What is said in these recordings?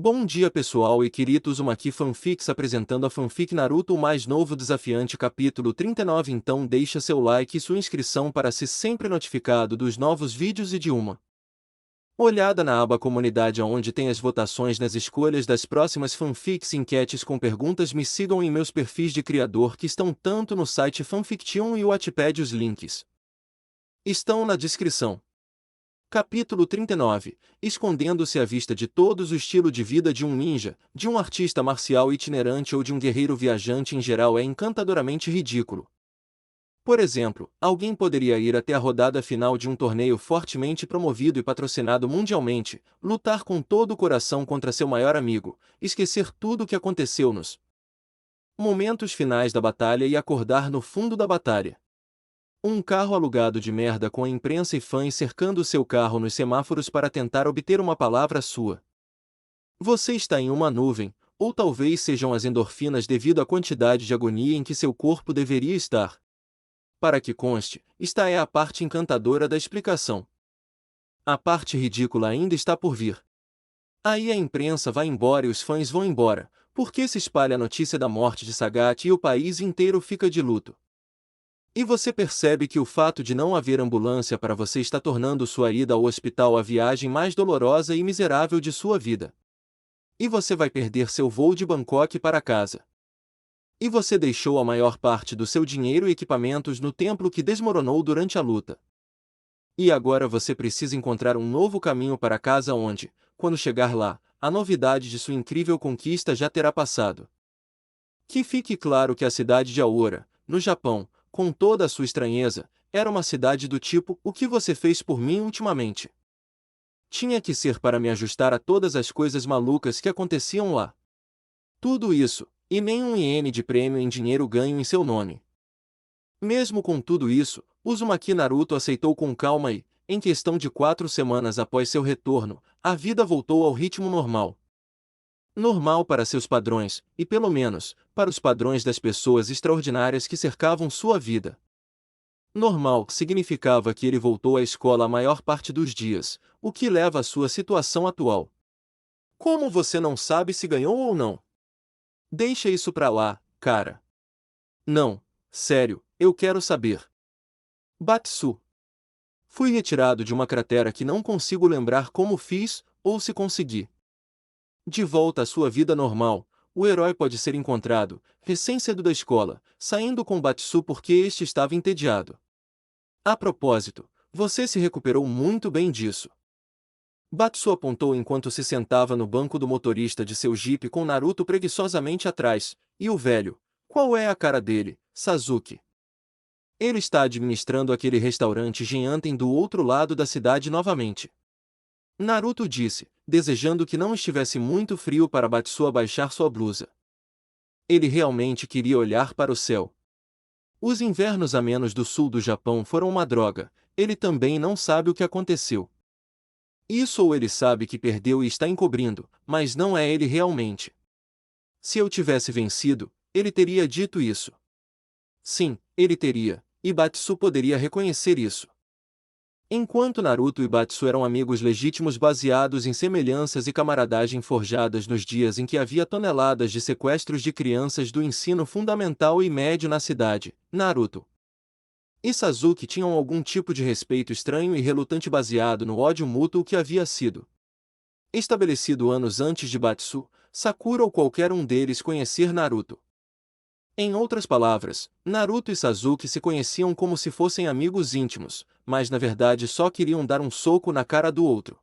Bom dia pessoal e queridos, uma aqui fanfics apresentando a fanfic Naruto, o mais novo desafiante capítulo 39. Então deixa seu like e sua inscrição para ser sempre notificado dos novos vídeos e de uma olhada na aba comunidade onde tem as votações nas escolhas das próximas fanfics e enquetes com perguntas. Me sigam em meus perfis de criador que estão tanto no site Fanfiction e o Wattpad, os links estão na descrição. Capítulo 39. Escondendo-se à vista de todos, o estilo de vida de um ninja, de um artista marcial itinerante ou de um guerreiro viajante em geral é encantadoramente ridículo. Por exemplo, alguém poderia ir até a rodada final de um torneio fortemente promovido e patrocinado mundialmente, lutar com todo o coração contra seu maior amigo, esquecer tudo o que aconteceu nos momentos finais da batalha e acordar no fundo da batalha. Um carro alugado de merda com a imprensa e fãs cercando seu carro nos semáforos para tentar obter uma palavra sua. Você está em uma nuvem, ou talvez sejam as endorfinas devido à quantidade de agonia em que seu corpo deveria estar. Para que conste, esta é a parte encantadora da explicação. A parte ridícula ainda está por vir. Aí a imprensa vai embora e os fãs vão embora, porque se espalha a notícia da morte de Sagat e o país inteiro fica de luto. E você percebe que o fato de não haver ambulância para você está tornando sua ida ao hospital a viagem mais dolorosa e miserável de sua vida. E você vai perder seu voo de Bangkok para casa. E você deixou a maior parte do seu dinheiro e equipamentos no templo que desmoronou durante a luta. E agora você precisa encontrar um novo caminho para casa onde, quando chegar lá, a novidade de sua incrível conquista já terá passado. Que fique claro que a cidade de Aora, no Japão, com toda a sua estranheza, era uma cidade do tipo: o que você fez por mim ultimamente? Tinha que ser para me ajustar a todas as coisas malucas que aconteciam lá. Tudo isso, e nem um iene de prêmio em dinheiro ganho em seu nome. Mesmo com tudo isso, Uzumaki Naruto aceitou com calma e, em questão de 4 semanas após seu retorno, a vida voltou ao ritmo normal. Normal para seus padrões, e pelo menos, para os padrões das pessoas extraordinárias que cercavam sua vida. Normal significava que ele voltou à escola a maior parte dos dias, o que leva à sua situação atual. Como você não sabe se ganhou ou não? Deixa isso pra lá, cara. Não, sério, eu quero saber. Batsu. Fui retirado de uma cratera que não consigo lembrar como fiz, ou se consegui. De volta à sua vida normal, o herói pode ser encontrado, recém-saído da escola, saindo com Batsu porque este estava entediado. A propósito, você se recuperou muito bem disso. Batsu apontou enquanto se sentava no banco do motorista de seu jipe com Naruto preguiçosamente atrás, e o velho, qual é a cara dele, Sasuke? Ele está administrando aquele restaurante Genanten do outro lado da cidade novamente. Naruto disse, desejando que não estivesse muito frio para Batsu abaixar sua blusa. Ele realmente queria olhar para o céu. Os invernos amenos do sul do Japão foram uma droga, ele também não sabe o que aconteceu. Isso ou ele sabe que perdeu e está encobrindo, mas não é ele realmente. Se eu tivesse vencido, ele teria dito isso. Sim, ele teria, e Batsu poderia reconhecer isso. Enquanto Naruto e Batsu eram amigos legítimos baseados em semelhanças e camaradagem forjadas nos dias em que havia toneladas de sequestros de crianças do ensino fundamental e médio na cidade, Naruto e Sasuke tinham algum tipo de respeito estranho e relutante baseado no ódio mútuo que havia sido estabelecido anos antes de Batsu, Sakura ou qualquer um deles conhecer Naruto. Em outras palavras, Naruto e Sasuke se conheciam como se fossem amigos íntimos, mas na verdade só queriam dar um soco na cara do outro.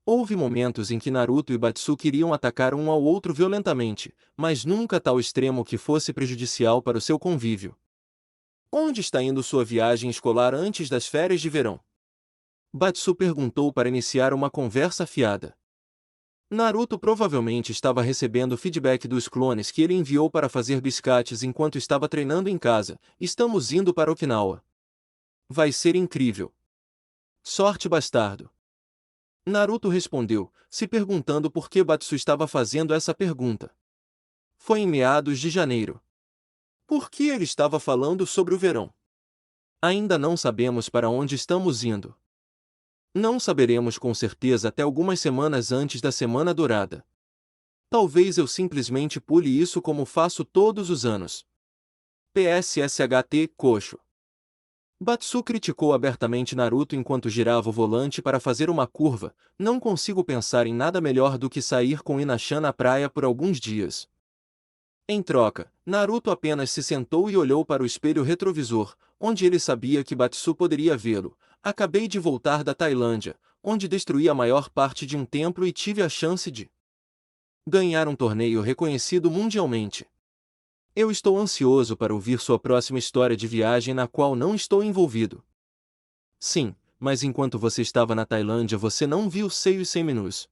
Houve momentos em que Naruto e Batsu queriam atacar um ao outro violentamente, mas nunca a tal extremo que fosse prejudicial para o seu convívio. Onde está indo sua viagem escolar antes das férias de verão? Batsu perguntou para iniciar uma conversa afiada. Naruto provavelmente estava recebendo feedback dos clones que ele enviou para fazer biscates enquanto estava treinando em casa. Estamos indo para Okinawa. Vai ser incrível. Sorte, bastardo. Naruto respondeu, se perguntando por que Batsu estava fazendo essa pergunta. Foi em meados de janeiro. Por que ele estava falando sobre o verão? Ainda não sabemos para onde estamos indo. Não saberemos com certeza até algumas semanas antes da Semana Dourada. Talvez eu simplesmente pule isso como faço todos os anos. PSSHT, coxo. Batsu criticou abertamente Naruto enquanto girava o volante para fazer uma curva. Não consigo pensar em nada melhor do que sair com Ina-chan na praia por alguns dias. Em troca, Naruto apenas se sentou e olhou para o espelho retrovisor, onde ele sabia que Batsu poderia vê-lo. Acabei de voltar da Tailândia, onde destruí a maior parte de um templo e tive a chance de ganhar um torneio reconhecido mundialmente. Eu estou ansioso para ouvir sua próxima história de viagem na qual não estou envolvido. Sim, mas enquanto você estava na Tailândia você não viu seios seminus.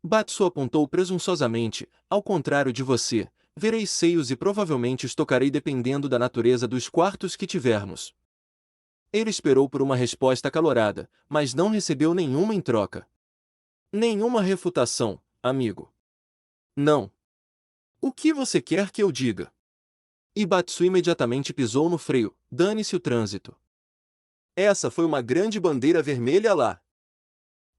Batsu apontou presunçosamente, ao contrário de você, verei seios e provavelmente os tocarei dependendo da natureza dos quartos que tivermos. Ele esperou por uma resposta acalorada, mas não recebeu nenhuma em troca. Nenhuma refutação, amigo. Não. O que você quer que eu diga? E Batsu imediatamente pisou no freio, dane-se o trânsito. Essa foi uma grande bandeira vermelha lá.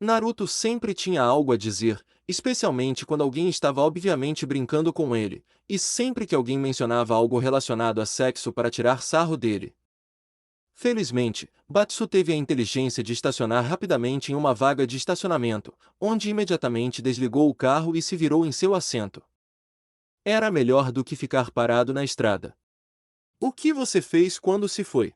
Naruto sempre tinha algo a dizer, especialmente quando alguém estava obviamente brincando com ele, e sempre que alguém mencionava algo relacionado a sexo para tirar sarro dele. Felizmente, Batsu teve a inteligência de estacionar rapidamente em uma vaga de estacionamento, onde imediatamente desligou o carro e se virou em seu assento. Era melhor do que ficar parado na estrada. O que você fez quando se foi?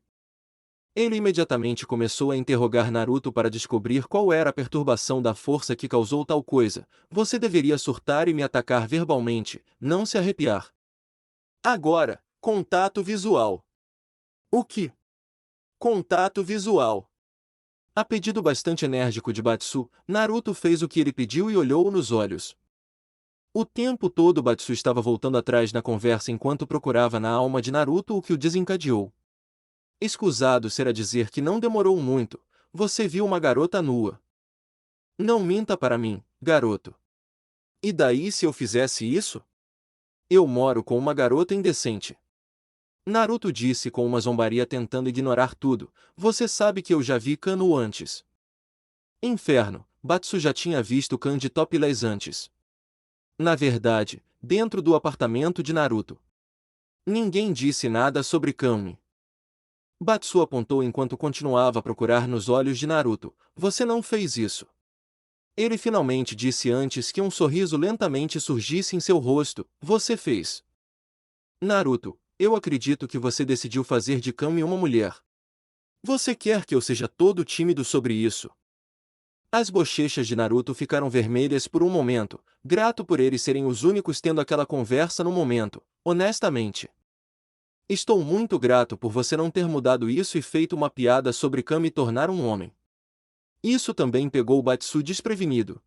Ele imediatamente começou a interrogar Naruto para descobrir qual era a perturbação da força que causou tal coisa. Você deveria surtar e me atacar verbalmente, não se arrepiar. Agora, contato visual. O que? Contato visual. A pedido bastante enérgico de Batsu, Naruto fez o que ele pediu e olhou nos olhos. O tempo todo Batsu estava voltando atrás na conversa enquanto procurava na alma de Naruto o que o desencadeou. Escusado será dizer que não demorou muito, você viu uma garota nua. Não minta para mim, garoto. E daí se eu fizesse isso? Eu moro com uma garota indecente. Naruto disse com uma zombaria tentando ignorar tudo, você sabe que eu já vi Kano antes. Inferno, Batsu já tinha visto Kan de topless antes. Na verdade, dentro do apartamento de Naruto. Ninguém disse nada sobre Kami. Batsu apontou enquanto continuava a procurar nos olhos de Naruto. Você não fez isso. Ele finalmente disse antes que um sorriso lentamente surgisse em seu rosto. Você fez. Naruto, eu acredito que você decidiu fazer de Kami uma mulher. Você quer que eu seja todo tímido sobre isso? As bochechas de Naruto ficaram vermelhas por um momento, grato por eles serem os únicos tendo aquela conversa no momento, honestamente. Estou muito grato por você não ter mudado isso e feito uma piada sobre Kami tornar um homem. Isso também pegou Batsu desprevenido.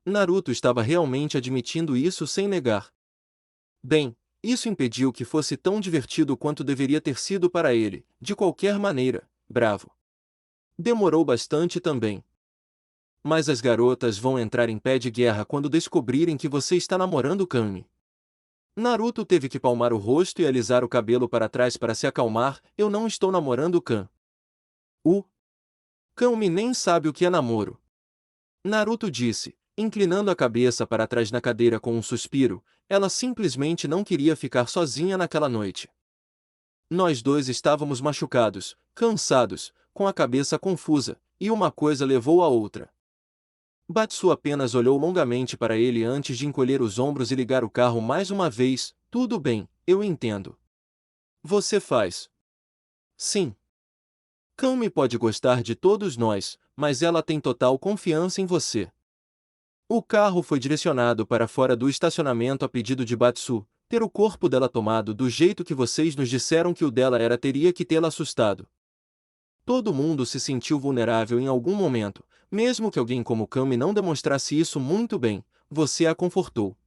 Naruto estava realmente admitindo isso sem negar. Bem, isso impediu que fosse tão divertido quanto deveria ter sido para ele, de qualquer maneira, bravo. Demorou bastante também. Mas as garotas vão entrar em pé de guerra quando descobrirem que você está namorando Kami. Naruto teve que palmar o rosto e alisar o cabelo para trás para se acalmar. Eu não estou namorando Kan. O Kami nem sabe o que é namoro. Naruto disse, inclinando a cabeça para trás na cadeira com um suspiro. Ela simplesmente não queria ficar sozinha naquela noite. Nós dois estávamos machucados, cansados, com a cabeça confusa, e uma coisa levou a outra. Batsu apenas olhou longamente para ele antes de encolher os ombros e ligar o carro mais uma vez. Tudo bem, eu entendo. Você faz. Sim. Kami pode gostar de todos nós, mas ela tem total confiança em você. O carro foi direcionado para fora do estacionamento a pedido de Batsu. Ter o corpo dela tomado do jeito que vocês nos disseram que o dela era teria que tê-la assustado. Todo mundo se sentiu vulnerável em algum momento, mesmo que alguém como Kami não demonstrasse isso muito bem, você a confortou.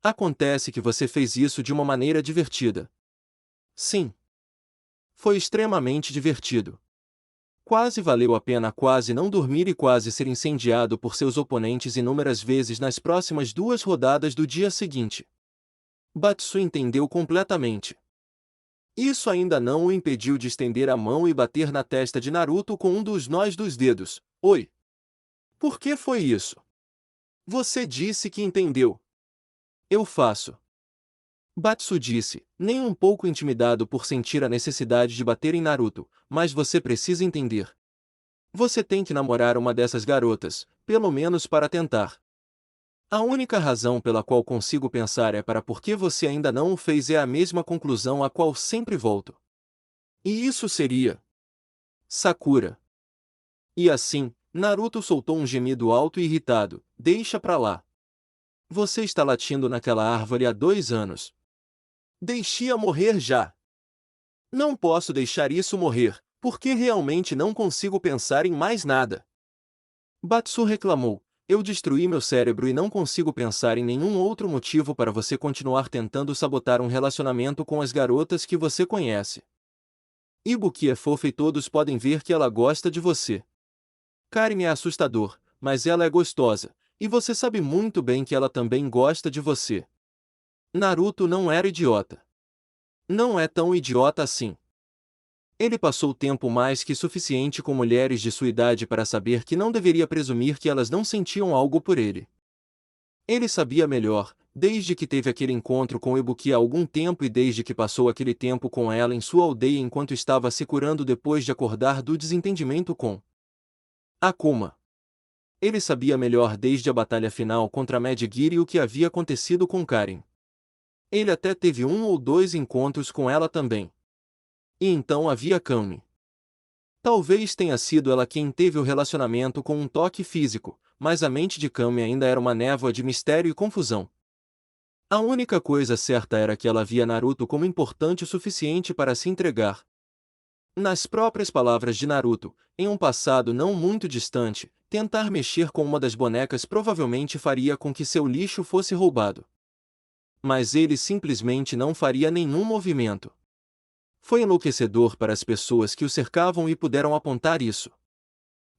Acontece que você fez isso de uma maneira divertida. Sim. Foi extremamente divertido. Quase valeu a pena quase não dormir e quase ser incendiado por seus oponentes inúmeras vezes nas próximas 2 rodadas do dia seguinte. Batsu entendeu completamente. Isso ainda não o impediu de estender a mão e bater na testa de Naruto com um dos nós dos dedos. Oi. Por que foi isso? Você disse que entendeu. Eu faço. Batsu disse, nem um pouco intimidado por sentir a necessidade de bater em Naruto, mas você precisa entender. Você tem que namorar uma dessas garotas, pelo menos para tentar. A única razão pela qual consigo pensar é para porque você ainda não o fez é a mesma conclusão a qual sempre volto. E isso seria Sakura. E assim, Naruto soltou um gemido alto e irritado, deixa pra lá. Você está latindo naquela árvore há 2 anos. Deixe-a morrer já. Não posso deixar isso morrer, porque realmente não consigo pensar em mais nada. Batsu reclamou. Eu destruí meu cérebro e não consigo pensar em nenhum outro motivo para você continuar tentando sabotar um relacionamento com as garotas que você conhece. Ibuki é fofa e todos podem ver que ela gosta de você. Karin é assustador, mas ela é gostosa, e você sabe muito bem que ela também gosta de você. Naruto não era idiota. Não é tão idiota assim. Ele passou tempo mais que suficiente com mulheres de sua idade para saber que não deveria presumir que elas não sentiam algo por ele. Ele sabia melhor, desde que teve aquele encontro com Ibuki há algum tempo e desde que passou aquele tempo com ela em sua aldeia enquanto estava se curando depois de acordar do desentendimento com Akuma. Ele sabia melhor desde a batalha final contra Mad Gear o que havia acontecido com Karin. Ele até teve 1 ou 2 encontros com ela também. E então havia Kami. Talvez tenha sido ela quem teve o relacionamento com um toque físico, mas a mente de Kami ainda era uma névoa de mistério e confusão. A única coisa certa era que ela via Naruto como importante o suficiente para se entregar. Nas próprias palavras de Naruto, em um passado não muito distante, tentar mexer com uma das bonecas provavelmente faria com que seu lixo fosse roubado. Mas ele simplesmente não faria nenhum movimento. Foi enlouquecedor para as pessoas que o cercavam e puderam apontar isso.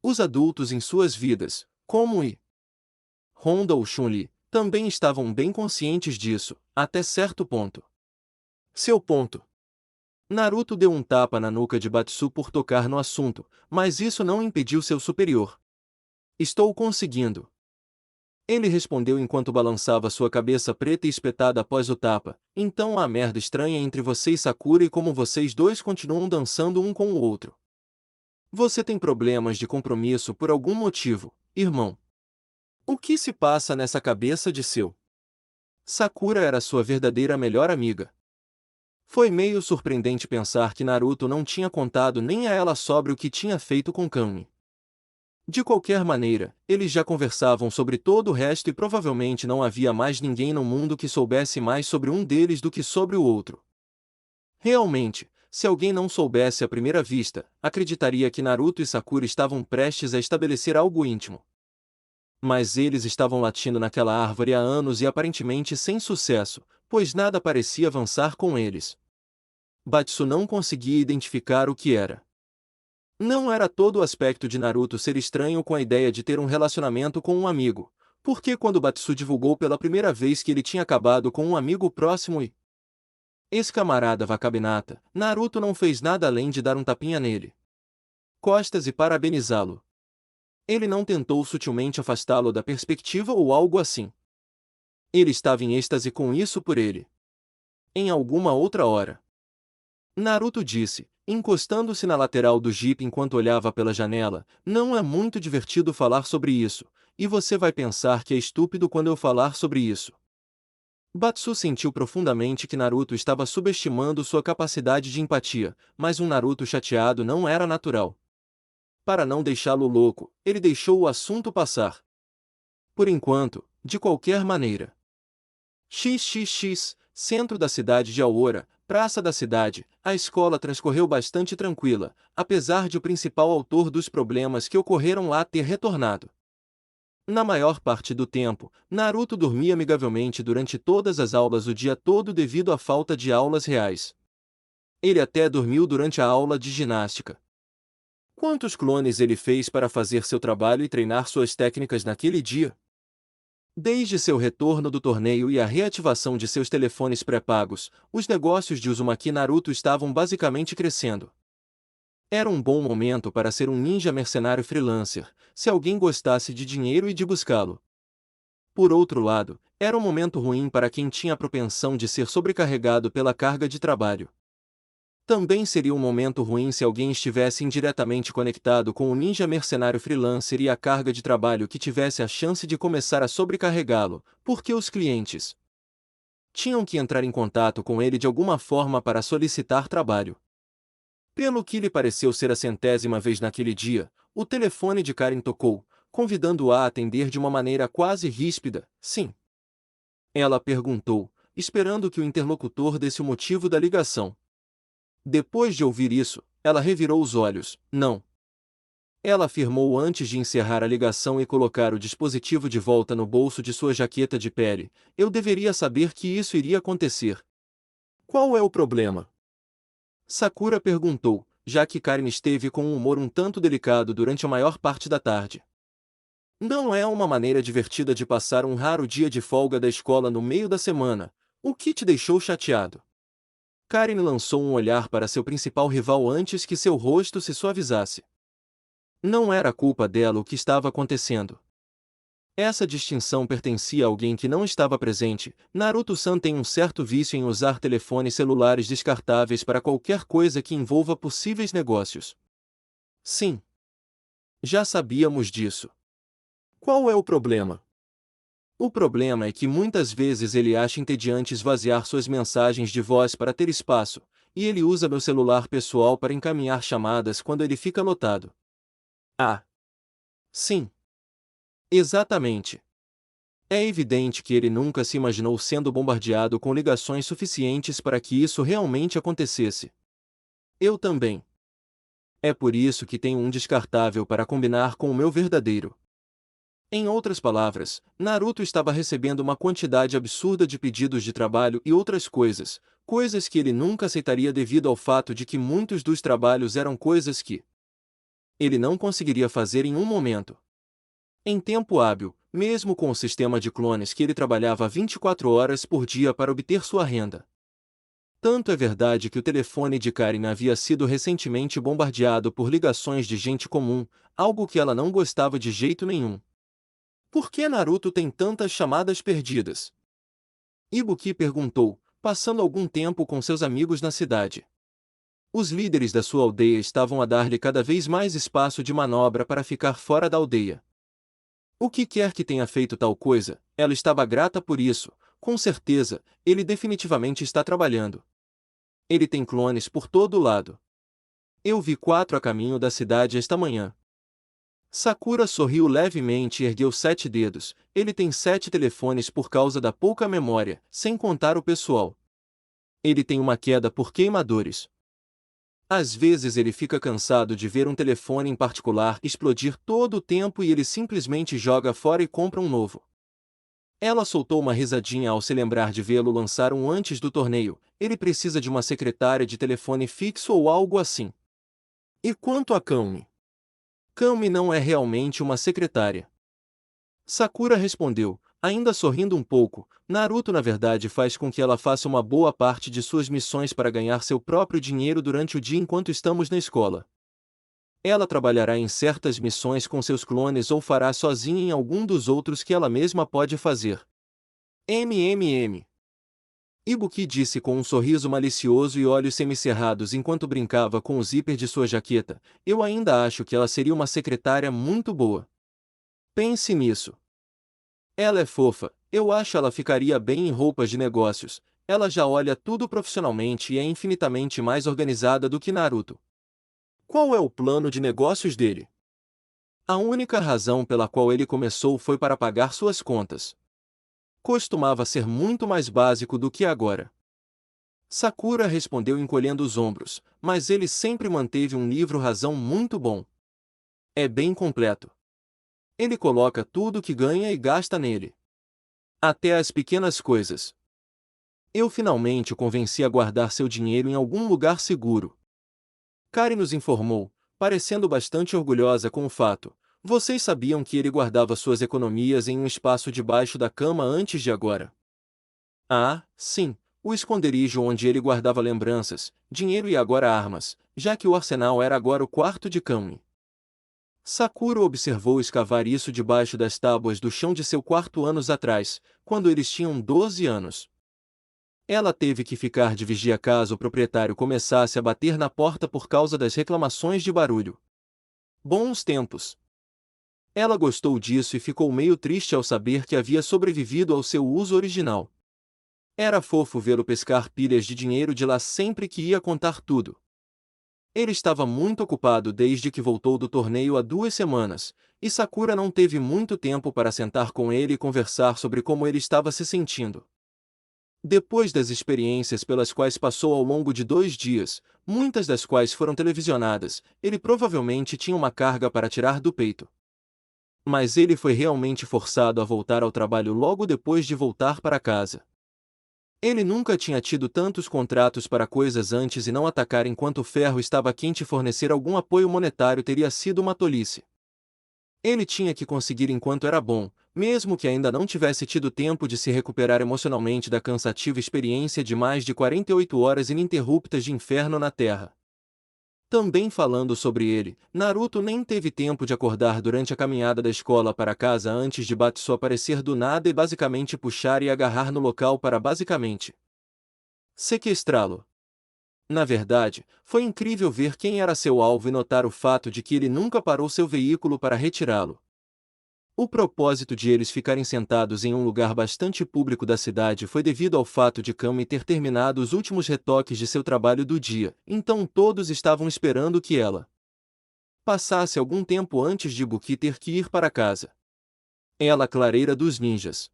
Os adultos em suas vidas, como Honda ou Chun-Li, também estavam bem conscientes disso, até certo ponto. Seu ponto. Naruto deu um tapa na nuca de Batsu por tocar no assunto, mas isso não impediu seu superior. Estou conseguindo. Ele respondeu enquanto balançava sua cabeça preta e espetada após o tapa. Então há merda estranha entre você e Sakura e como vocês dois continuam dançando um com o outro. Você tem problemas de compromisso por algum motivo, irmão. O que se passa nessa cabeça de seu? Sakura era sua verdadeira melhor amiga. Foi meio surpreendente pensar que Naruto não tinha contado nem a ela sobre o que tinha feito com Kami. De qualquer maneira, eles já conversavam sobre todo o resto e provavelmente não havia mais ninguém no mundo que soubesse mais sobre um deles do que sobre o outro. Realmente, se alguém não soubesse à primeira vista, acreditaria que Naruto e Sakura estavam prestes a estabelecer algo íntimo. Mas eles estavam latindo naquela árvore há anos e aparentemente sem sucesso, pois nada parecia avançar com eles. Batsu não conseguia identificar o que era. Não era todo o aspecto de Naruto ser estranho com a ideia de ter um relacionamento com um amigo, porque quando Batsu divulgou pela primeira vez que ele tinha acabado com um amigo próximo e ex-camarada Wakabe, Naruto não fez nada além de dar um tapinha nele costas e parabenizá-lo. Ele não tentou sutilmente afastá-lo da perspectiva ou algo assim. Ele estava em êxtase com isso por ele. Em alguma outra hora. Naruto disse, encostando-se na lateral do jipe enquanto olhava pela janela, não é muito divertido falar sobre isso, e você vai pensar que é estúpido quando eu falar sobre isso. Batsu sentiu profundamente que Naruto estava subestimando sua capacidade de empatia, mas um Naruto chateado não era natural. Para não deixá-lo louco, ele deixou o assunto passar. Por enquanto, de qualquer maneira. XXX, centro da cidade de Aora, praça da cidade, a escola transcorreu bastante tranquila, apesar de o principal autor dos problemas que ocorreram lá ter retornado. Na maior parte do tempo, Naruto dormia amigavelmente durante todas as aulas o dia todo devido à falta de aulas reais. Ele até dormiu durante a aula de ginástica. Quantos clones ele fez para fazer seu trabalho e treinar suas técnicas naquele dia? Desde seu retorno do torneio e a reativação de seus telefones pré-pagos, os negócios de Uzumaki Naruto estavam basicamente crescendo. Era um bom momento para ser um ninja mercenário freelancer, se alguém gostasse de dinheiro e de buscá-lo. Por outro lado, era um momento ruim para quem tinha a propensão de ser sobrecarregado pela carga de trabalho. Também seria um momento ruim se alguém estivesse indiretamente conectado com o ninja mercenário freelancer e a carga de trabalho que tivesse a chance de começar a sobrecarregá-lo, porque os clientes tinham que entrar em contato com ele de alguma forma para solicitar trabalho. Pelo que lhe pareceu ser a 100ª vez naquele dia, o telefone de Karen tocou, convidando-a a atender de uma maneira quase ríspida. Sim. Ela perguntou, esperando que o interlocutor desse o motivo da ligação. Depois de ouvir isso, ela revirou os olhos. Não. Ela afirmou antes de encerrar a ligação e colocar o dispositivo de volta no bolso de sua jaqueta de pele. Eu deveria saber que isso iria acontecer. Qual é o problema? Sakura perguntou, já que Karen esteve com um humor um tanto delicado durante a maior parte da tarde. Não é uma maneira divertida de passar um raro dia de folga da escola no meio da semana. O que te deixou chateado? Karen lançou um olhar para seu principal rival antes que seu rosto se suavizasse. Não era culpa dela o que estava acontecendo. Essa distinção pertencia a alguém que não estava presente. Naruto-san tem um certo vício em usar telefones celulares descartáveis para qualquer coisa que envolva possíveis negócios. Sim. Já sabíamos disso. Qual é o problema? O problema é que muitas vezes ele acha entediante esvaziar suas mensagens de voz para ter espaço, e ele usa meu celular pessoal para encaminhar chamadas quando ele fica lotado. Ah. Sim. Exatamente. É evidente que ele nunca se imaginou sendo bombardeado com ligações suficientes para que isso realmente acontecesse. Eu também. É por isso que tenho um descartável para combinar com o meu verdadeiro. Em outras palavras, Naruto estava recebendo uma quantidade absurda de pedidos de trabalho e outras coisas, coisas que ele nunca aceitaria devido ao fato de que muitos dos trabalhos eram coisas que ele não conseguiria fazer em um momento. Em tempo hábil, mesmo com o sistema de clones que ele trabalhava 24 horas por dia para obter sua renda. Tanto é verdade que o telefone de Karen havia sido recentemente bombardeado por ligações de gente comum, algo que ela não gostava de jeito nenhum. Por que Naruto tem tantas chamadas perdidas? Ibuki perguntou, passando algum tempo com seus amigos na cidade. Os líderes da sua aldeia estavam a dar-lhe cada vez mais espaço de manobra para ficar fora da aldeia. O que quer que tenha feito tal coisa, ela estava grata por isso, com certeza, ele definitivamente está trabalhando. Ele tem clones por todo lado. Eu vi 4 a caminho da cidade esta manhã. Sakura sorriu levemente e ergueu 7 dedos. Ele tem 7 telefones por causa da pouca memória, sem contar o pessoal. Ele tem uma queda por queimadores. Às vezes ele fica cansado de ver um telefone em particular explodir todo o tempo e ele simplesmente joga fora e compra um novo. Ela soltou uma risadinha ao se lembrar de vê-lo lançar um antes do torneio. Ele precisa de uma secretária de telefone fixo ou algo assim. E quanto a Kami? Kami não é realmente uma secretária. Sakura respondeu, ainda sorrindo um pouco. Naruto na verdade faz com que ela faça uma boa parte de suas missões para ganhar seu próprio dinheiro durante o dia enquanto estamos na escola. Ela trabalhará em certas missões com seus clones ou fará sozinha em algum dos outros que ela mesma pode fazer. MMM. Ibuki disse com um sorriso malicioso e olhos semicerrados enquanto brincava com o zíper de sua jaqueta. Eu ainda acho que ela seria uma secretária muito boa. Pense nisso. Ela é fofa, eu acho ela ficaria bem em roupas de negócios. Ela já olha tudo profissionalmente e é infinitamente mais organizada do que Naruto. Qual é o plano de negócios dele? A única razão pela qual ele começou foi para pagar suas contas. Costumava ser muito mais básico do que agora. Sakura respondeu encolhendo os ombros, mas ele sempre manteve um livro-razão muito bom. É bem completo. Ele coloca tudo que ganha e gasta nele. Até as pequenas coisas. Eu finalmente o convenci a guardar seu dinheiro em algum lugar seguro. Karen nos informou, parecendo bastante orgulhosa com o fato. Vocês sabiam que ele guardava suas economias em um espaço debaixo da cama antes de agora? Ah, sim, o esconderijo onde ele guardava lembranças, dinheiro e agora armas, já que o arsenal era agora o quarto de Kami. Sakura observou escavar isso debaixo das tábuas do chão de seu quarto anos atrás, quando eles tinham 12 anos. Ela teve que ficar de vigia caso o proprietário começasse a bater na porta por causa das reclamações de barulho. Bons tempos. Ela gostou disso e ficou meio triste ao saber que havia sobrevivido ao seu uso original. Era fofo vê-lo pescar pilhas de dinheiro de lá sempre que ia contar tudo. Ele estava muito ocupado desde que voltou do torneio há 2 semanas, e Sakura não teve muito tempo para sentar com ele e conversar sobre como ele estava se sentindo. Depois das experiências pelas quais passou ao longo de 2 dias, muitas das quais foram televisionadas, ele provavelmente tinha uma carga para tirar do peito. Mas ele foi realmente forçado a voltar ao trabalho logo depois de voltar para casa. Ele nunca tinha tido tantos contratos para coisas antes e não atacar enquanto o ferro estava quente e fornecer algum apoio monetário teria sido uma tolice. Ele tinha que conseguir enquanto era bom, mesmo que ainda não tivesse tido tempo de se recuperar emocionalmente da cansativa experiência de mais de 48 horas ininterruptas de inferno na Terra. Também falando sobre ele, Naruto nem teve tempo de acordar durante a caminhada da escola para casa antes de Batsu aparecer do nada e basicamente puxar e agarrar no local para basicamente sequestrá-lo. Na verdade, foi incrível ver quem era seu alvo e notar o fato de que ele nunca parou seu veículo para retirá-lo. O propósito de eles ficarem sentados em um lugar bastante público da cidade foi devido ao fato de Kami ter terminado os últimos retoques de seu trabalho do dia, então todos estavam esperando que ela passasse algum tempo antes de Ibuki ter que ir para casa. Ela, clareira dos ninjas.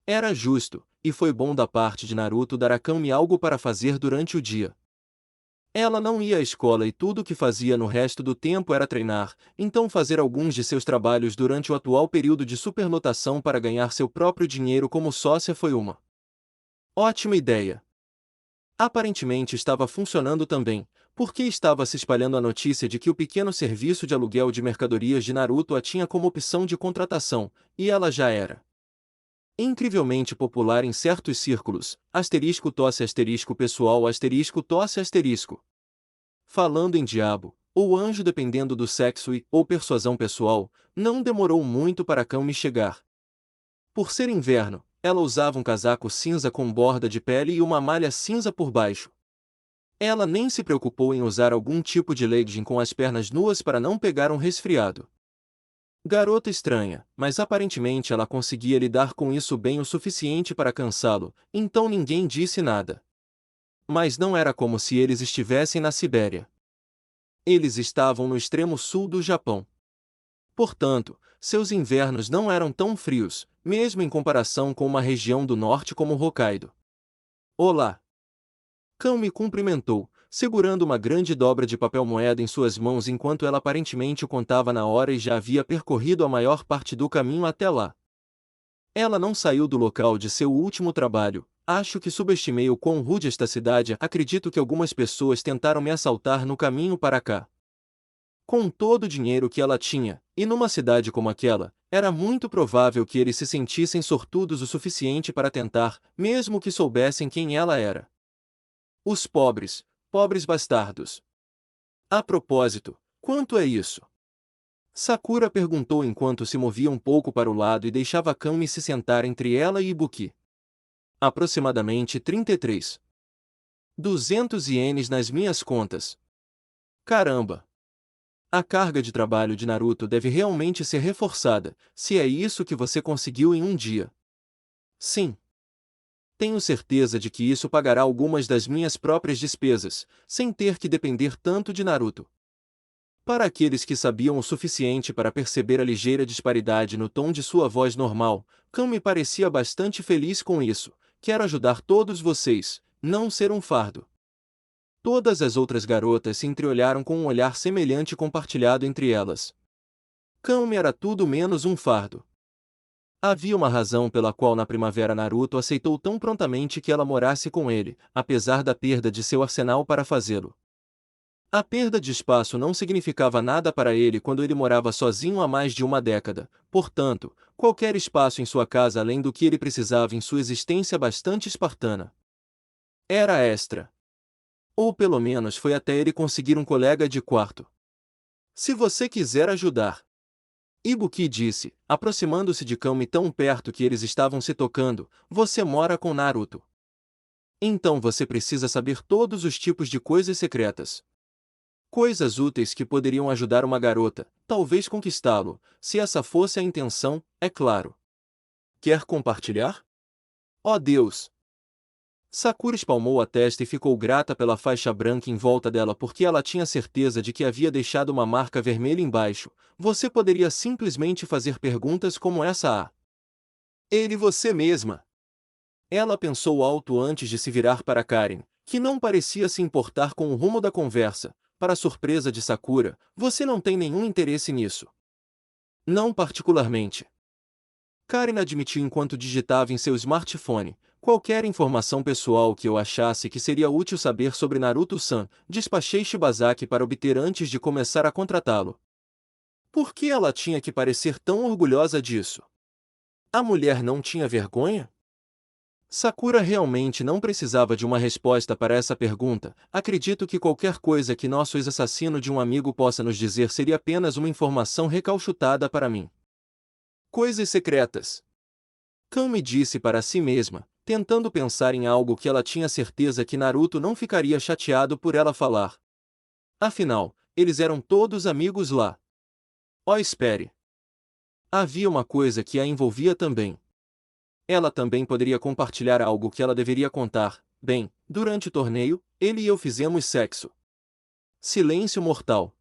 Era justo, e foi bom da parte de Naruto dar a Kami algo para fazer durante o dia. Ela não ia à escola e tudo o que fazia no resto do tempo era treinar, então fazer alguns de seus trabalhos durante o atual período de superlotação para ganhar seu próprio dinheiro como sócia foi uma ótima ideia. Aparentemente estava funcionando também, porque estava se espalhando a notícia de que o pequeno serviço de aluguel de mercadorias de Naruto a tinha como opção de contratação, e ela já era incrivelmente popular em certos círculos, asterisco tosse asterisco pessoal asterisco tosse asterisco. Falando em diabo, ou anjo dependendo do sexo ou persuasão pessoal, não demorou muito para Kami chegar. Por ser inverno, ela usava um casaco cinza com borda de pele e uma malha cinza por baixo. Ela nem se preocupou em usar algum tipo de legging com as pernas nuas para não pegar um resfriado. Garota estranha, mas aparentemente ela conseguia lidar com isso bem o suficiente para cansá-lo, então ninguém disse nada. Mas não era como se eles estivessem na Sibéria. Eles estavam no extremo sul do Japão. Portanto, seus invernos não eram tão frios, mesmo em comparação com uma região do norte como Hokkaido. Olá! Khan me cumprimentou, segurando uma grande dobra de papel-moeda em suas mãos enquanto ela aparentemente o contava na hora e já havia percorrido a maior parte do caminho até lá. Ela não saiu do local de seu último trabalho. Acho que subestimei o quão rude esta cidade. Acredito que algumas pessoas tentaram me assaltar no caminho para cá. Com todo o dinheiro que ela tinha, e numa cidade como aquela, era muito provável que eles se sentissem sortudos o suficiente para tentar, mesmo que soubessem quem ela era. Os pobres, pobres bastardos. A propósito, quanto é isso? Sakura perguntou enquanto se movia um pouco para o lado e deixava Kami se sentar entre ela e Ibuki. Aproximadamente 33. 200 ienes nas minhas contas. Caramba! A carga de trabalho de Naruto deve realmente ser reforçada, se é isso que você conseguiu em um dia. Sim. Tenho certeza de que isso pagará algumas das minhas próprias despesas, sem ter que depender tanto de Naruto. Para aqueles que sabiam o suficiente para perceber a ligeira disparidade no tom de sua voz normal, Khan me parecia bastante feliz com isso. Quero ajudar todos vocês, não ser um fardo. Todas as outras garotas se entreolharam com um olhar semelhante compartilhado entre elas. Khan era tudo menos um fardo. Havia uma razão pela qual na primavera Naruto aceitou tão prontamente que ela morasse com ele, apesar da perda de seu arsenal para fazê-lo. A perda de espaço não significava nada para ele quando ele morava sozinho há mais de uma década, portanto, qualquer espaço em sua casa além do que ele precisava em sua existência bastante espartana era extra. Ou pelo menos foi até ele conseguir um colega de quarto. Se você quiser ajudar. Ibuki disse, aproximando-se de Kami tão perto que eles estavam se tocando, você mora com Naruto. Então você precisa saber todos os tipos de coisas secretas. Coisas úteis que poderiam ajudar uma garota, talvez conquistá-lo, se essa fosse a intenção, é claro. Quer compartilhar? Oh Deus! Sakura espalmou a testa e ficou grata pela faixa branca em volta dela porque ela tinha certeza de que havia deixado uma marca vermelha embaixo. Você poderia simplesmente fazer perguntas como essa a ele você mesma. Ela pensou alto antes de se virar para Karen, que não parecia se importar com o rumo da conversa. Para surpresa de Sakura, você não tem nenhum interesse nisso. Não particularmente. Karen admitiu enquanto digitava em seu smartphone. Qualquer informação pessoal que eu achasse que seria útil saber sobre Naruto-san, despachei Shibazaki para obter antes de começar a contratá-lo. Por que ela tinha que parecer tão orgulhosa disso? A mulher não tinha vergonha? Sakura realmente não precisava de uma resposta para essa pergunta. Acredito que qualquer coisa que nosso ex-assassino de um amigo possa nos dizer seria apenas uma informação recalchutada para mim. Coisas secretas. Kami disse para si mesma, tentando pensar em algo que ela tinha certeza que Naruto não ficaria chateado por ela falar. Afinal, eles eram todos amigos lá. Oh, espere. Havia uma coisa que a envolvia também. Ela também poderia compartilhar algo que ela deveria contar. Bem, durante o torneio, ele e eu fizemos sexo. Silêncio mortal.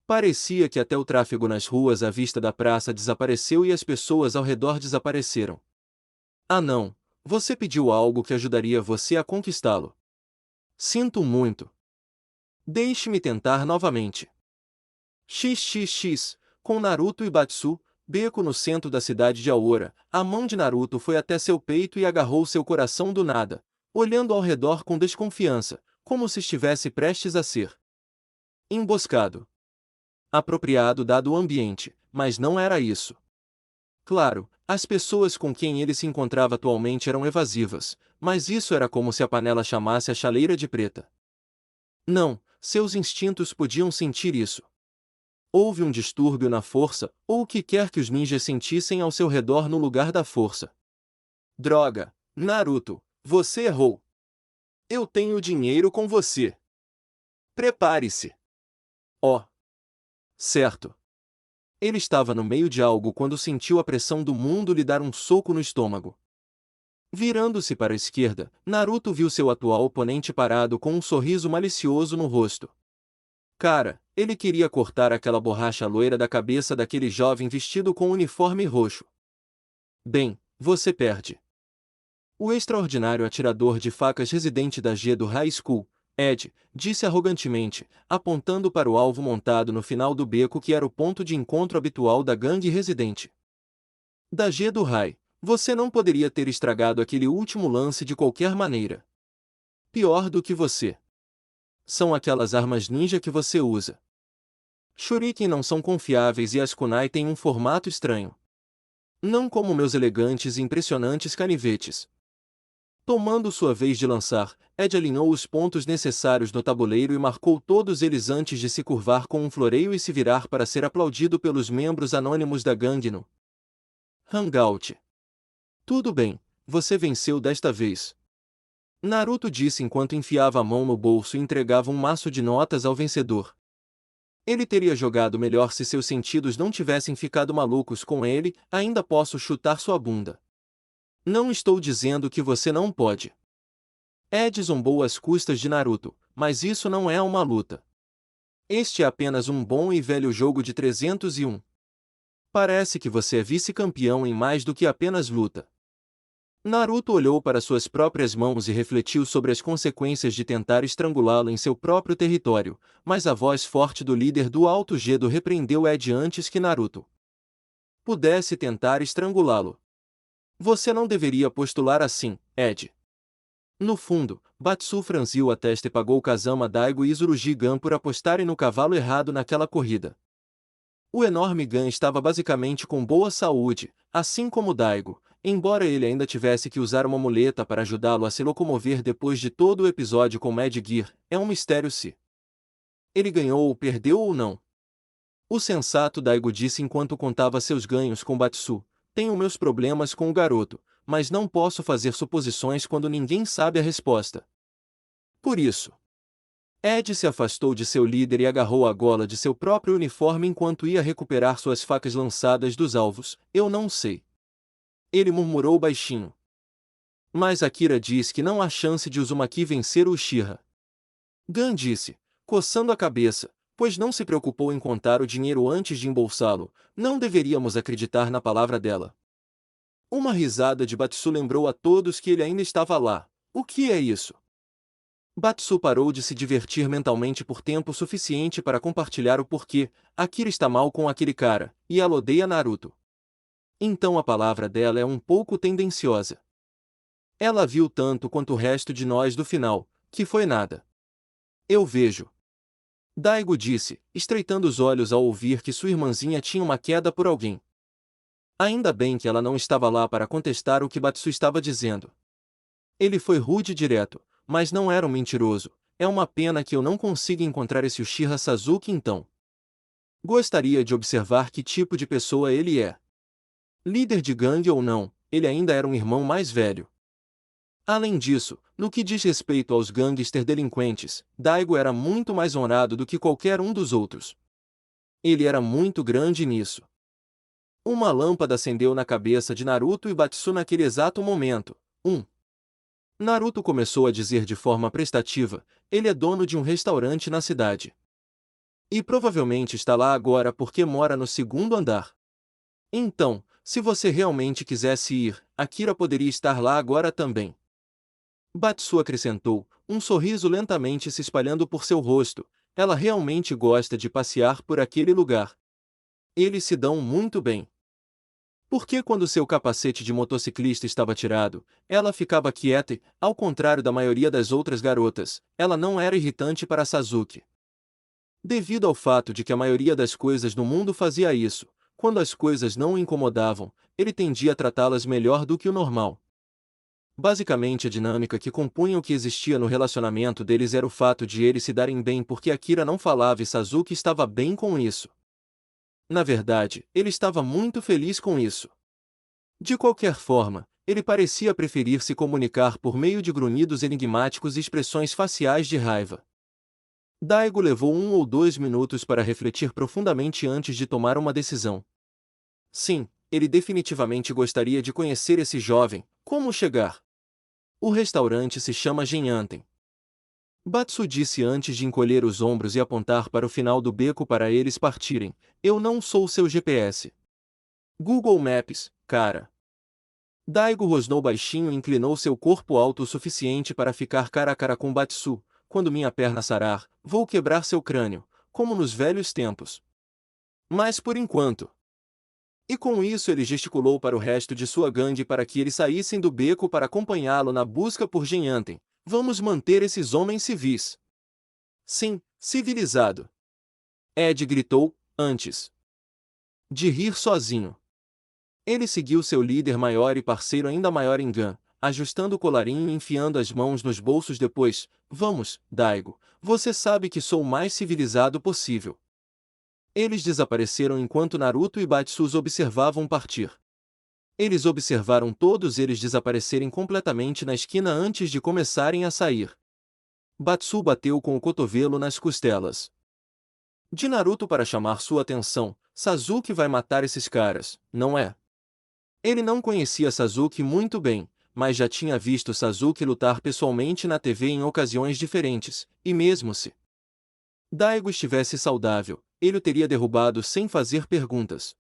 Parecia que até o tráfego nas ruas à vista da praça desapareceu e as pessoas ao redor desapareceram. Ah não, você pediu algo que ajudaria você a conquistá-lo. Sinto muito. Deixe-me tentar novamente. XXX, com Naruto e Batsu, beco no centro da cidade de Aora, a mão de Naruto foi até seu peito e agarrou seu coração do nada, olhando ao redor com desconfiança, como se estivesse prestes a ser emboscado. Apropriado dado o ambiente, mas não era isso. Claro, as pessoas com quem ele se encontrava atualmente eram evasivas, mas isso era como se a panela chamasse a chaleira de preta. Não, seus instintos podiam sentir isso. Houve um distúrbio na força, ou o que quer que os ninjas sentissem ao seu redor no lugar da força. Droga, Naruto, você errou. Eu tenho dinheiro com você. Prepare-se. Oh. Certo. Ele estava no meio de algo quando sentiu a pressão do mundo lhe dar um soco no estômago. Virando-se para a esquerda, Naruto viu seu atual oponente parado com um sorriso malicioso no rosto. Cara, ele queria cortar aquela borracha loira da cabeça daquele jovem vestido com uniforme roxo. Bem, você perde. O extraordinário atirador de facas residente da Gedo High School, Ed, disse arrogantemente, apontando para o alvo montado no final do beco que era o ponto de encontro habitual da gangue residente da Gedo High. Você não poderia ter estragado aquele último lance de qualquer maneira. Pior do que você. São aquelas armas ninja que você usa. Shuriken não são confiáveis e as kunai têm um formato estranho. Não como meus elegantes e impressionantes canivetes. Tomando sua vez de lançar, Ed alinhou os pontos necessários no tabuleiro e marcou todos eles antes de se curvar com um floreio e se virar para ser aplaudido pelos membros anônimos da gangue no hangout. Tudo bem, você venceu desta vez. Naruto disse enquanto enfiava a mão no bolso e entregava um maço de notas ao vencedor. Ele teria jogado melhor se seus sentidos não tivessem ficado malucos com ele. Ainda posso chutar sua bunda. Não estou dizendo que você não pode. Ed zombou às custas de Naruto, mas isso não é uma luta. Este é apenas um bom e velho jogo de 301. Parece que você é vice-campeão em mais do que apenas luta. Naruto olhou para suas próprias mãos e refletiu sobre as consequências de tentar estrangulá-lo em seu próprio território, mas a voz forte do líder do Alto Gedo repreendeu Ed antes que Naruto pudesse tentar estrangulá-lo. Você não deveria postular assim, Ed. No fundo, Batsu franziu a testa e pagou Kazama Daigo e Izurugi Gun por apostarem no cavalo errado naquela corrida. O enorme Gun estava basicamente com boa saúde, assim como Daigo, embora ele ainda tivesse que usar uma muleta para ajudá-lo a se locomover depois de todo o episódio com Mad Gear. É um mistério se ele ganhou ou perdeu ou não. O sensato Daigo disse enquanto contava seus ganhos com Batsu. Tenho meus problemas com o garoto, mas não posso fazer suposições quando ninguém sabe a resposta. Por isso, Ed se afastou de seu líder e agarrou a gola de seu próprio uniforme enquanto ia recuperar suas facas lançadas dos alvos. Eu não sei. Ele murmurou baixinho. Mas Akira diz que não há chance de Uzumaki vencer o Uchiha. Gun disse, coçando a cabeça, pois não se preocupou em contar o dinheiro antes de embolsá-lo. Não deveríamos acreditar na palavra dela. Uma risada de Batsu lembrou a todos que ele ainda estava lá. O que é isso? Batsu parou de se divertir mentalmente por tempo suficiente para compartilhar o porquê. Akira está mal com aquele cara, e ela odeia Naruto. Então a palavra dela é um pouco tendenciosa. Ela viu tanto quanto o resto de nós do final, que foi nada. Eu vejo. Daigo disse, estreitando os olhos ao ouvir que sua irmãzinha tinha uma queda por alguém. Ainda bem que ela não estava lá para contestar o que Batsu estava dizendo. Ele foi rude e direto, mas não era um mentiroso. É uma pena que eu não consiga encontrar esse Uchiha Sasuke então. Gostaria de observar que tipo de pessoa ele é. Líder de gangue ou não, ele ainda era um irmão mais velho. Além disso, no que diz respeito aos gangster delinquentes, Daigo era muito mais honrado do que qualquer um dos outros. Ele era muito grande nisso. Uma lâmpada acendeu na cabeça de Naruto e Batsu naquele exato momento. Naruto começou a dizer de forma prestativa, ele é dono de um restaurante na cidade. E provavelmente está lá agora porque mora no segundo andar. Então, se você realmente quisesse ir, Akira poderia estar lá agora também. Batsu acrescentou, um sorriso lentamente se espalhando por seu rosto. Ela realmente gosta de passear por aquele lugar. Eles se dão muito bem. Porque quando seu capacete de motociclista estava tirado, ela ficava quieta e, ao contrário da maioria das outras garotas, ela não era irritante para Sasuke. Devido ao fato de que a maioria das coisas no mundo fazia isso, quando as coisas não o incomodavam, ele tendia a tratá-las melhor do que o normal. Basicamente a dinâmica que compunha o que existia no relacionamento deles era o fato de eles se darem bem porque Akira não falava e Sasuke estava bem com isso. Na verdade, ele estava muito feliz com isso. De qualquer forma, ele parecia preferir se comunicar por meio de grunhidos enigmáticos e expressões faciais de raiva. Daigo levou 1 ou 2 minutos para refletir profundamente antes de tomar uma decisão. Sim, ele definitivamente gostaria de conhecer esse jovem. Como chegar? O restaurante se chama Genyanten. Batsu disse antes de encolher os ombros e apontar para o final do beco para eles partirem. Eu não sou seu GPS. Google Maps, cara. Daigo rosnou baixinho e inclinou seu corpo alto o suficiente para ficar cara a cara com Batsu. Quando minha perna sarar, vou quebrar seu crânio, como nos velhos tempos. Mas por enquanto. E com isso ele gesticulou para o resto de sua gangue para que eles saíssem do beco para acompanhá-lo na busca por Genyanten. Vamos manter esses homens civis. Sim, civilizado. Ed gritou, antes de rir sozinho. Ele seguiu seu líder maior e parceiro ainda maior em Gun, ajustando o colarinho e enfiando as mãos nos bolsos depois. Vamos, Daigo, você sabe que sou o mais civilizado possível. Eles desapareceram enquanto Naruto e Batsu os observavam partir. Eles observaram todos eles desaparecerem completamente na esquina antes de começarem a sair. Batsu bateu com o cotovelo nas costelas de Naruto para chamar sua atenção. Sasuke vai matar esses caras, não é? Ele não conhecia Sasuke muito bem, mas já tinha visto Sasuke lutar pessoalmente na TV em ocasiões diferentes, e mesmo se Daigo estivesse saudável, ele o teria derrubado sem fazer perguntas.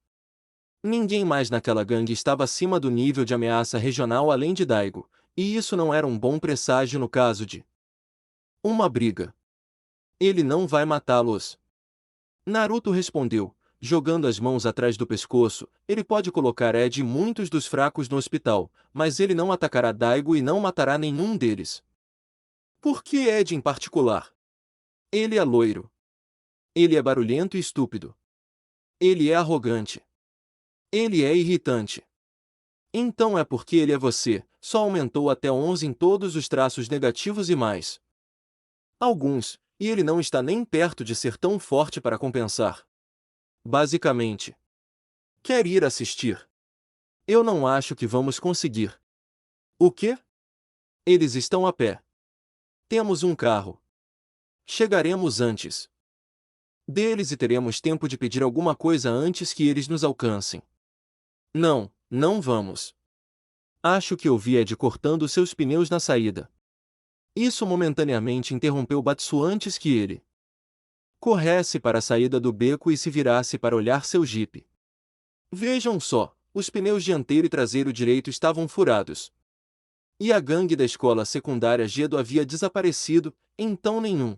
Ninguém mais naquela gangue estava acima do nível de ameaça regional além de Daigo, e isso não era um bom presságio no caso de uma briga. Ele não vai matá-los. Naruto respondeu, jogando as mãos atrás do pescoço. Ele pode colocar Ed e muitos dos fracos no hospital, mas ele não atacará Daigo e não matará nenhum deles. Por que Ed em particular? Ele é loiro. Ele é barulhento e estúpido. Ele é arrogante. Ele é irritante. Então é porque ele é você, só aumentou até 11 em todos os traços negativos e mais alguns, e ele não está nem perto de ser tão forte para compensar. basicamente. Quer ir assistir? Eu não acho que vamos conseguir. O quê? Eles estão a pé. Temos um carro. Chegaremos antes deles e teremos tempo de pedir alguma coisa antes que eles nos alcancem. Não, não vamos. Acho que ouvi Ed cortando seus pneus na saída. Isso momentaneamente interrompeu Batsu antes que ele corresse para a saída do beco e se virasse para olhar seu jipe. Vejam só, os pneus dianteiro e traseiro direito estavam furados. E a gangue da escola secundária Gedo havia desaparecido, então nenhum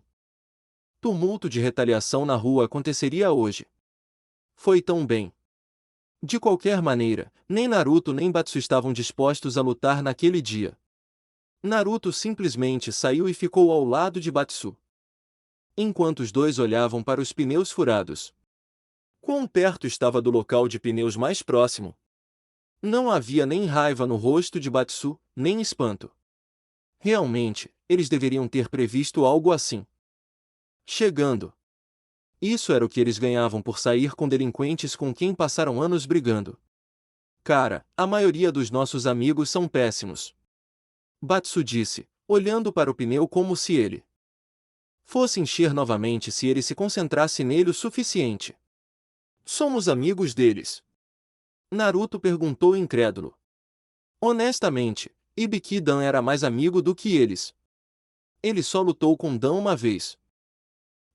tumulto de retaliação na rua aconteceria hoje. Foi tão bem. De qualquer maneira, nem Naruto nem Batsu estavam dispostos a lutar naquele dia. Naruto simplesmente saiu e ficou ao lado de Batsu, enquanto os dois olhavam para os pneus furados. Quão perto estava do local de pneus mais próximo? Não havia nem raiva no rosto de Batsu, nem espanto. Realmente, eles deveriam ter previsto algo assim. Chegando. Isso era o que eles ganhavam por sair com delinquentes com quem passaram anos brigando. Cara, a maioria dos nossos amigos são péssimos. Batsu disse, olhando para o pneu como se ele fosse encher novamente se ele se concentrasse nele o suficiente. Somos amigos deles? Naruto perguntou incrédulo. Honestamente, Ibiki Dan era mais amigo do que eles. Ele só lutou com Dan uma vez.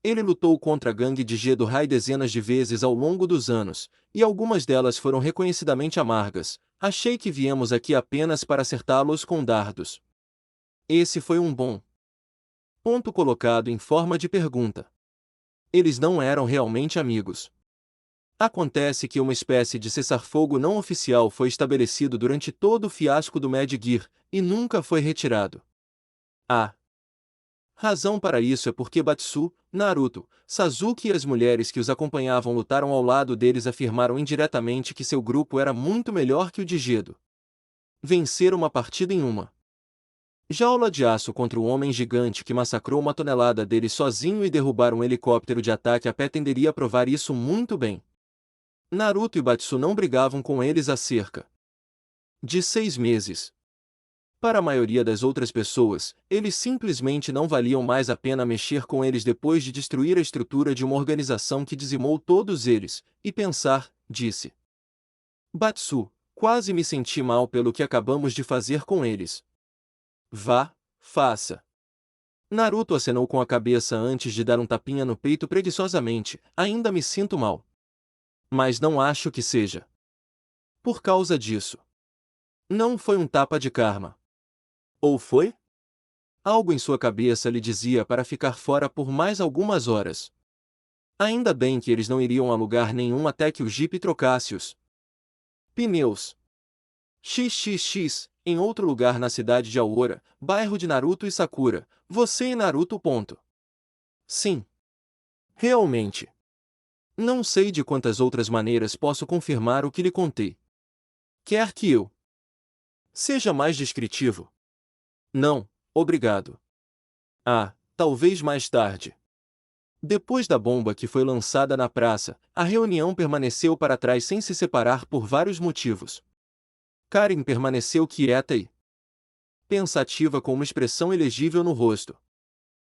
Ele lutou contra a gangue de Gedo Rai dezenas de vezes ao longo dos anos, e algumas delas foram reconhecidamente amargas. Achei que viemos aqui apenas para acertá-los com dardos. Esse foi um bom ponto colocado em forma de pergunta. Eles não eram realmente amigos. Acontece que uma espécie de cessar-fogo não oficial foi estabelecido durante todo o fiasco do Mad Gear, e nunca foi retirado. A razão para isso é porque Batsu, Naruto, Sasuke e as mulheres que os acompanhavam lutaram ao lado deles afirmaram indiretamente que seu grupo era muito melhor que o de Gedo. Vencer uma partida em uma jaula de aço contra o homem gigante que massacrou uma tonelada deles sozinho e derrubar um helicóptero de ataque a pé tenderia a provar isso muito bem. Naruto e Batsu não brigavam com eles há cerca de 6 meses. Para a maioria das outras pessoas, eles simplesmente não valiam mais a pena mexer com eles depois de destruir a estrutura de uma organização que dizimou todos eles, e pensar, disse Batsu, quase me senti mal pelo que acabamos de fazer com eles. Vá, faça. Naruto acenou com a cabeça antes de dar um tapinha no peito preguiçosamente, ainda me sinto mal. Mas não acho que seja por causa disso. Não foi um tapa de karma. Ou foi? Algo em sua cabeça lhe dizia para ficar fora por mais algumas horas. Ainda bem que eles não iriam a lugar nenhum até que o jipe trocasse os pneus. XXX, em outro lugar na cidade de Aora, bairro de Naruto e Sakura, você e Naruto. Sim. Realmente. Não sei de quantas outras maneiras posso confirmar o que lhe contei. Quer que eu seja mais descritivo? Não, obrigado. Ah, talvez mais tarde. Depois da bomba que foi lançada na praça, a reunião permaneceu para trás sem se separar por vários motivos. Karen permaneceu quieta e pensativa com uma expressão ilegível no rosto.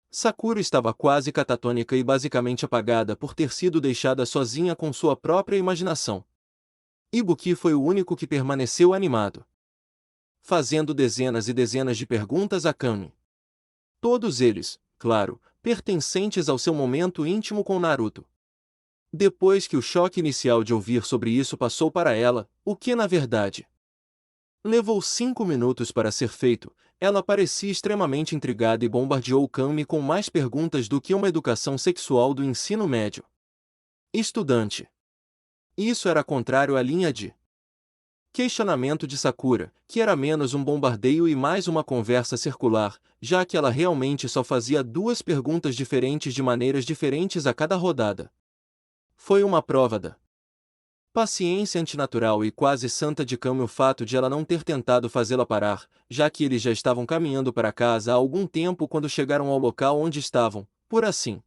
Sakura estava quase catatônica e basicamente apagada por ter sido deixada sozinha com sua própria imaginação. Ibuki foi o único que permaneceu animado, fazendo dezenas e dezenas de perguntas a Kami. Todos eles, claro, pertencentes ao seu momento íntimo com Naruto. Depois que o choque inicial de ouvir sobre isso passou para ela, o que na verdade levou 5 minutos para ser feito, ela parecia extremamente intrigada e bombardeou Kami com mais perguntas do que uma educação sexual do ensino médio. Estudante. Isso era contrário à linha de questionamento de Sakura, que era menos um bombardeio e mais uma conversa circular, já que ela realmente só fazia 2 perguntas diferentes de maneiras diferentes a cada rodada. Foi uma prova da paciência antinatural e quase santa de Kami o fato de ela não ter tentado fazê-la parar, já que eles já estavam caminhando para casa há algum tempo quando chegaram ao local onde estavam, por assim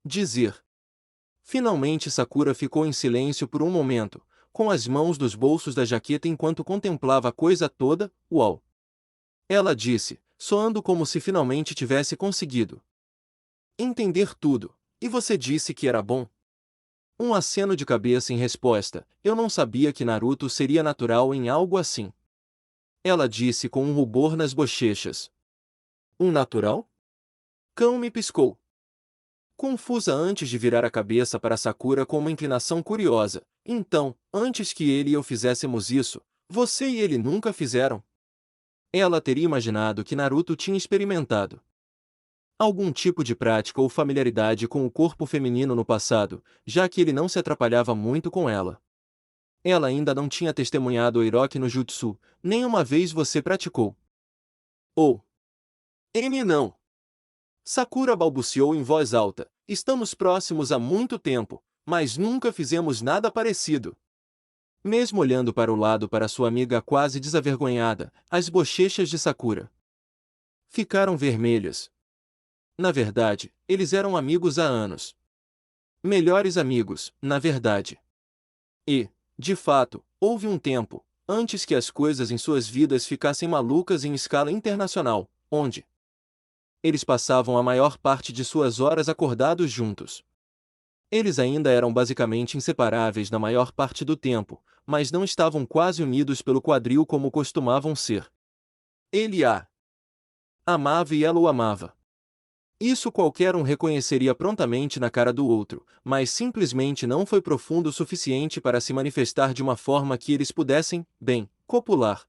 dizer, Finalmente Sakura ficou em silêncio por um momento, com as mãos nos bolsos da jaqueta enquanto contemplava a coisa toda. Uau! Ela disse, soando como se finalmente tivesse conseguido entender tudo. E você disse que era bom? Um aceno de cabeça em resposta. Eu não sabia que Naruto seria natural em algo assim. Ela disse com um rubor nas bochechas. Um natural? Cão me piscou. Confusa antes de virar a cabeça para Sakura com uma inclinação curiosa. Então, antes que ele e eu fizéssemos isso, você e ele nunca fizeram? Ela teria imaginado que Naruto tinha experimentado algum tipo de prática ou familiaridade com o corpo feminino no passado, já que ele não se atrapalhava muito com ela. Ela ainda não tinha testemunhado o Iroki no Jutsu, nem uma vez você praticou. Ou, ele não. Sakura balbuciou em voz alta, estamos próximos há muito tempo, mas nunca fizemos nada parecido. Mesmo olhando para o lado para sua amiga quase desavergonhada, as bochechas de Sakura ficaram vermelhas. Na verdade, eles eram amigos há anos. Melhores amigos, na verdade. E, de fato, houve um tempo, antes que as coisas em suas vidas ficassem malucas em escala internacional, onde eles passavam a maior parte de suas horas acordados juntos. Eles ainda eram basicamente inseparáveis na maior parte do tempo, mas não estavam quase unidos pelo quadril como costumavam ser. Ele a amava e ela o amava. Isso qualquer um reconheceria prontamente na cara do outro, mas simplesmente não foi profundo o suficiente para se manifestar de uma forma que eles pudessem, bem, copular.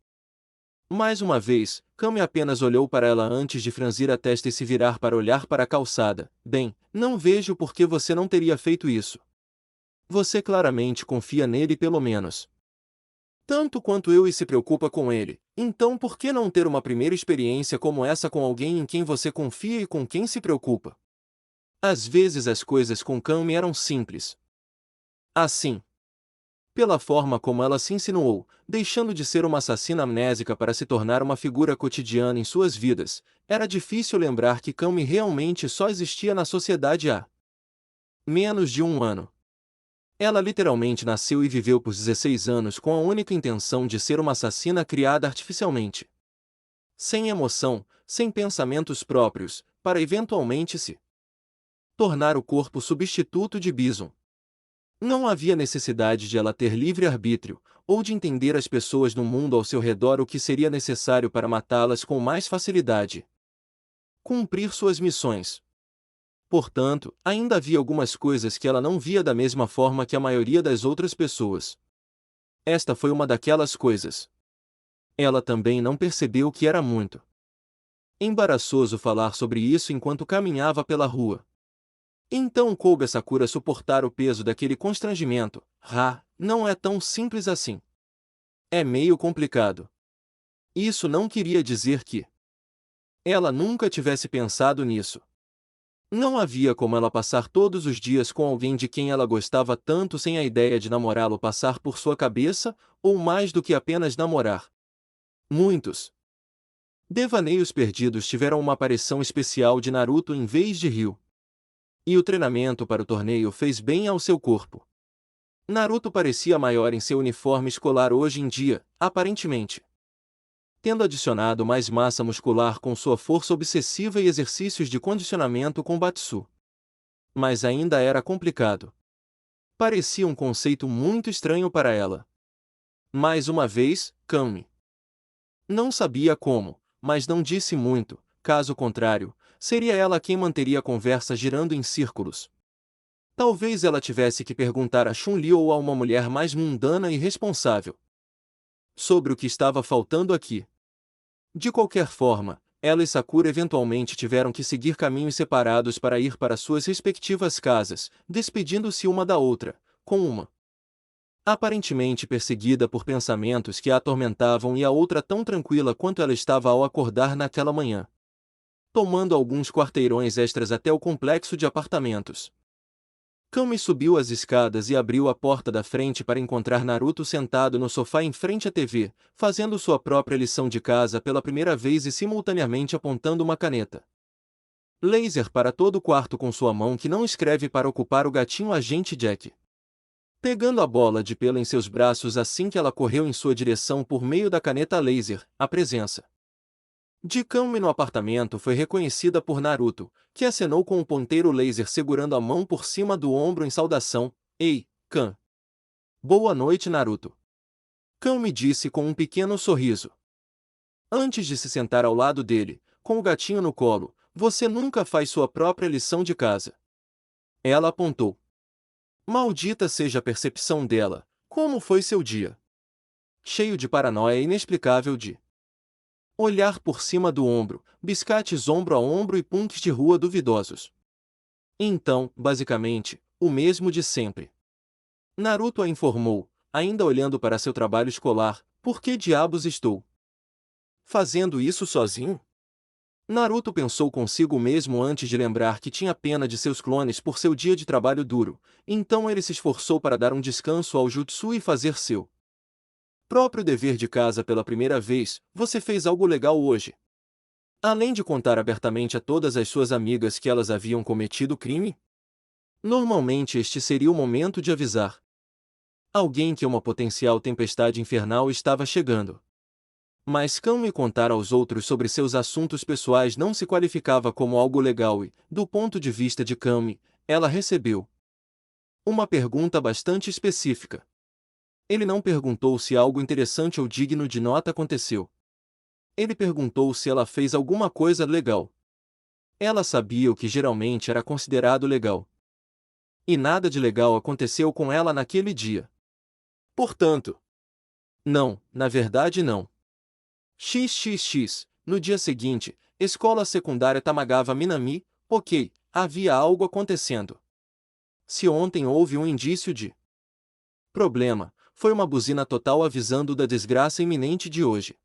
Mais uma vez, Kami apenas olhou para ela antes de franzir a testa e se virar para olhar para a calçada. Bem, não vejo por que você não teria feito isso. Você claramente confia nele pelo menos tanto quanto eu e se preocupa com ele. Então por que não ter uma primeira experiência como essa com alguém em quem você confia e com quem se preocupa? Às vezes as coisas com Kami eram simples. Assim. Pela forma como ela se insinuou, deixando de ser uma assassina amnésica para se tornar uma figura cotidiana em suas vidas, era difícil lembrar que Kami realmente só existia na sociedade há menos de um ano. Ela literalmente nasceu e viveu por 16 anos com a única intenção de ser uma assassina criada artificialmente. Sem emoção, sem pensamentos próprios, para eventualmente se tornar o corpo substituto de Bison. Não havia necessidade de ela ter livre-arbítrio, ou de entender as pessoas no mundo ao seu redor o que seria necessário para matá-las com mais facilidade. Cumprir suas missões. Portanto, ainda havia algumas coisas que ela não via da mesma forma que a maioria das outras pessoas. Esta foi uma daquelas coisas. Ela também não percebeu que era muito embaraçoso falar sobre isso enquanto caminhava pela rua. Então coube a Sakura suportar o peso daquele constrangimento. Não é tão simples assim. É meio complicado. Isso não queria dizer que ela nunca tivesse pensado nisso. Não havia como ela passar todos os dias com alguém de quem ela gostava tanto sem a ideia de namorá-lo passar por sua cabeça, ou mais do que apenas namorar. Muitos devaneios perdidos tiveram uma aparição especial de Naruto em vez de Ryu. E o treinamento para o torneio fez bem ao seu corpo. Naruto parecia maior em seu uniforme escolar hoje em dia, aparentemente, tendo adicionado mais massa muscular com sua força obsessiva e exercícios de condicionamento com Batsu. Mas ainda era complicado. Parecia um conceito muito estranho para ela. Mais uma vez, Kami não sabia como, mas não disse muito, caso contrário, seria ela quem manteria a conversa girando em círculos. Talvez ela tivesse que perguntar a Chun-Li ou a uma mulher mais mundana e responsável sobre o que estava faltando aqui. De qualquer forma, ela e Sakura eventualmente tiveram que seguir caminhos separados para ir para suas respectivas casas, despedindo-se uma da outra, com uma aparentemente perseguida por pensamentos que a atormentavam e a outra tão tranquila quanto ela estava ao acordar naquela manhã. Tomando alguns quarteirões extras até o complexo de apartamentos. Kami subiu as escadas e abriu a porta da frente para encontrar Naruto sentado no sofá em frente à TV, fazendo sua própria lição de casa pela primeira vez e simultaneamente apontando uma caneta Laser para todo o quarto com sua mão que não escreve para ocupar o gatinho agente Jack. Pegando a bola de pelo em seus braços assim que ela correu em sua direção por meio da caneta laser, a presença de Kami no apartamento foi reconhecida por Naruto, que acenou com o ponteiro laser segurando a mão por cima do ombro em saudação. Ei, Kan. Boa noite, Naruto. Kami disse com um pequeno sorriso. Antes de se sentar ao lado dele, com o gatinho no colo, você nunca faz sua própria lição de casa. Ela apontou. Maldita seja a percepção dela. Como foi seu dia? Cheio de paranoia inexplicável de olhar por cima do ombro, biscates ombro a ombro e punks de rua duvidosos. Então, basicamente, o mesmo de sempre. Naruto a informou, ainda olhando para seu trabalho escolar, por que diabos estou fazendo isso sozinho? Naruto pensou consigo mesmo antes de lembrar que tinha pena de seus clones por seu dia de trabalho duro, então ele se esforçou para dar um descanso ao Jutsu e fazer seu próprio dever de casa pela primeira vez. Você fez algo legal hoje. Além de contar abertamente a todas as suas amigas que elas haviam cometido crime? Normalmente este seria o momento de avisar alguém que uma potencial tempestade infernal estava chegando. Mas Kami contar aos outros sobre seus assuntos pessoais não se qualificava como algo legal e, do ponto de vista de Kami, ela recebeu uma pergunta bastante específica. Ele não perguntou se algo interessante ou digno de nota aconteceu. Ele perguntou se ela fez alguma coisa legal. Ela sabia o que geralmente era considerado legal. E nada de legal aconteceu com ela naquele dia. Portanto, não, na verdade não. XXX, no dia seguinte, escola secundária Tamagawa Minami, ok, havia algo acontecendo. Se ontem houve um indício de problema, foi uma buzina total avisando da desgraça iminente de hoje.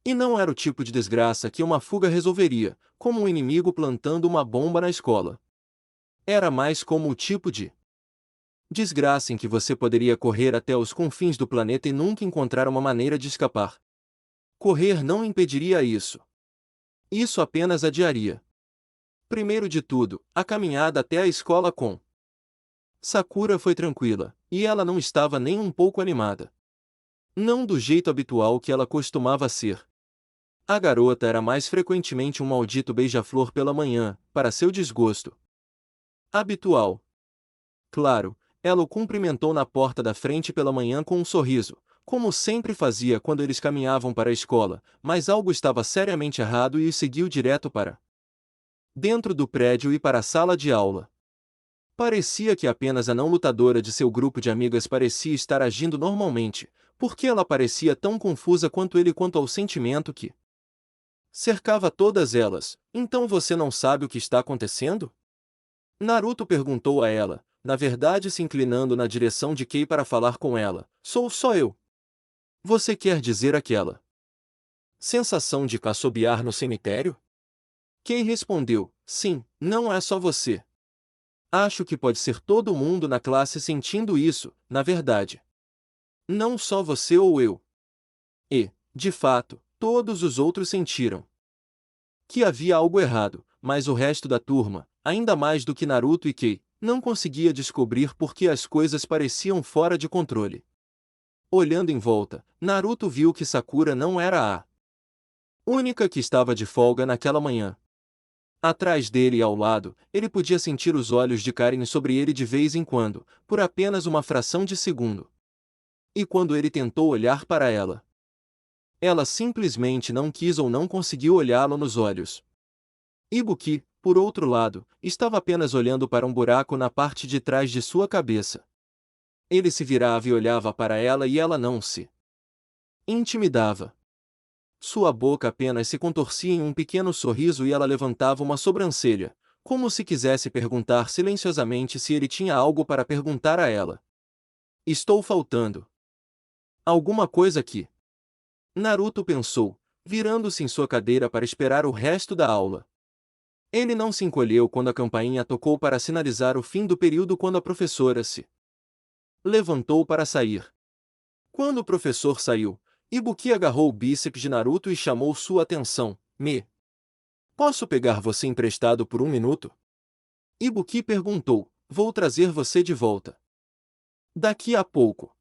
E não era o tipo de desgraça que uma fuga resolveria, como um inimigo plantando uma bomba na escola. Era mais como o tipo de desgraça em que você poderia correr até os confins do planeta e nunca encontrar uma maneira de escapar. Correr não impediria isso. Isso apenas adiaria. Primeiro de tudo, a caminhada até a escola com Sakura foi tranquila, e ela não estava nem um pouco animada. Não do jeito habitual que ela costumava ser. A garota era mais frequentemente um maldito beija-flor pela manhã, para seu desgosto. Habitual. Claro, ela o cumprimentou na porta da frente pela manhã com um sorriso, como sempre fazia quando eles caminhavam para a escola, mas algo estava seriamente errado e o seguiu direto para dentro do prédio e para a sala de aula. Parecia que apenas a não lutadora de seu grupo de amigas parecia estar agindo normalmente, porque ela parecia tão confusa quanto ele quanto ao sentimento que cercava todas elas. Então você não sabe o que está acontecendo? Naruto perguntou a ela, na verdade se inclinando na direção de Kei para falar com ela. Sou só eu. Você quer dizer aquela sensação de assobiar no cemitério? Kei respondeu, sim, não é só você. Acho que pode ser todo mundo na classe sentindo isso, na verdade. Não só você ou eu. E, de fato, todos os outros sentiram que havia algo errado, mas o resto da turma, ainda mais do que Naruto e Kei, não conseguia descobrir por que as coisas pareciam fora de controle. Olhando em volta, Naruto viu que Sakura não era a única que estava de folga naquela manhã. Atrás dele e ao lado, ele podia sentir os olhos de Karen sobre ele de vez em quando, por apenas uma fração de segundo. E quando ele tentou olhar para ela, ela simplesmente não quis ou não conseguiu olhá-lo nos olhos. Ibuki, por outro lado, estava apenas olhando para um buraco na parte de trás de sua cabeça. Ele se virava e olhava para ela e ela não se intimidava. Sua boca apenas se contorcia em um pequeno sorriso e ela levantava uma sobrancelha, como se quisesse perguntar silenciosamente se ele tinha algo para perguntar a ela. Estou faltando alguma coisa aqui. Naruto pensou, virando-se em sua cadeira para esperar o resto da aula. Ele não se encolheu quando a campainha tocou para sinalizar o fim do período quando a professora se levantou para sair. Quando o professor saiu, Ibuki agarrou o bíceps de Naruto e chamou sua atenção. Me Posso pegar você emprestado por um minuto? Ibuki perguntou. Vou trazer você de volta. Daqui a pouco.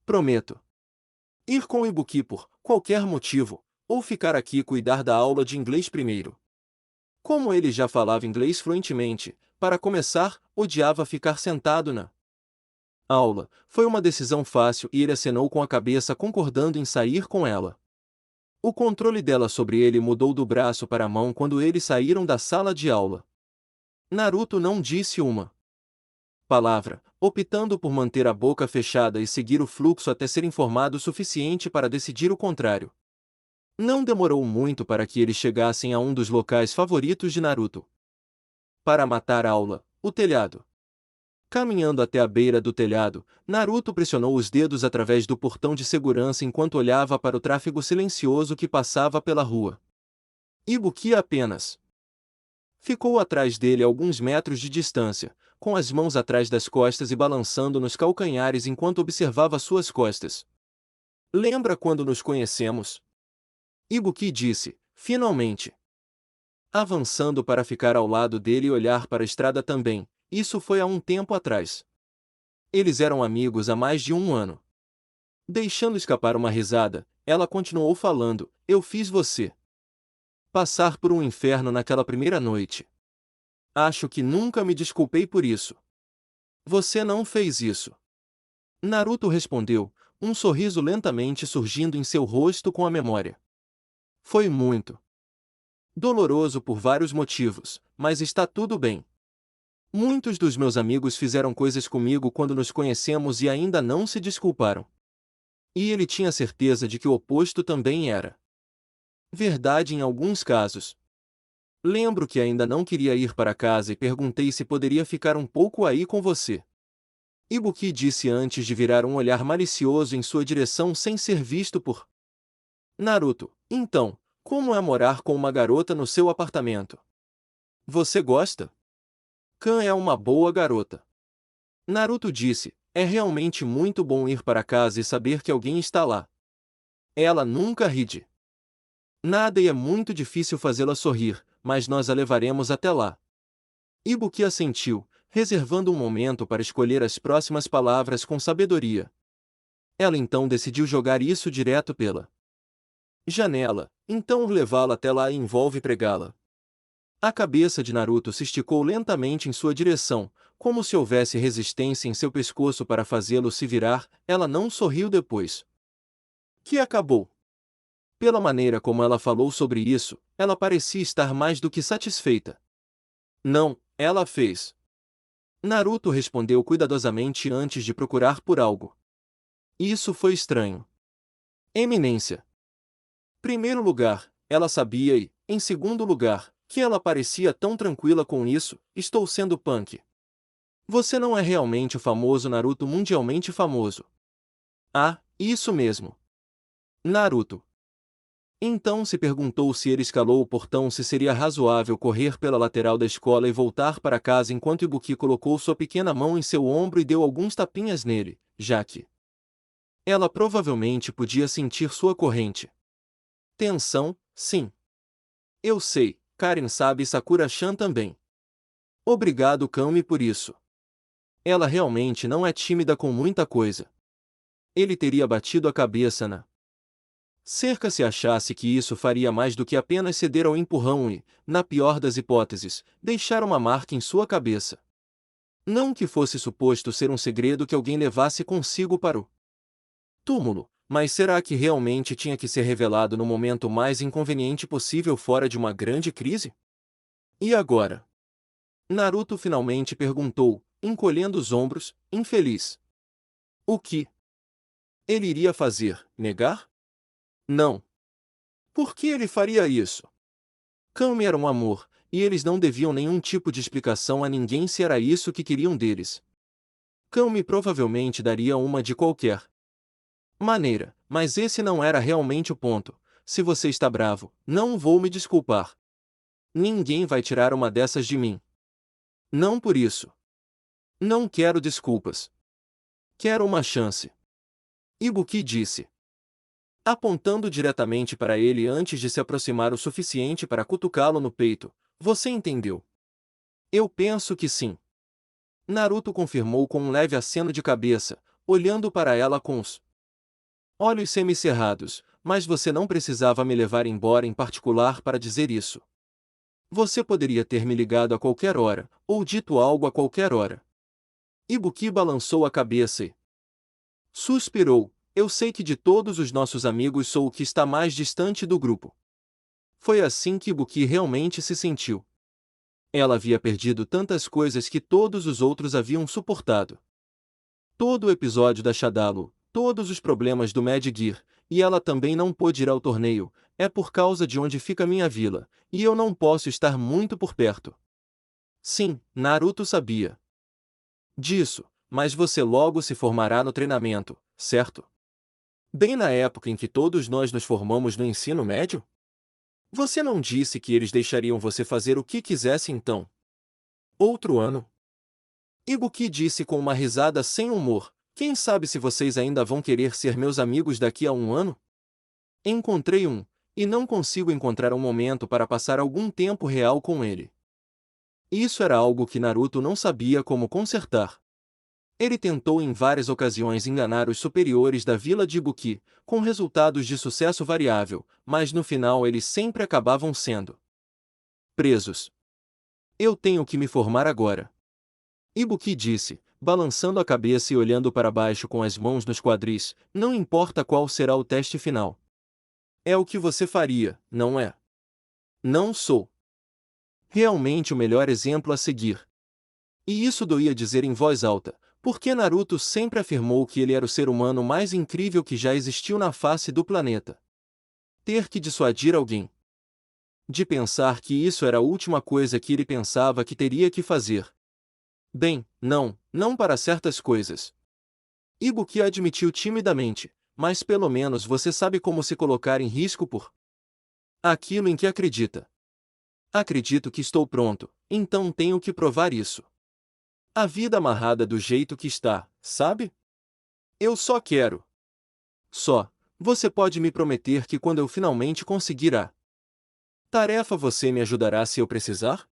Prometo. Ir com Ibuki por qualquer motivo, ou ficar aqui e cuidar da aula de inglês primeiro. Como ele já falava inglês fluentemente, para começar, odiava ficar sentado na aula. Foi uma decisão fácil e ele acenou com a cabeça concordando em sair com ela. O controle dela sobre ele mudou do braço para a mão quando eles saíram da sala de aula. Naruto não disse uma palavra, optando por manter a boca fechada e seguir o fluxo até ser informado o suficiente para decidir o contrário. Não demorou muito para que eles chegassem a um dos locais favoritos de Naruto. Para matar a aula, o telhado. Caminhando até a beira do telhado, Naruto pressionou os dedos através do portão de segurança enquanto olhava para o tráfego silencioso que passava pela rua. Ibuki apenas ficou atrás dele a alguns metros de distância, com as mãos atrás das costas e balançando nos calcanhares enquanto observava suas costas. Lembra quando nos conhecemos? Ibuki disse, finalmente. Avançando para ficar ao lado dele e olhar para a estrada também, isso foi há um tempo atrás. Eles eram amigos há mais de um ano. Deixando escapar uma risada, ela continuou falando, eu fiz você passar por um inferno naquela primeira noite. Acho que nunca me desculpei por isso. Você não fez isso. Naruto respondeu, um sorriso lentamente surgindo em seu rosto com a memória. Foi muito doloroso por vários motivos, mas está tudo bem. Muitos dos meus amigos fizeram coisas comigo quando nos conhecemos e ainda não se desculparam. E ele tinha certeza de que o oposto também era verdade em alguns casos. Lembro que ainda não queria ir para casa e perguntei se poderia ficar um pouco aí com você. Ibuki disse antes de virar um olhar malicioso em sua direção sem ser visto por Naruto. Então, como é morar com uma garota no seu apartamento? Você gosta? Kan é uma boa garota. Naruto disse, é realmente muito bom ir para casa e saber que alguém está lá. Ela nunca ri de nada e é muito difícil fazê-la sorrir, mas nós a levaremos até lá. Ibuki assentiu, reservando um momento para escolher as próximas palavras com sabedoria. Ela então decidiu jogar isso direto pela janela, então levá-la até lá e envolve pregá-la. A cabeça de Naruto se esticou lentamente em sua direção, como se houvesse resistência em seu pescoço para fazê-lo se virar, ela não sorriu depois. Que acabou. Pela maneira como ela falou sobre isso, ela parecia estar mais do que satisfeita. Não, ela fez. Naruto respondeu cuidadosamente antes de procurar por algo. Isso foi estranho. Eminência. Primeiro lugar, ela sabia e, em segundo lugar, que ela parecia tão tranquila com isso, estou sendo punk. Você não é realmente o famoso Naruto mundialmente famoso. Ah, isso mesmo. Naruto. Então se perguntou se ele escalou o portão se seria razoável correr pela lateral da escola e voltar para casa enquanto Ibuki colocou sua pequena mão em seu ombro e deu alguns tapinhas nele, já que ela provavelmente podia sentir sua corrente tensão, sim. Eu sei, Karen sabe e Sakura-chan também. Obrigado Kami por isso. Ela realmente não é tímida com muita coisa. Ele teria batido a cabeça na cerca se achasse que isso faria mais do que apenas ceder ao empurrão e, na pior das hipóteses, deixar uma marca em sua cabeça. Não que fosse suposto ser um segredo que alguém levasse consigo para o túmulo, mas será que realmente tinha que ser revelado no momento mais inconveniente possível fora de uma grande crise? E agora? Naruto finalmente perguntou, encolhendo os ombros, infeliz. O que ele iria fazer? Negar? Não. Por que ele faria isso? Kami era um amor, e eles não deviam nenhum tipo de explicação a ninguém se era isso que queriam deles. Kami provavelmente daria uma de qualquer maneira, mas esse não era realmente o ponto. Se você está bravo, não vou me desculpar. Ninguém vai tirar uma dessas de mim. Não por isso. Não quero desculpas. Quero uma chance. Ibuki disse. apontando diretamente para ele antes de se aproximar o suficiente para cutucá-lo no peito. Você entendeu? Eu penso que sim. Naruto confirmou com um leve aceno de cabeça, olhando para ela com os olhos semicerrados. Mas você não precisava me levar embora em particular para dizer isso. Você poderia ter me ligado a qualquer hora, ou dito algo a qualquer hora. Ibuki balançou a cabeça e suspirou. Eu sei que de todos os nossos amigos sou o que está mais distante do grupo. Foi assim que Ibuki realmente se sentiu. Ela havia perdido tantas coisas que todos os outros haviam suportado. Todo o episódio da Shadalo, todos os problemas do Mad Gear, e ela também não pôde ir ao torneio. É por causa de onde fica minha vila, e eu não posso estar muito por perto. Sim, Naruto sabia disso, mas você logo se formará no treinamento, certo? Bem na época em que todos nós nos formamos no ensino médio? Você não disse que eles deixariam você fazer o que quisesse então? Outro ano? Ibuki disse com uma risada sem humor. Quem sabe se vocês ainda vão querer ser meus amigos daqui a um ano? Encontrei um, e não consigo encontrar um momento para passar algum tempo real com ele. Isso era algo que Naruto não sabia como consertar. Ele tentou em várias ocasiões enganar os superiores da vila de Ibuki, com resultados de sucesso variável, mas no final eles sempre acabavam sendo presos. Eu tenho que me formar agora. Ibuki disse, balançando a cabeça e olhando para baixo com as mãos nos quadris. Não importa qual será o teste final. É o que você faria, não é? Não sou realmente o melhor exemplo a seguir. E isso doía dizer em voz alta, porque Naruto sempre afirmou que ele era o ser humano mais incrível que já existiu na face do planeta. Ter que dissuadir alguém de pensar que isso era a última coisa que ele pensava que teria que fazer. Bem, não para certas coisas. Ibuki admitiu timidamente, mas pelo menos você sabe como se colocar em risco por aquilo em que acredita. Acredito que estou pronto, então tenho que provar isso. A vida amarrada do jeito que está, sabe? Eu só quero. Só, você pode me prometer que quando eu finalmente conseguir a tarefa você me ajudará se eu precisar?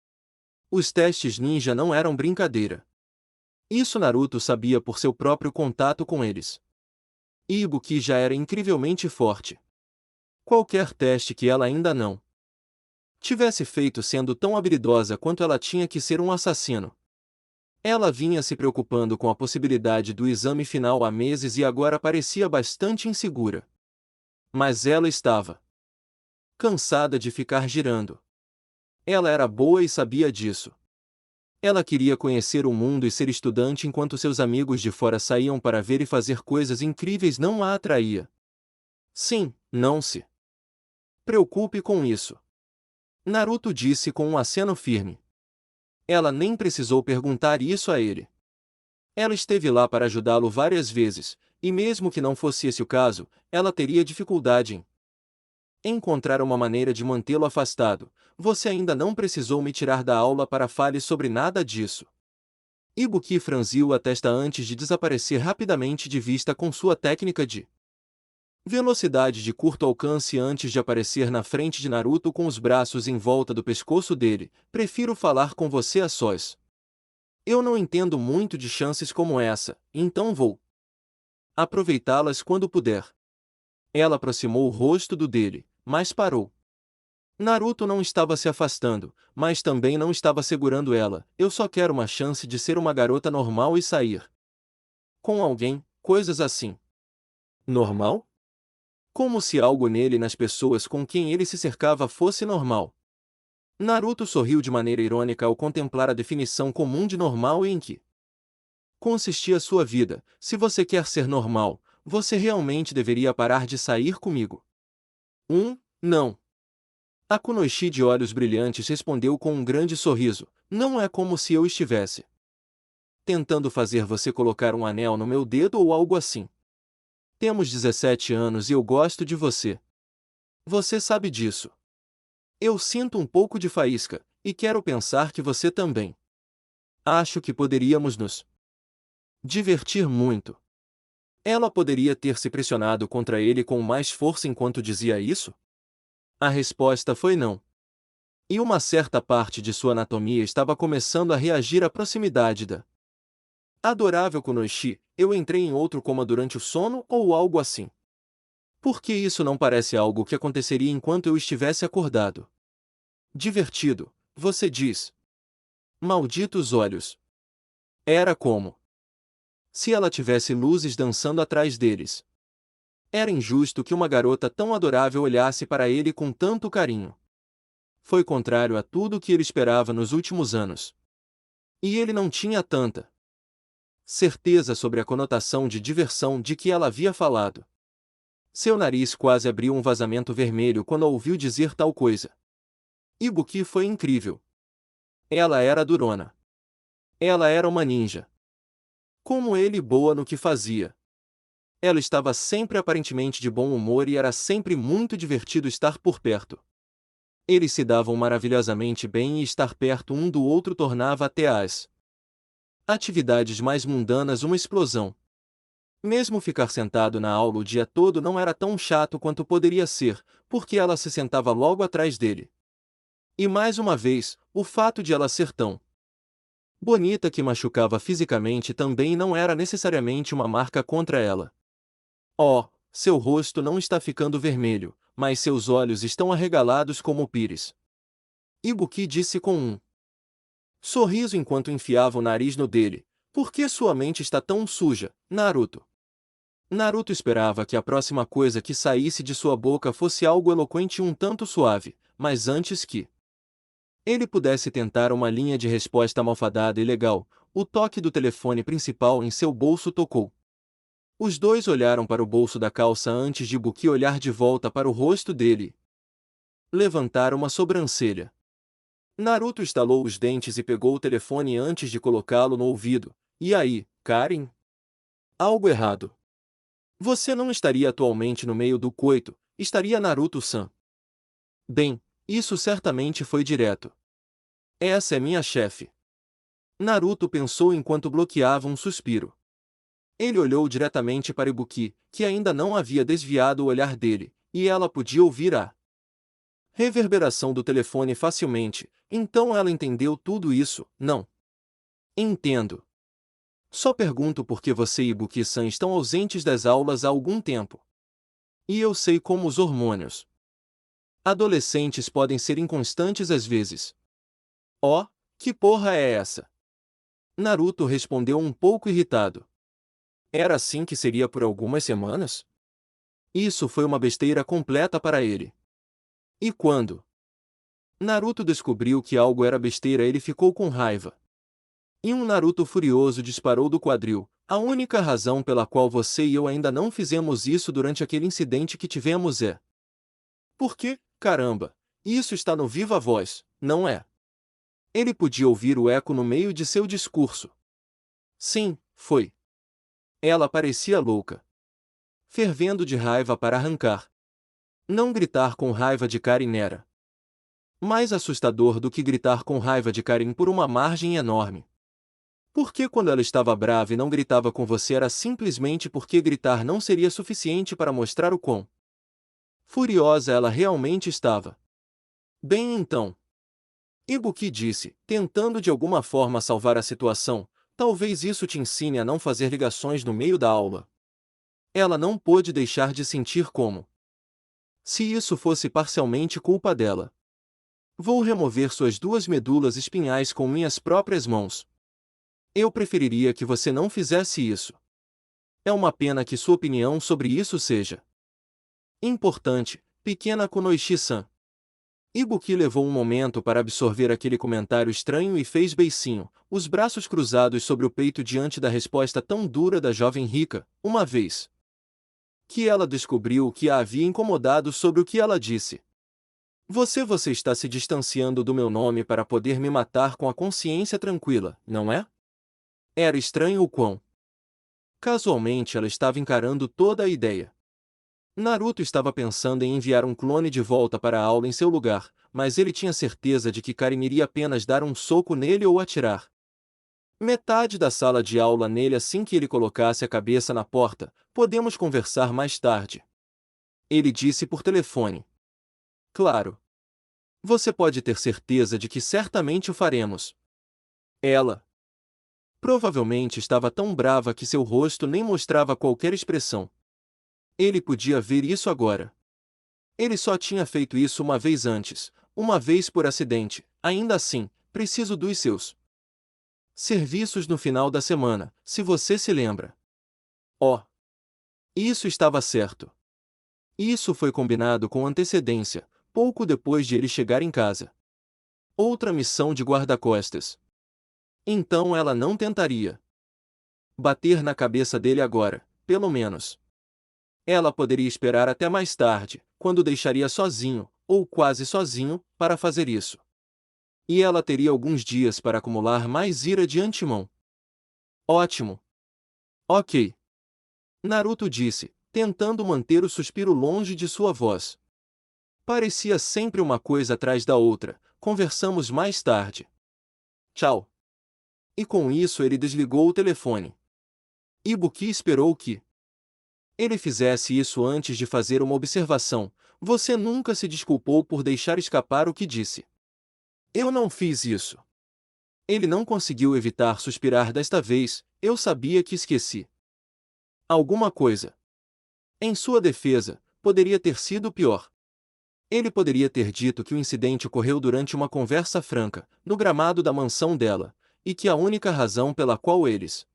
Os testes ninja não eram brincadeira. Isso Naruto sabia por seu próprio contato com eles. Ibuki já era incrivelmente forte. Qualquer teste que ela ainda não tivesse feito sendo tão habilidosa quanto ela tinha que ser um assassino. Ela vinha se preocupando com a possibilidade do exame final há meses e agora parecia bastante insegura. Mas ela estava cansada de ficar girando. Ela era boa e sabia disso. Ela queria conhecer o mundo e ser estudante enquanto seus amigos de fora saíam para ver e fazer coisas incríveis não a atraía. Sim, não se preocupe com isso. Naruto disse com um aceno firme. Ela nem precisou perguntar isso a ele. Ela esteve lá para ajudá-lo várias vezes, e mesmo que não fosse esse o caso, ela teria dificuldade em encontrar uma maneira de mantê-lo afastado. Você ainda não precisou me tirar da aula para fale sobre nada disso. Ibuki franziu a testa antes de desaparecer rapidamente de vista com sua técnica de velocidade de curto alcance antes de aparecer na frente de Naruto com os braços em volta do pescoço dele. Prefiro falar com você a sós. Eu não entendo muito de chances como essa, então vou aproveitá-las quando puder. Ela aproximou o rosto do dele, mas parou. Naruto não estava se afastando, mas também não estava segurando ela. Eu só quero uma chance de ser uma garota normal e sair com alguém, coisas assim. Normal? Como se algo nele e nas pessoas com quem ele se cercava fosse normal. Naruto sorriu de maneira irônica ao contemplar a definição comum de normal e em que consistia sua vida. Se você quer ser normal, você realmente deveria parar de sair comigo. Não. A Kunoichi de olhos brilhantes respondeu com um grande sorriso. Não é como se eu estivesse tentando fazer você colocar um anel no meu dedo ou algo assim. Temos 17 anos e eu gosto de você. Você sabe disso. Eu sinto um pouco de faísca, e quero pensar que você também. Acho que poderíamos nos divertir muito. Ela poderia ter se pressionado contra ele com mais força enquanto dizia isso? A resposta foi não. E uma certa parte de sua anatomia estava começando a reagir à proximidade da adorável Kunoichi. Eu entrei em outro coma durante o sono ou algo assim. Por que isso não parece algo que aconteceria enquanto eu estivesse acordado? Divertido, você diz. Malditos olhos. Era como se ela tivesse luzes dançando atrás deles. Era injusto que uma garota tão adorável olhasse para ele com tanto carinho. Foi contrário a tudo o que ele esperava nos últimos anos. E ele não tinha tanta certeza sobre a conotação de diversão de que ela havia falado. Seu nariz quase abriu um vazamento vermelho quando a ouviu dizer tal coisa. Ibuki foi incrível. Ela era durona. Ela era uma ninja. Como ele boa no que fazia. Ela estava sempre aparentemente de bom humor e era sempre muito divertido estar por perto. Eles se davam maravilhosamente bem e estar perto um do outro tornava até as atividades mais mundanas uma explosão. Mesmo ficar sentado na aula o dia todo não era tão chato quanto poderia ser, porque ela se sentava logo atrás dele. E mais uma vez, o fato de ela ser tão bonita que machucava fisicamente também não era necessariamente uma marca contra ela. Oh, seu rosto não está ficando vermelho, mas seus olhos estão arregalados como o pires. Ibuki disse com um sorriso enquanto enfiava o nariz no dele. Por que sua mente está tão suja, Naruto? Naruto esperava que a próxima coisa que saísse de sua boca fosse algo eloquente e um tanto suave, mas antes que ele pudesse tentar uma linha de resposta malfadada e legal, o toque do telefone principal em seu bolso tocou. Os dois olharam para o bolso da calça antes de Ibuki olhar de volta para o rosto dele. Levantar uma sobrancelha. Naruto estalou os dentes e pegou o telefone antes de colocá-lo no ouvido. E aí, Karen? Algo errado. Você não estaria atualmente no meio do coito, estaria Naruto-san. Bem, isso certamente foi direto. Essa é minha chefe. Naruto pensou enquanto bloqueava um suspiro. Ele olhou diretamente para Ibuki, que ainda não havia desviado o olhar dele, e ela podia ouvir a reverberação do telefone facilmente, então ela entendeu tudo isso, não? Entendo. Só pergunto por que você e Ibuki-san estão ausentes das aulas há algum tempo. E eu sei como os hormônios adolescentes podem ser inconstantes às vezes. Oh, que porra é essa? Naruto respondeu um pouco irritado. Era assim que seria por algumas semanas? Isso foi uma besteira completa para ele. E quando Naruto descobriu que algo era besteira, ele ficou com raiva. E um Naruto furioso disparou do quadril. A única razão pela qual você e eu ainda não fizemos isso durante aquele incidente que tivemos é... Por quê, caramba? Isso está no viva voz, não é? Ele podia ouvir o eco no meio de seu discurso. Sim, foi. Ela parecia louca. Fervendo de raiva para arrancar. Não gritar com raiva de Karen era mais assustador do que gritar com raiva de Karen por uma margem enorme. Porque quando ela estava brava e não gritava com você era simplesmente porque gritar não seria suficiente para mostrar o quão furiosa ela realmente estava. Bem então. Ibuki disse, tentando de alguma forma salvar a situação, talvez isso te ensine a não fazer ligações no meio da aula. Ela não pôde deixar de sentir como se isso fosse parcialmente culpa dela. Vou remover suas duas medulas espinhais com minhas próprias mãos. Eu preferiria que você não fizesse isso. É uma pena que sua opinião sobre isso seja importante, pequena Kunoichi-san. Ibuki levou um momento para absorver aquele comentário estranho e fez beicinho, os braços cruzados sobre o peito diante da resposta tão dura da jovem rica, uma vez que ela descobriu o que a havia incomodado sobre o que ela disse. Você está se distanciando do meu nome para poder me matar com a consciência tranquila, não é? Era estranho o quão casualmente ela estava encarando toda a ideia. Naruto estava pensando em enviar um clone de volta para a aula em seu lugar, mas ele tinha certeza de que Karen iria apenas dar um soco nele ou atirar Metade da sala de aula nele assim que ele colocasse a cabeça na porta. Podemos conversar mais tarde. Ele disse por telefone. Claro. Você pode ter certeza de que certamente o faremos. Ela provavelmente estava tão brava que seu rosto nem mostrava qualquer expressão. Ele podia ver isso agora. Ele só tinha feito isso uma vez antes, uma vez por acidente. Ainda assim, preciso dos seus serviços no final da semana, se você se lembra. Oh, isso estava certo. Isso foi combinado com antecedência, pouco depois de ele chegar em casa. Outra missão de guarda-costas. Então ela não tentaria bater na cabeça dele agora, pelo menos. Ela poderia esperar até mais tarde, quando o deixaria sozinho, ou quase sozinho, para fazer isso. E ela teria alguns dias para acumular mais ira de antemão. Ótimo. Ok. Naruto disse, tentando manter o suspiro longe de sua voz. Parecia sempre uma coisa atrás da outra. Conversamos mais tarde. Tchau. E com isso ele desligou o telefone. Ibuki esperou que ele fizesse isso antes de fazer uma observação. Você nunca se desculpou por deixar escapar o que disse. Eu não fiz isso. Ele não conseguiu evitar suspirar desta vez. Eu sabia que esqueci alguma coisa. Em sua defesa, poderia ter sido pior. Ele poderia ter dito que o incidente ocorreu durante uma conversa franca, no gramado da mansão dela, e que a única razão pela qual eles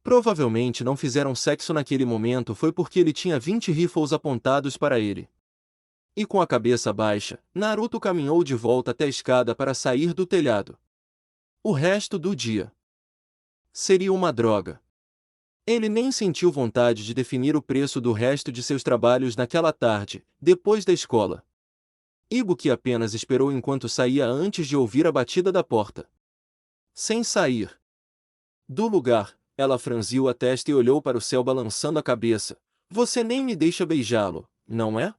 provavelmente não fizeram sexo naquele momento foi porque ele tinha 20 rifles apontados para ele. E com a cabeça baixa, Naruto caminhou de volta até a escada para sair do telhado. O resto do dia seria uma droga. Ele nem sentiu vontade de definir o preço do resto de seus trabalhos naquela tarde, depois da escola. Ibuki apenas esperou enquanto saía antes de ouvir a batida da porta. Sem sair do lugar, ela franziu a testa e olhou para o céu balançando a cabeça. Você nem me deixa beijá-lo, não é?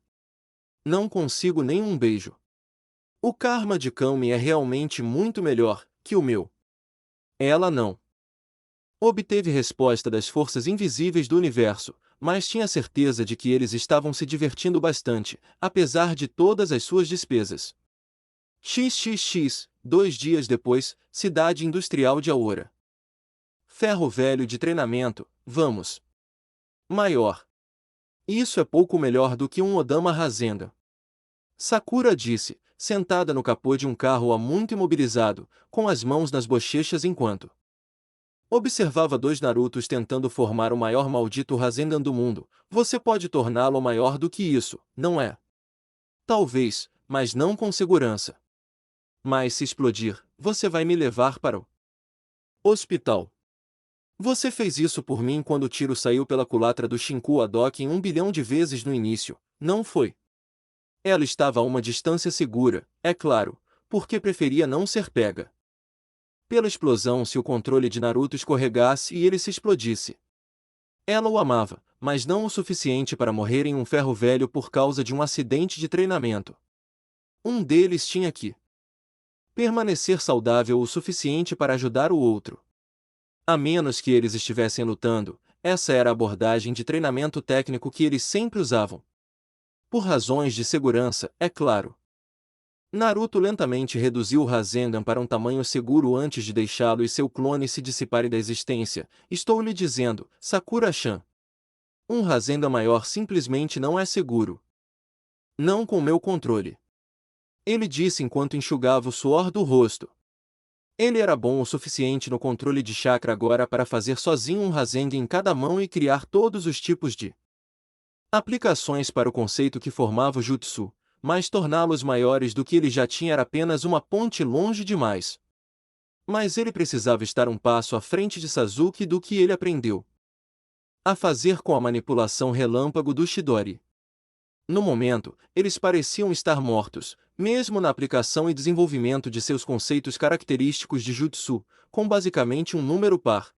Não consigo nem um beijo. O karma de Kami é realmente muito melhor que o meu. Ela não obteve resposta das forças invisíveis do universo, mas tinha certeza de que eles estavam se divertindo bastante, apesar de todas as suas despesas. XXX, 2 dias depois, cidade industrial de Aora. Ferro velho de treinamento, vamos. Maior. Isso é pouco melhor do que um Odama Rasengan. Sakura disse, sentada no capô de um carro há muito imobilizado, com as mãos nas bochechas enquanto observava dois Narutos tentando formar o maior maldito Rasengan do mundo. Você pode torná-lo maior do que isso, não é? Talvez, mas não com segurança. Mas se explodir, você vai me levar para o hospital. Você fez isso por mim quando o tiro saiu pela culatra do Shinku Hadouken 1 bilhão de vezes no início, não foi? Ela estava a uma distância segura, é claro, porque preferia não ser pega pela explosão se o controle de Naruto escorregasse e ele se explodisse. Ela o amava, mas não o suficiente para morrer em um ferro velho por causa de um acidente de treinamento. Um deles tinha que permanecer saudável o suficiente para ajudar o outro. A menos que eles estivessem lutando, essa era a abordagem de treinamento técnico que eles sempre usavam. Por razões de segurança, é claro. Naruto lentamente reduziu o Rasengan para um tamanho seguro antes de deixá-lo e seu clone se dissiparem da existência. Estou lhe dizendo, Sakura-chan. Um Rasengan maior simplesmente não é seguro. Não com meu controle. Ele disse enquanto enxugava o suor do rosto. Ele era bom o suficiente no controle de chakra agora para fazer sozinho um Rasengan em cada mão e criar todos os tipos de aplicações para o conceito que formava o Jutsu, mas torná-los maiores do que ele já tinha era apenas uma ponte longe demais. Mas ele precisava estar um passo à frente de Sasuke do que ele aprendeu a fazer com a manipulação relâmpago do Chidori. No momento, eles pareciam estar mortos, mesmo na aplicação e desenvolvimento de seus conceitos característicos de Jutsu, com basicamente um número par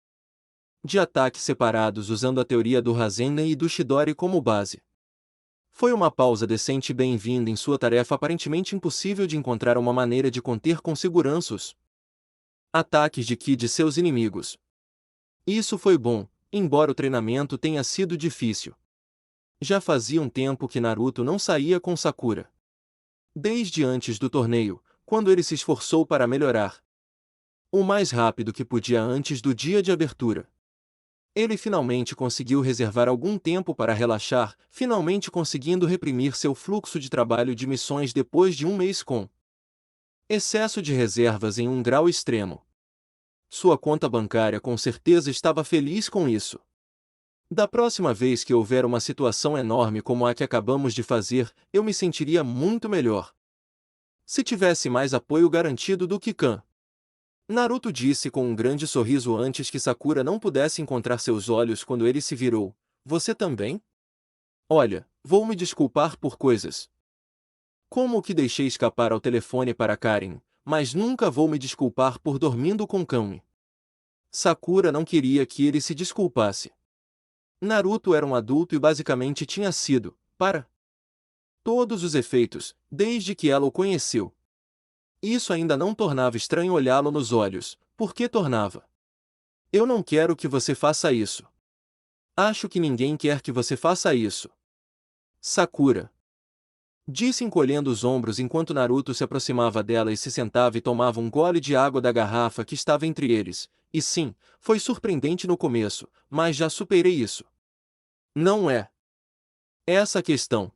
de ataques separados usando a teoria do Rasengan e do Chidori como base. Foi uma pausa decente e bem-vinda em sua tarefa aparentemente impossível de encontrar uma maneira de conter com segurança os ataques de ki de seus inimigos. Isso foi bom, embora o treinamento tenha sido difícil. Já fazia um tempo que Naruto não saía com Sakura. Desde antes do torneio, quando ele se esforçou para melhorar o mais rápido que podia antes do dia de abertura. Ele finalmente conseguiu reservar algum tempo para relaxar, finalmente conseguindo reprimir seu fluxo de trabalho de missões depois de um mês com excesso de reservas em um grau extremo. Sua conta bancária com certeza estava feliz com isso. Da próxima vez que houver uma situação enorme como a que acabamos de fazer, eu me sentiria muito melhor. Se tivesse mais apoio garantido do que Khan. Naruto disse com um grande sorriso antes que Sakura não pudesse encontrar seus olhos quando ele se virou. Você também? Olha, vou me desculpar por coisas como o que deixei escapar ao telefone para Karen, mas nunca vou me desculpar por dormindo com Kami. Sakura não queria que ele se desculpasse. Naruto era um adulto e basicamente tinha sido, para todos os efeitos, desde que ela o conheceu. Isso ainda não tornava estranho olhá-lo nos olhos, porque tornava. Eu não quero que você faça isso. Acho que ninguém quer que você faça isso. Sakura disse encolhendo os ombros enquanto Naruto se aproximava dela e se sentava e tomava um gole de água da garrafa que estava entre eles. E sim, foi surpreendente no começo, mas já superei isso. Não é essa a questão.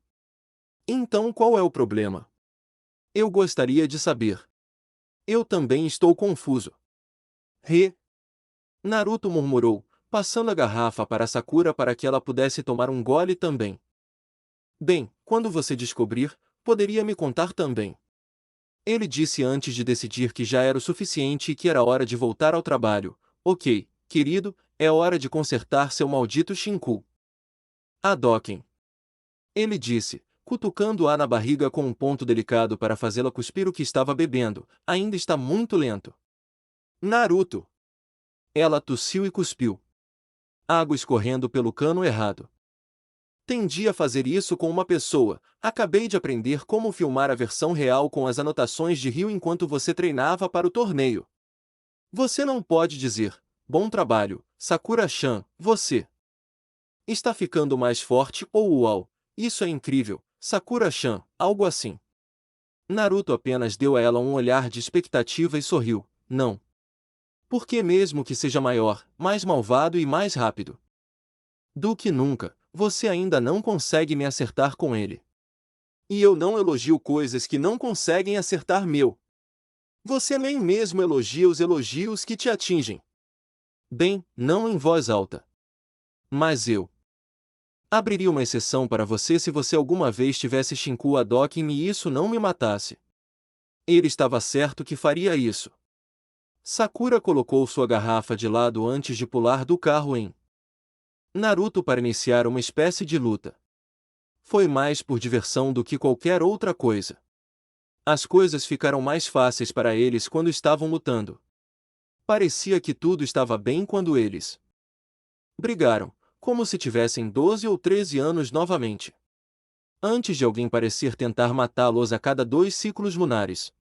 Então qual é o problema? Eu gostaria de saber. Eu também estou confuso. Naruto murmurou, passando a garrafa para Sakura para que ela pudesse tomar um gole também. Bem, quando você descobrir, poderia me contar também. Ele disse antes de decidir que já era o suficiente e que era hora de voltar ao trabalho. Ok, querido, é hora de consertar seu maldito Shinku. Hadouken. Ele disse, cutucando-a na barriga com um ponto delicado para fazê-la cuspir o que estava bebendo. Ainda está muito lento. Naruto. Ela tossiu e cuspiu. Água escorrendo pelo cano errado. Tendi a fazer isso com uma pessoa. Acabei de aprender como filmar a versão real com as anotações de Rio enquanto você treinava para o torneio. Você não pode dizer, bom trabalho, Sakura-chan, você está ficando mais forte ou uau, isso é incrível, Sakura-chan, algo assim. Naruto apenas deu a ela um olhar de expectativa e sorriu, não. Porque mesmo que seja maior, mais malvado e mais rápido do que nunca, você ainda não consegue me acertar com ele. E eu não elogio coisas que não conseguem acertar meu. Você nem mesmo elogia os elogios que te atingem. Bem, não em voz alta. Mas eu abriria uma exceção para você se você alguma vez tivesse Shinku Hadouken e isso não me matasse. Ele estava certo que faria isso. Sakura colocou sua garrafa de lado antes de pular do carro em Naruto para iniciar uma espécie de luta. Foi mais por diversão do que qualquer outra coisa. As coisas ficaram mais fáceis para eles quando estavam lutando. Parecia que tudo estava bem quando eles brigaram, como se tivessem 12 ou 13 anos novamente. Antes de alguém parecer tentar matá-los a cada 2 ciclos lunares.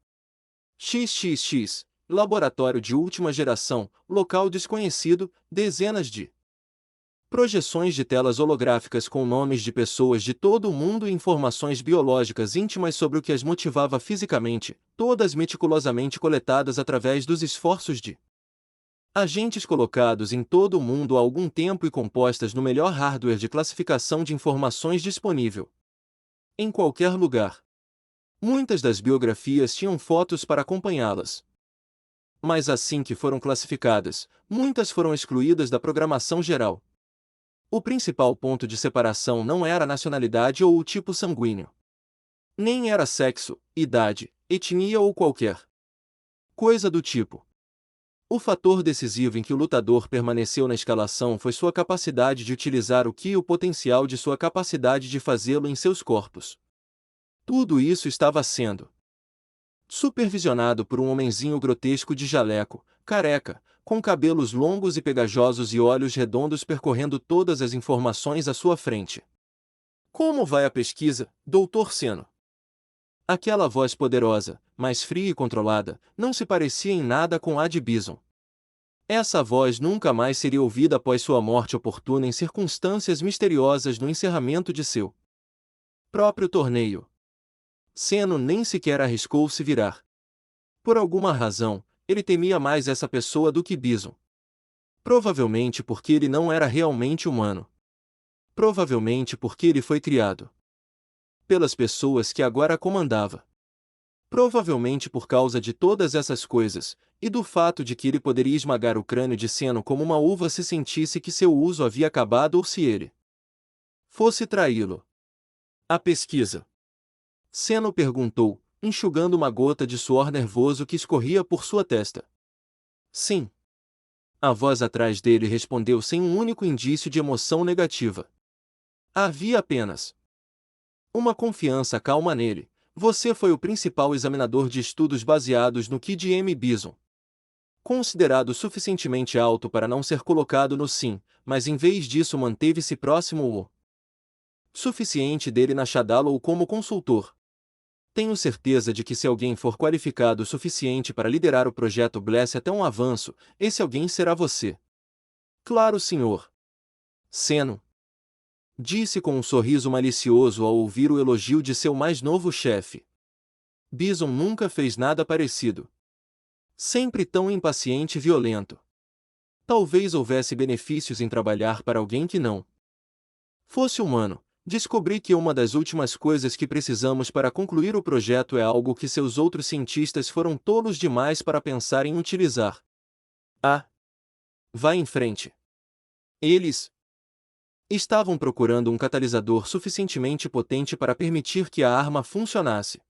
XXX, laboratório de última geração, local desconhecido, dezenas de projeções de telas holográficas com nomes de pessoas de todo o mundo e informações biológicas íntimas sobre o que as motivava fisicamente, todas meticulosamente coletadas através dos esforços de agentes colocados em todo o mundo há algum tempo e compostas no melhor hardware de classificação de informações disponível em qualquer lugar. Muitas das biografias tinham fotos para acompanhá-las. Mas assim que foram classificadas, muitas foram excluídas da programação geral. O principal ponto de separação não era a nacionalidade ou o tipo sanguíneo. Nem era sexo, idade, etnia ou qualquer coisa do tipo. O fator decisivo em que o lutador permaneceu na escalação foi sua capacidade de utilizar o ki e o potencial de sua capacidade de fazê-lo em seus corpos. Tudo isso estava sendo supervisionado por um homenzinho grotesco de jaleco, careca, com cabelos longos e pegajosos e olhos redondos percorrendo todas as informações à sua frente. Como vai a pesquisa, Dr. Seno? Aquela voz poderosa, mas fria e controlada, não se parecia em nada com a de Bison. Essa voz nunca mais seria ouvida após sua morte oportuna em circunstâncias misteriosas no encerramento de seu próprio torneio. Zeno nem sequer arriscou se virar. Por alguma razão, ele temia mais essa pessoa do que Bison. Provavelmente porque ele não era realmente humano. Provavelmente porque ele foi criado pelas pessoas que agora comandava. Provavelmente por causa de todas essas coisas, e do fato de que ele poderia esmagar o crânio de Zeno como uma uva se sentisse que seu uso havia acabado ou se ele fosse traí-lo. A pesquisa. Zeno perguntou, enxugando uma gota de suor nervoso que escorria por sua testa. Sim. A voz atrás dele respondeu sem um único indício de emoção negativa. Havia apenas uma confiança calma nele. Você foi o principal examinador de estudos baseados no Kid M. Bison. Considerado suficientemente alto para não ser colocado no sim, mas em vez disso manteve-se próximo o suficiente dele na Shadow como consultor. Tenho certeza de que se alguém for qualificado o suficiente para liderar o projeto Bless até um avanço, esse alguém será você. Claro, senhor. Zeno disse com um sorriso malicioso ao ouvir o elogio de seu mais novo chefe. Bison nunca fez nada parecido. Sempre tão impaciente e violento. Talvez houvesse benefícios em trabalhar para alguém que não fosse humano. Descobri que uma das últimas coisas que precisamos para concluir o projeto é algo que seus outros cientistas foram tolos demais para pensar em utilizar. Ah! Vá em frente. Eles estavam procurando um catalisador suficientemente potente para permitir que a arma funcionasse.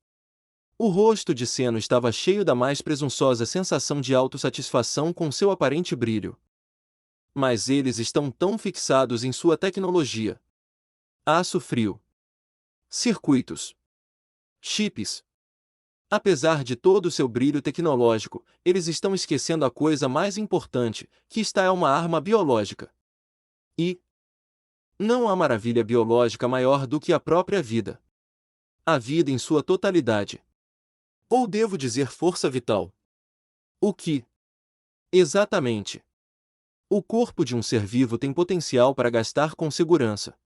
O rosto de Zeno estava cheio da mais presunçosa sensação de autossatisfação com seu aparente brilho. Mas eles estão tão fixados em sua tecnologia. Aço frio. Circuitos. Chips. Apesar de todo o seu brilho tecnológico, eles estão esquecendo a coisa mais importante, que esta é uma arma biológica. E não há maravilha biológica maior do que a própria vida. A vida em sua totalidade. Ou devo dizer força vital. O que? Exatamente. O corpo de um ser vivo tem potencial para gastar com segurança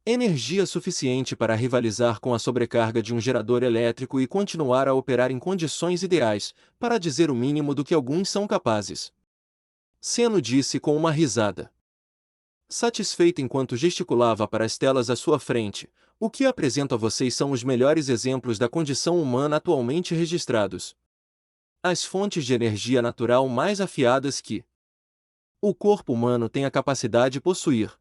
energia suficiente para rivalizar com a sobrecarga de um gerador elétrico e continuar a operar em condições ideais, para dizer o mínimo do que alguns são capazes. Zeno disse com uma risada. Satisfeito enquanto gesticulava para as telas à sua frente, o que apresento a vocês são os melhores exemplos da condição humana atualmente registrados. As fontes de energia natural mais afiadas que o corpo humano tem a capacidade de possuir.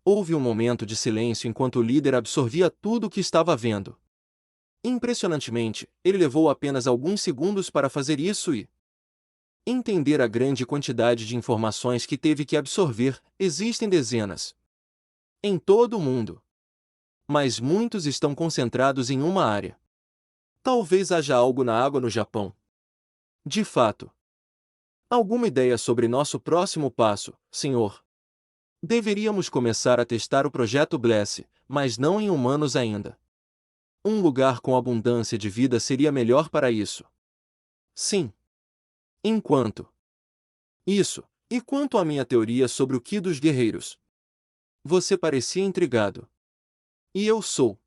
Houve um momento de silêncio enquanto o líder absorvia tudo o que estava vendo. Impressionantemente, ele levou apenas alguns segundos para fazer isso e entender a grande quantidade de informações que teve que absorver. Existem dezenas em todo o mundo. Mas muitos estão concentrados em uma área. Talvez haja algo na água no Japão. De fato. Alguma ideia sobre nosso próximo passo, senhor? Deveríamos começar a testar o projeto Bless, mas não em humanos ainda. Um lugar com abundância de vida seria melhor para isso. Sim. Enquanto isso, e quanto à minha teoria sobre o Ki dos guerreiros? Você parecia intrigado. E eu sou.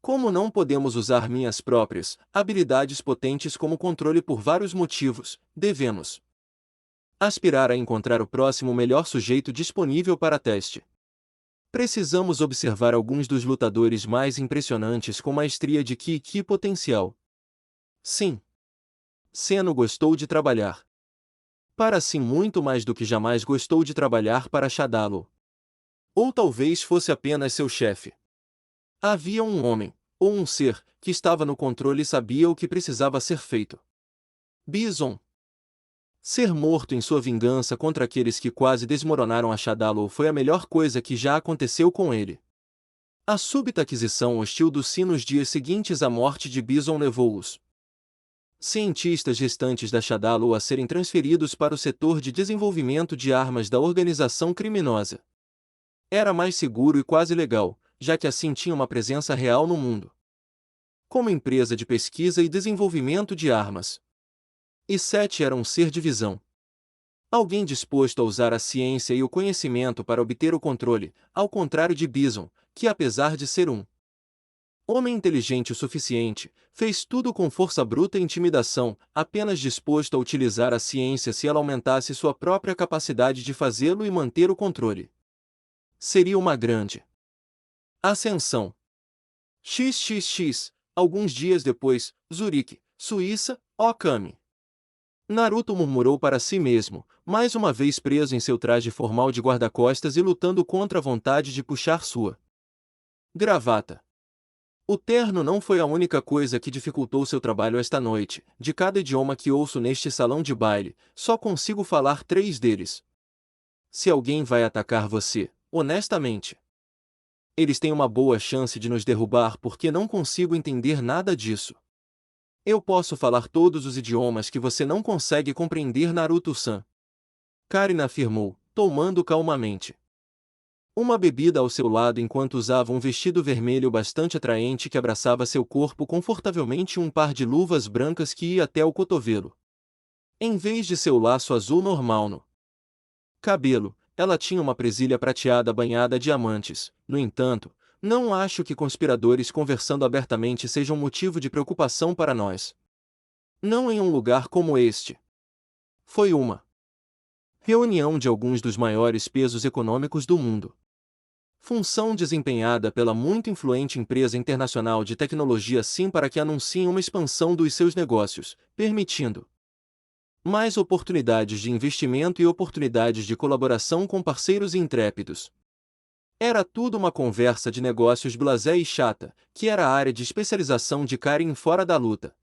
Como não podemos usar minhas próprias habilidades potentes como controle por vários motivos, devemos aspirar a encontrar o próximo melhor sujeito disponível para teste. Precisamos observar alguns dos lutadores mais impressionantes com maestria de Ki e Ki potencial. Sim. Zeno gostou de trabalhar. Para si muito mais do que jamais gostou de trabalhar para Shadow. Ou talvez fosse apenas seu chefe. Havia um homem, ou um ser, que estava no controle e sabia o que precisava ser feito. Bison. Ser morto em sua vingança contra aqueles que quase desmoronaram a Shadow foi a melhor coisa que já aconteceu com ele. A súbita aquisição hostil do Sim nos dias seguintes à morte de Bison levou os cientistas restantes da Shadow a serem transferidos para o setor de desenvolvimento de armas da organização criminosa. Era mais seguro e quase legal, já que assim tinha uma presença real no mundo. como empresa de pesquisa e desenvolvimento de armas. E 7 era um ser de visão. Alguém disposto a usar a ciência e o conhecimento para obter o controle, ao contrário de Bison, que apesar de ser um homem inteligente o suficiente, fez tudo com força bruta e intimidação, apenas disposto a utilizar a ciência se ela aumentasse sua própria capacidade de fazê-lo e manter o controle. Seria uma grande ascensão. XXX, alguns dias depois, Zurique, Suíça, Okami. Naruto murmurou para si mesmo, mais uma vez preso em seu traje formal de guarda-costas e lutando contra a vontade de puxar sua gravata. O terno não foi a única coisa que dificultou seu trabalho esta noite. De cada idioma que ouço neste salão de baile, só consigo falar 3 deles. Se alguém vai atacar você, honestamente, eles têm uma boa chance de nos derrubar porque não consigo entender nada disso. Eu posso falar todos os idiomas que você não consegue compreender, Naruto-san. Karin afirmou, tomando calmamente uma bebida ao seu lado enquanto usava um vestido vermelho bastante atraente que abraçava seu corpo confortavelmente e um par de luvas brancas que ia até o cotovelo. Em vez de seu laço azul normal no cabelo, ela tinha uma presilha prateada banhada a diamantes. No entanto, não acho que conspiradores conversando abertamente sejam motivo de preocupação para nós. Não em um lugar como este. Foi uma reunião de alguns dos maiores pesos econômicos do mundo. Função desempenhada pela muito influente empresa internacional de tecnologia SIM para que anunciem uma expansão dos seus negócios, permitindo mais oportunidades de investimento e oportunidades de colaboração com parceiros intrépidos. Era tudo uma conversa de negócios blasé e chata, que era a área de especialização de Karin fora da luta.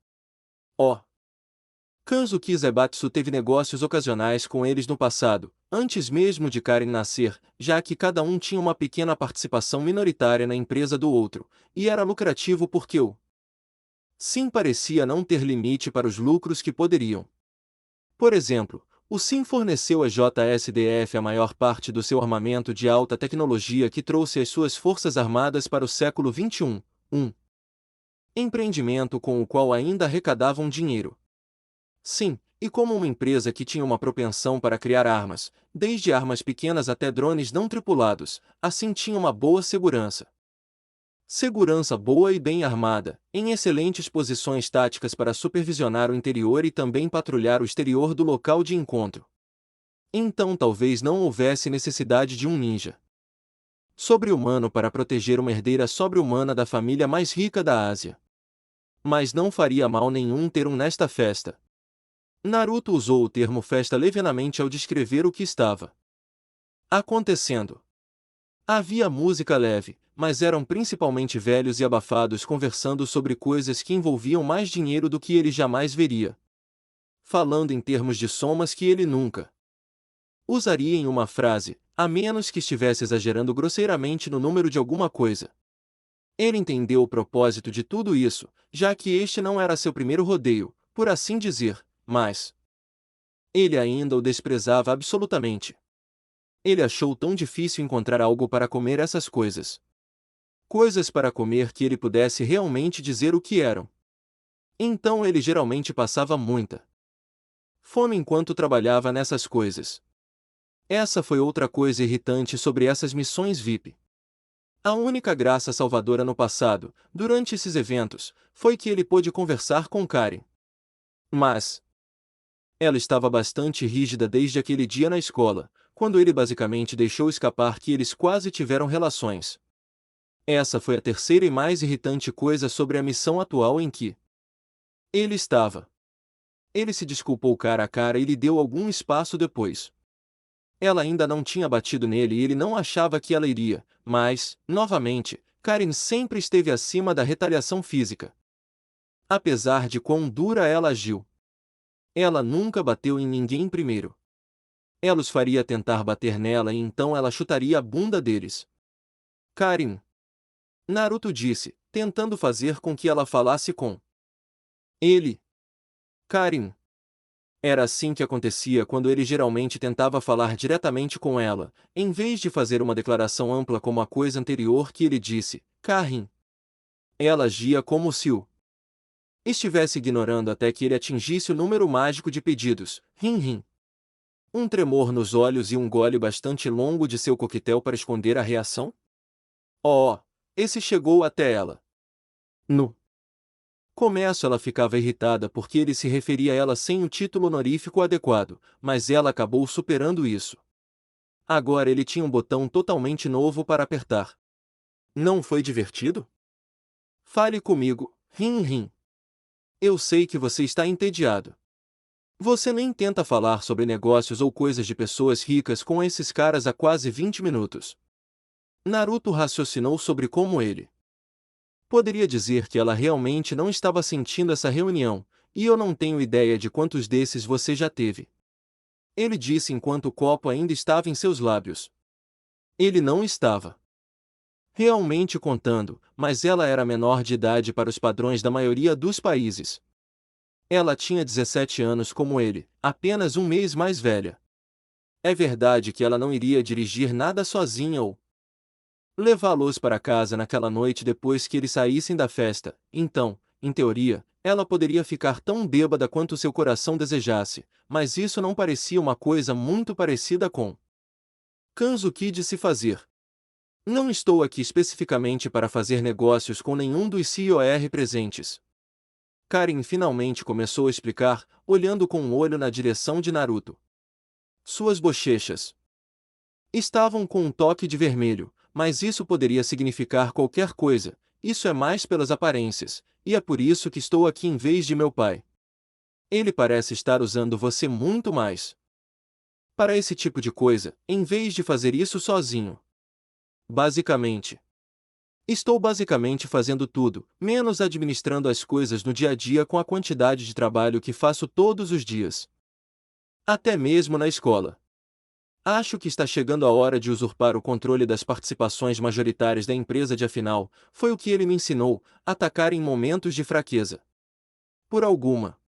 Kanzuki Zaibatsu teve negócios ocasionais com eles no passado, antes mesmo de Karin nascer, já que cada um tinha uma pequena participação minoritária na empresa do outro, e era lucrativo porque o SIM parecia não ter limite para os lucros que poderiam. Por exemplo, o SIM forneceu a JSDF a maior parte do seu armamento de alta tecnologia que trouxe as suas forças armadas para o século XXI, um empreendimento com o qual ainda arrecadavam dinheiro. Sim, e como uma empresa que tinha uma propensão para criar armas, desde armas pequenas até drones não tripulados, assim tinha uma boa segurança. Segurança boa e bem armada, em excelentes posições táticas para supervisionar o interior e também patrulhar o exterior do local de encontro. Então talvez não houvesse necessidade de um ninja sobre-humano para proteger uma herdeira sobre-humana da família mais rica da Ásia. Mas não faria mal nenhum ter um nesta festa. Naruto usou o termo festa levianamente ao descrever o que estava acontecendo. Havia música leve, mas eram principalmente velhos e abafados conversando sobre coisas que envolviam mais dinheiro do que ele jamais veria. Falando em termos de somas que ele nunca usaria em uma frase, a menos que estivesse exagerando grosseiramente no número de alguma coisa. Ele entendeu o propósito de tudo isso, já que este não era seu primeiro rodeio, por assim dizer. Mas ele ainda o desprezava absolutamente. Ele achou tão difícil encontrar algo para comer essas coisas. Coisas para comer que ele pudesse realmente dizer o que eram. Então ele geralmente passava muita fome enquanto trabalhava nessas coisas. Essa foi outra coisa irritante sobre essas missões VIP. A única graça salvadora no passado, durante esses eventos, foi que ele pôde conversar com Karin. Mas ela estava bastante rígida desde aquele dia na escola, quando ele basicamente deixou escapar que eles quase tiveram relações. Essa foi a terceira e mais irritante coisa sobre a missão atual em que ele estava. Ele se desculpou cara a cara e lhe deu algum espaço depois. Ela ainda não tinha batido nele e ele não achava que ela iria, mas, novamente, Karin sempre esteve acima da retaliação física. Apesar de quão dura ela agiu, ela nunca bateu em ninguém primeiro. Ela os faria tentar bater nela e então ela chutaria a bunda deles. Karin. Naruto disse, tentando fazer com que ela falasse com ele. Karin. Era assim que acontecia quando ele geralmente tentava falar diretamente com ela, em vez de fazer uma declaração ampla como a coisa anterior que ele disse, Karin. Ela agia como se o estivesse ignorando até que ele atingisse o número mágico de pedidos. Rim. Um tremor nos olhos e um gole bastante longo de seu coquetel para esconder a reação? Oh, esse chegou até ela. No começo ela ficava irritada porque ele se referia a ela sem o título honorífico adequado, mas ela acabou superando isso. Agora ele tinha um botão totalmente novo para apertar. Não foi divertido? Fale comigo, rim. Eu sei que você está entediado. Você nem tenta falar sobre negócios ou coisas de pessoas ricas com esses caras há quase 20 minutos. Naruto raciocinou sobre como ele poderia dizer que ela realmente não estava sentindo essa reunião, e eu não tenho ideia de quantos desses você já teve. Ele disse enquanto o copo ainda estava em seus lábios. Ele não estava realmente contando, mas ela era menor de idade para os padrões da maioria dos países. Ela tinha 17 anos como ele, apenas um mês mais velha. É verdade que ela não iria dirigir nada sozinha ou levá-los para casa naquela noite depois que eles saíssem da festa, então, em teoria, ela poderia ficar tão bêbada quanto seu coração desejasse, mas isso não parecia uma coisa muito parecida com Kanzuki de se fazer. Não estou aqui especificamente para fazer negócios com nenhum dos COR presentes. Karin finalmente começou a explicar, olhando com um olho na direção de Naruto. Suas bochechas estavam com um toque de vermelho, mas isso poderia significar qualquer coisa, isso é mais pelas aparências, e é por isso que estou aqui em vez de meu pai. Ele parece estar usando você muito mais para esse tipo de coisa, em vez de fazer isso sozinho. Basicamente. Estou basicamente fazendo tudo, menos administrando as coisas no dia a dia com a quantidade de trabalho que faço todos os dias. Até mesmo na escola. Acho que está chegando a hora de usurpar o controle das participações majoritárias da empresa de afinal, foi o que ele me ensinou, atacar em momentos de fraqueza. Por alguma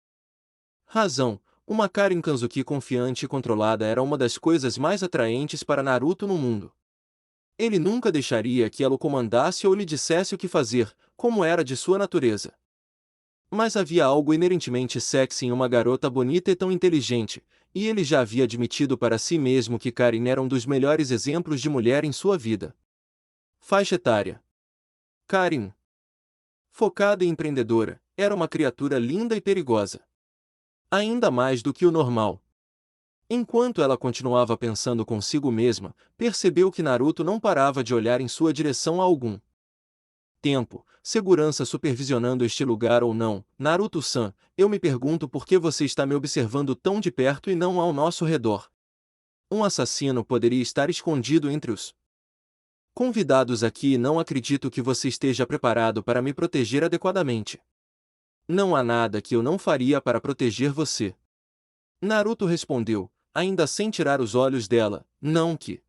razão, uma Karin Kanzuki confiante e controlada era uma das coisas mais atraentes para Naruto no mundo. Ele nunca deixaria que ela o comandasse ou lhe dissesse o que fazer, como era de sua natureza. Mas havia algo inerentemente sexy em uma garota bonita e tão inteligente, e ele já havia admitido para si mesmo que Karin era um dos melhores exemplos de mulher em sua vida. Faixa etária. Karin, focada e empreendedora, era uma criatura linda e perigosa. Ainda mais do que o normal. Enquanto ela continuava pensando consigo mesma, percebeu que Naruto não parava de olhar em sua direção há algum tempo. Segurança supervisionando este lugar ou não, Naruto-san, eu me pergunto por que você está me observando tão de perto e não ao nosso redor. Um assassino poderia estar escondido entre os convidados aqui e não acredito que você esteja preparado para me proteger adequadamente. Não há nada que eu não faria para proteger você. Naruto respondeu, ainda sem tirar os olhos dela, não que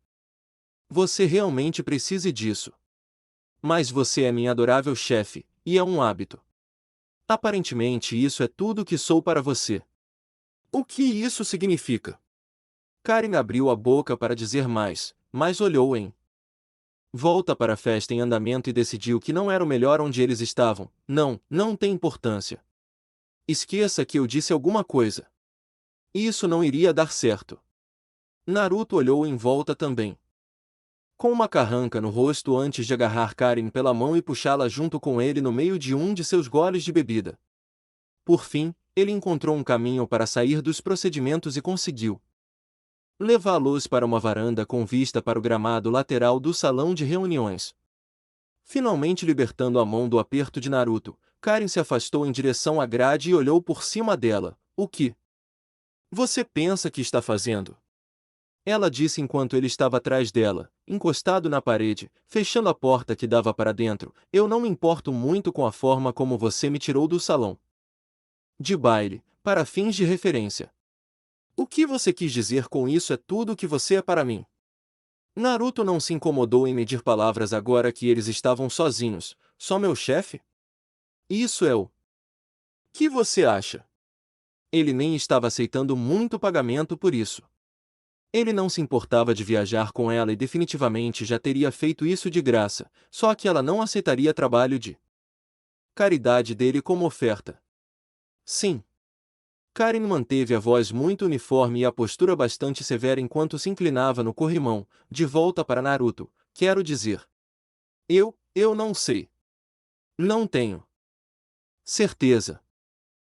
você realmente precise disso. Mas você é minha adorável chefe, e é um hábito. Aparentemente isso é tudo que sou para você. O que isso significa? Karin abriu a boca para dizer mais, mas olhou em volta para a festa em andamento e decidiu que não era o melhor onde eles estavam. Não tem importância. Esqueça que eu disse alguma coisa. Isso não iria dar certo. Naruto olhou em volta também. Com uma carranca no rosto antes de agarrar Karin pela mão e puxá-la junto com ele no meio de um de seus goles de bebida. Por fim, ele encontrou um caminho para sair dos procedimentos e conseguiu levá-los para uma varanda com vista para o gramado lateral do salão de reuniões. Finalmente libertando a mão do aperto de Naruto, Karin se afastou em direção à grade e olhou por cima dela. O que você pensa que está fazendo? Ela disse enquanto ele estava atrás dela, encostado na parede, fechando a porta que dava para dentro. Eu não me importo muito com a forma como você me tirou do salão de baile, para fins de referência. O que você quis dizer com isso é tudo o que você é para mim. Naruto não se incomodou em medir palavras agora que eles estavam sozinhos. Só meu chefe? Isso é o que você acha? Ele nem estava aceitando muito pagamento por isso. Ele não se importava de viajar com ela e definitivamente já teria feito isso de graça, só que ela não aceitaria trabalho de caridade dele como oferta. Sim. Karen manteve a voz muito uniforme e a postura bastante severa enquanto se inclinava no corrimão, de volta para Naruto. Quero dizer. Eu não sei. Não tenho certeza.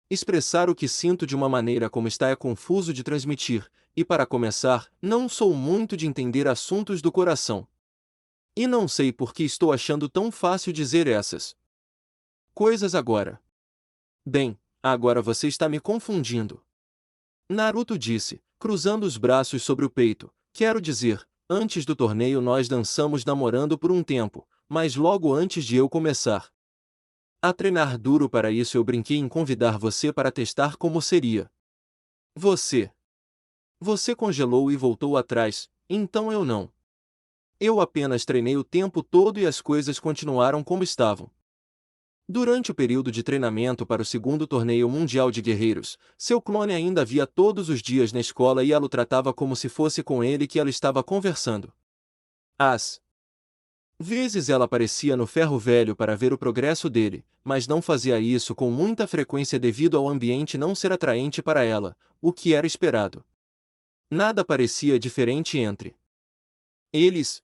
Expressar o que sinto de uma maneira como está é confuso de transmitir, e para começar, não sou muito de entender assuntos do coração. E não sei por que estou achando tão fácil dizer essas coisas agora. Bem, agora você está me confundindo. Naruto disse, cruzando os braços sobre o peito. Quero dizer, antes do torneio nós dançamos namorando por um tempo, mas logo antes de eu começar a treinar duro para isso eu brinquei em convidar você para testar como seria. Você. Você congelou e voltou atrás, então eu não. Eu apenas treinei o tempo todo e as coisas continuaram como estavam. Durante o período de treinamento para o segundo torneio mundial de guerreiros, seu clone ainda via todos os dias na escola e ela o tratava como se fosse com ele que ela estava conversando. Às vezes ela aparecia no ferro velho para ver o progresso dele, mas não fazia isso com muita frequência devido ao ambiente não ser atraente para ela, o que era esperado. Nada parecia diferente entre eles.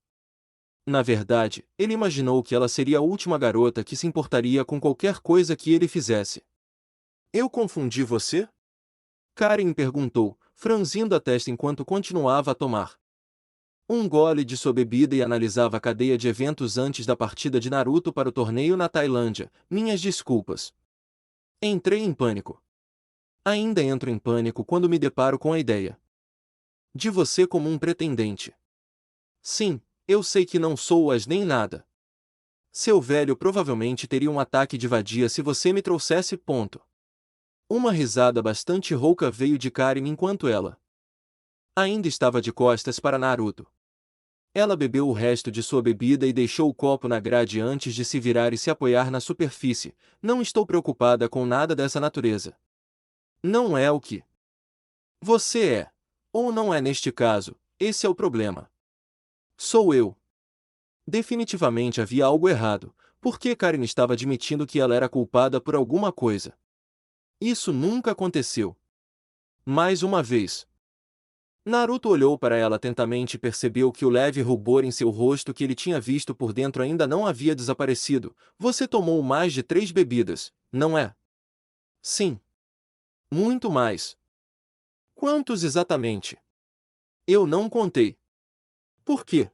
Na verdade, ele imaginou que ela seria a última garota que se importaria com qualquer coisa que ele fizesse. Eu confundi você? Karen perguntou, franzindo a testa enquanto continuava a tomar um gole de sua bebida e analisava a cadeia de eventos antes da partida de Naruto para o torneio na Tailândia. Minhas desculpas. Entrei em pânico. Ainda entro em pânico quando me deparo com a ideia de você como um pretendente. Sim, eu sei que não sou-as nem nada. Seu velho provavelmente teria um ataque de vadia se você me trouxesse. Ponto. Uma risada bastante rouca veio de Karen enquanto ela ainda estava de costas para Naruto. Ela bebeu o resto de sua bebida e deixou o copo na grade antes de se virar e se apoiar na superfície. Não estou preocupada com nada dessa natureza. Não é o que você é. Ou não é neste caso, esse é o problema. Sou eu. Definitivamente havia algo errado, porque Karen estava admitindo que ela era culpada por alguma coisa. Isso nunca aconteceu. Mais uma vez. Naruto olhou para ela atentamente e percebeu que o leve rubor em seu rosto que ele tinha visto por dentro ainda não havia desaparecido. Você tomou mais de 3 bebidas, não é? Sim. Muito mais. Quantos exatamente? Eu não contei. Por quê?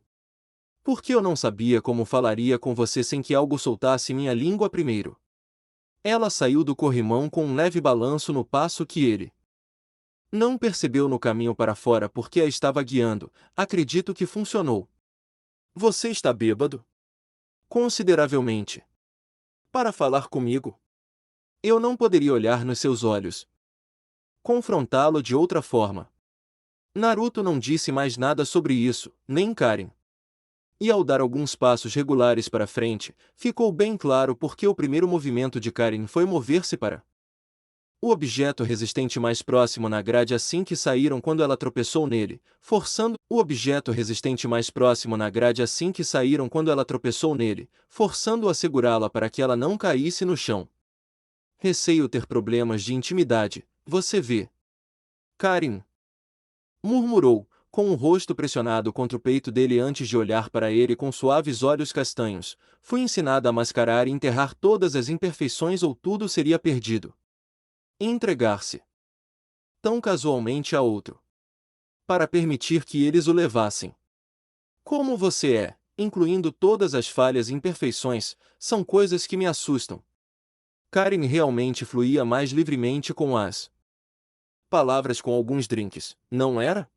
Porque eu não sabia como falaria com você sem que algo soltasse minha língua primeiro. Ela saiu do corrimão com um leve balanço no passo que ele não percebeu no caminho para fora porque a estava guiando. Acredito que funcionou. Você está bêbado? Consideravelmente. Para falar comigo? Eu não poderia olhar nos seus olhos. Confrontá-lo de outra forma. Naruto não disse mais nada sobre isso, nem Karen. E ao dar alguns passos regulares para frente, ficou bem claro porque o primeiro movimento de Karen foi mover-se para o objeto resistente mais próximo na grade assim que saíram quando ela tropeçou nele, forçando o objeto resistente mais próximo na grade assim que saíram quando ela tropeçou nele, forçando a segurá-la para que ela não caísse no chão. Receio ter problemas de intimidade, você vê. Karen murmurou, com o rosto pressionado contra o peito dele antes de olhar para ele com suaves olhos castanhos. Fui ensinada a mascarar e enterrar todas as imperfeições ou tudo seria perdido. Entregar-se tão casualmente a outro, para permitir que eles o levassem. Como você é, incluindo todas as falhas e imperfeições, são coisas que me assustam. Karen realmente fluía mais livremente com as palavras com alguns drinks, não era?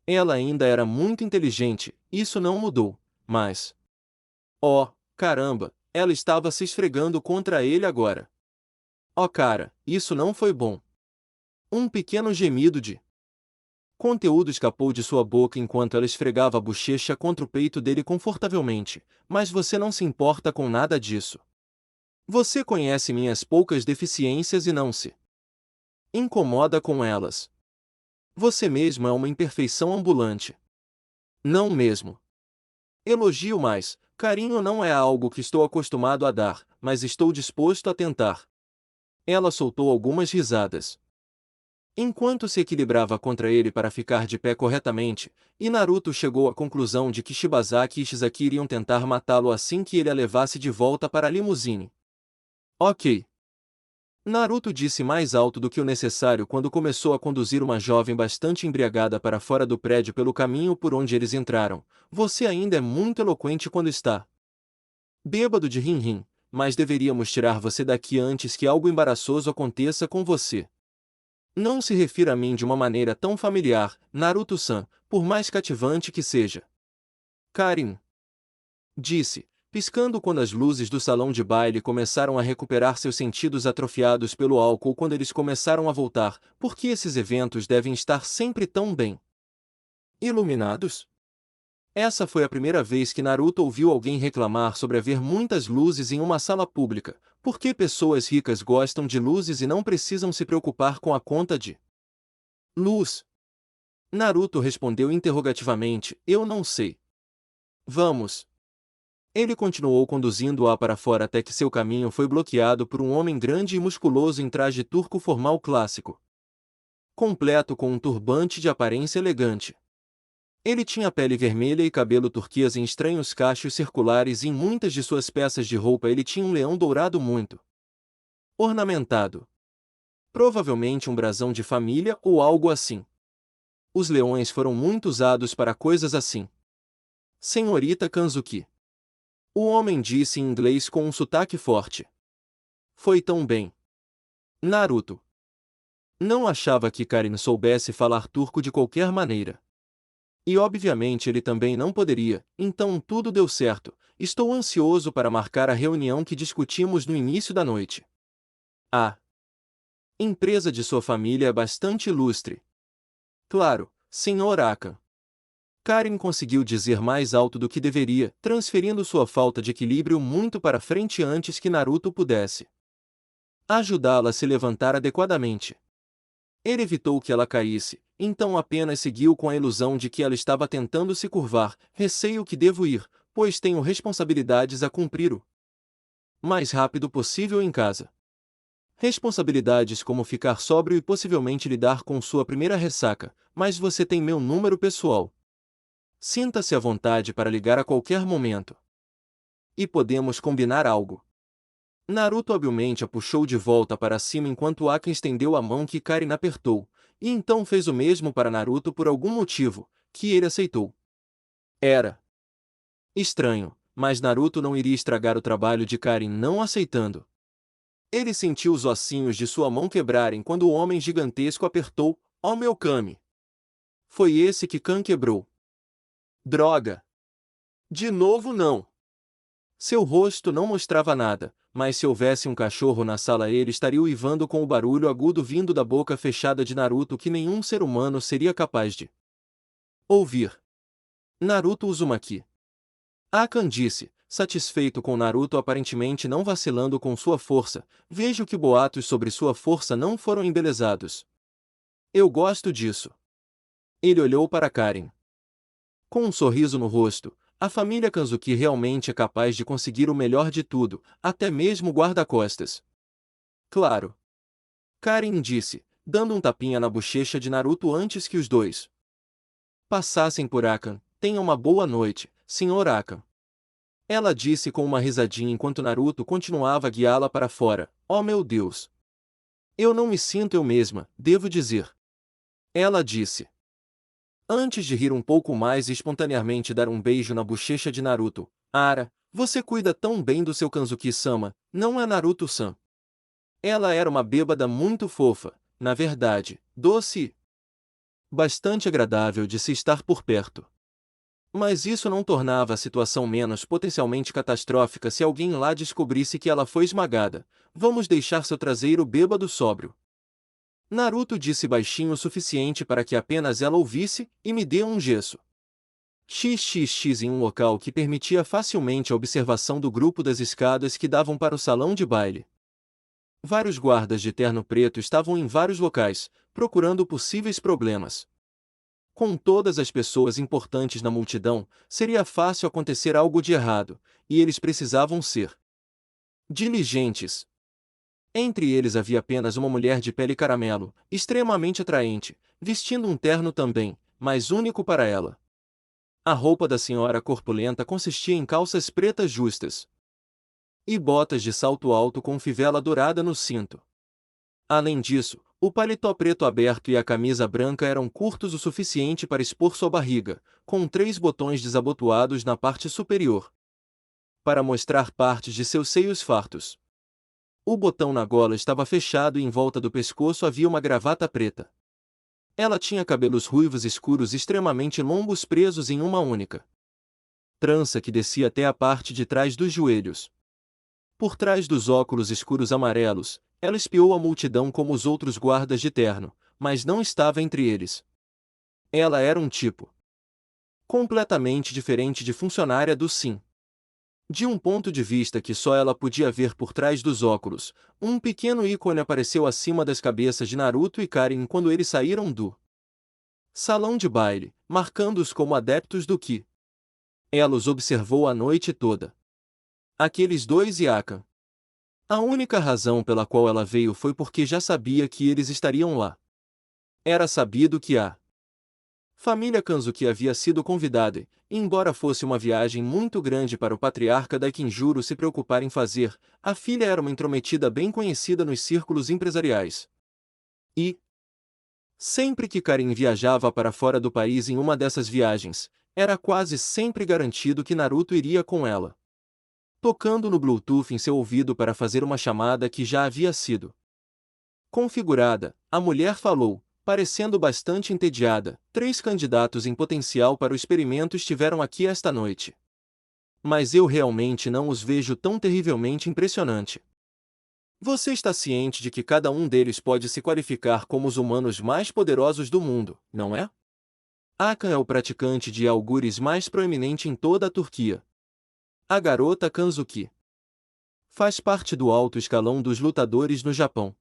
Ela ainda era muito inteligente, isso não mudou, mas... Oh, caramba, ela estava se esfregando contra ele agora. Oh cara, isso não foi bom. Um pequeno gemido de conteúdo escapou de sua boca enquanto ela esfregava a bochecha contra o peito dele confortavelmente, mas você não se importa com nada disso. Você conhece minhas poucas deficiências e não se incomoda com elas. Você mesmo é uma imperfeição ambulante. Não mesmo. Elogio mais, carinho não é algo que estou acostumado a dar, mas estou disposto a tentar. Ela soltou algumas risadas. Enquanto se equilibrava contra ele para ficar de pé corretamente, e Naruto chegou à conclusão de que Shibazaki e Ishizaki iriam tentar matá-lo assim que ele a levasse de volta para a limusine. Ok. Naruto disse mais alto do que o necessário quando começou a conduzir uma jovem bastante embriagada para fora do prédio pelo caminho por onde eles entraram. Você ainda é muito eloquente quando está bêbado de rim-rim, mas deveríamos tirar você daqui antes que algo embaraçoso aconteça com você. Não se refira a mim de uma maneira tão familiar, Naruto-san, por mais cativante que seja. Karin disse, piscando quando as luzes do salão de baile começaram a recuperar seus sentidos atrofiados pelo álcool quando eles começaram a voltar, porque esses eventos devem estar sempre tão bem iluminados? Essa foi a primeira vez que Naruto ouviu alguém reclamar sobre haver muitas luzes em uma sala pública, porque pessoas ricas gostam de luzes e não precisam se preocupar com a conta de luz. Naruto respondeu interrogativamente, eu não sei. Vamos. Ele continuou conduzindo-a para fora até que seu caminho foi bloqueado por um homem grande e musculoso em traje turco formal clássico, completo com um turbante de aparência elegante. Ele tinha pele vermelha e cabelo turquesa em estranhos cachos circulares e em muitas de suas peças de roupa ele tinha um leão dourado muito ornamentado. Provavelmente um brasão de família ou algo assim. Os leões foram muito usados para coisas assim. Senhorita Kanzuki. O homem disse em inglês com um sotaque forte. Foi tão bem. Naruto não achava que Karin soubesse falar turco de qualquer maneira. E obviamente ele também não poderia, então tudo deu certo. Estou ansioso para marcar a reunião que discutimos no início da noite. A empresa de sua família é bastante ilustre. Claro, Sr. Aka. Karin conseguiu dizer mais alto do que deveria, transferindo sua falta de equilíbrio muito para frente antes que Naruto pudesse ajudá-la a se levantar adequadamente. Ele evitou que ela caísse, então apenas seguiu com a ilusão de que ela estava tentando se curvar. Receio que devo ir, pois tenho responsabilidades a cumprir o mais rápido possível em casa. Responsabilidades como ficar sóbrio e possivelmente lidar com sua primeira ressaca, mas você tem meu número pessoal. Sinta-se à vontade para ligar a qualquer momento. E podemos combinar algo. Naruto habilmente a puxou de volta para cima enquanto Aka estendeu a mão que Karin apertou, e então fez o mesmo para Naruto por algum motivo, que ele aceitou. Era estranho, mas Naruto não iria estragar o trabalho de Karin não aceitando. Ele sentiu os ossinhos de sua mão quebrarem quando o homem gigantesco apertou, ó meu Kami. Foi esse que Kan quebrou. Droga! De novo não! Seu rosto não mostrava nada, mas se houvesse um cachorro na sala ele estaria uivando com o barulho agudo vindo da boca fechada de Naruto que nenhum ser humano seria capaz de ouvir. Naruto Uzumaki. Akan disse, satisfeito com Naruto aparentemente não vacilando com sua força, vejo que boatos sobre sua força não foram embelezados. Eu gosto disso. Ele olhou para Karin. Com um sorriso no rosto, a família Kanzuki realmente é capaz de conseguir o melhor de tudo, até mesmo guarda-costas. Claro. Karin disse, dando um tapinha na bochecha de Naruto antes que os dois passassem por Akan. Tenha uma boa noite, Sr. Akan. Ela disse com uma risadinha enquanto Naruto continuava a guiá-la para fora. Oh meu Deus! Eu não me sinto eu mesma, devo dizer. Ela disse. Antes de rir um pouco mais e espontaneamente dar um beijo na bochecha de Naruto. Ara, você cuida tão bem do seu Kanzuki-sama, não é Naruto-san? Ela era uma bêbada muito fofa, na verdade, doce e bastante agradável de se estar por perto. Mas isso não tornava a situação menos potencialmente catastrófica se alguém lá descobrisse que ela foi esmagada. Vamos deixar seu traseiro bêbado sóbrio. Naruto disse baixinho o suficiente para que apenas ela ouvisse, e me dê um gesso. XXX em um local que permitia facilmente a observação do grupo das escadas que davam para o salão de baile. Vários guardas de terno preto estavam em vários locais, procurando possíveis problemas. Com todas as pessoas importantes na multidão, seria fácil acontecer algo de errado, e eles precisavam ser diligentes. Entre eles havia apenas uma mulher de pele caramelo, extremamente atraente, vestindo um terno também, mas único para ela. A roupa da senhora corpulenta consistia em calças pretas justas e botas de salto alto com fivela dourada no cinto. Além disso, o paletó preto aberto e a camisa branca eram curtos o suficiente para expor sua barriga, com 3 botões desabotoados na parte superior, para mostrar partes de seus seios fartos. O botão na gola estava fechado e em volta do pescoço havia uma gravata preta. Ela tinha cabelos ruivos escuros extremamente longos presos em uma única trança que descia até a parte de trás dos joelhos. Por trás dos óculos escuros amarelos, ela espiou a multidão como os outros guardas de terno, mas não estava entre eles. Ela era um tipo completamente diferente de funcionária do SIM. De um ponto de vista que só ela podia ver por trás dos óculos, um pequeno ícone apareceu acima das cabeças de Naruto e Karin quando eles saíram do salão de baile, marcando-os como adeptos do Ki. Ela os observou a noite toda. Aqueles dois e Aka. A única razão pela qual ela veio foi porque já sabia que eles estariam lá. Era sabido que a família Kanzuki havia sido convidada, e embora fosse uma viagem muito grande para o patriarca Daikinjuro se preocupar em fazer, a filha era uma intrometida bem conhecida nos círculos empresariais. E, sempre que Karin viajava para fora do país em uma dessas viagens, era quase sempre garantido que Naruto iria com ela, tocando no Bluetooth em seu ouvido para fazer uma chamada que já havia sido configurada. A mulher falou, parecendo bastante entediada: 3 candidatos em potencial para o experimento estiveram aqui esta noite. Mas eu realmente não os vejo tão terrivelmente impressionante. Você está ciente de que cada um deles pode se qualificar como os humanos mais poderosos do mundo, não é? Hakan é o praticante de augures mais proeminente em toda a Turquia. A garota Kanzuki faz parte do alto escalão dos lutadores no Japão.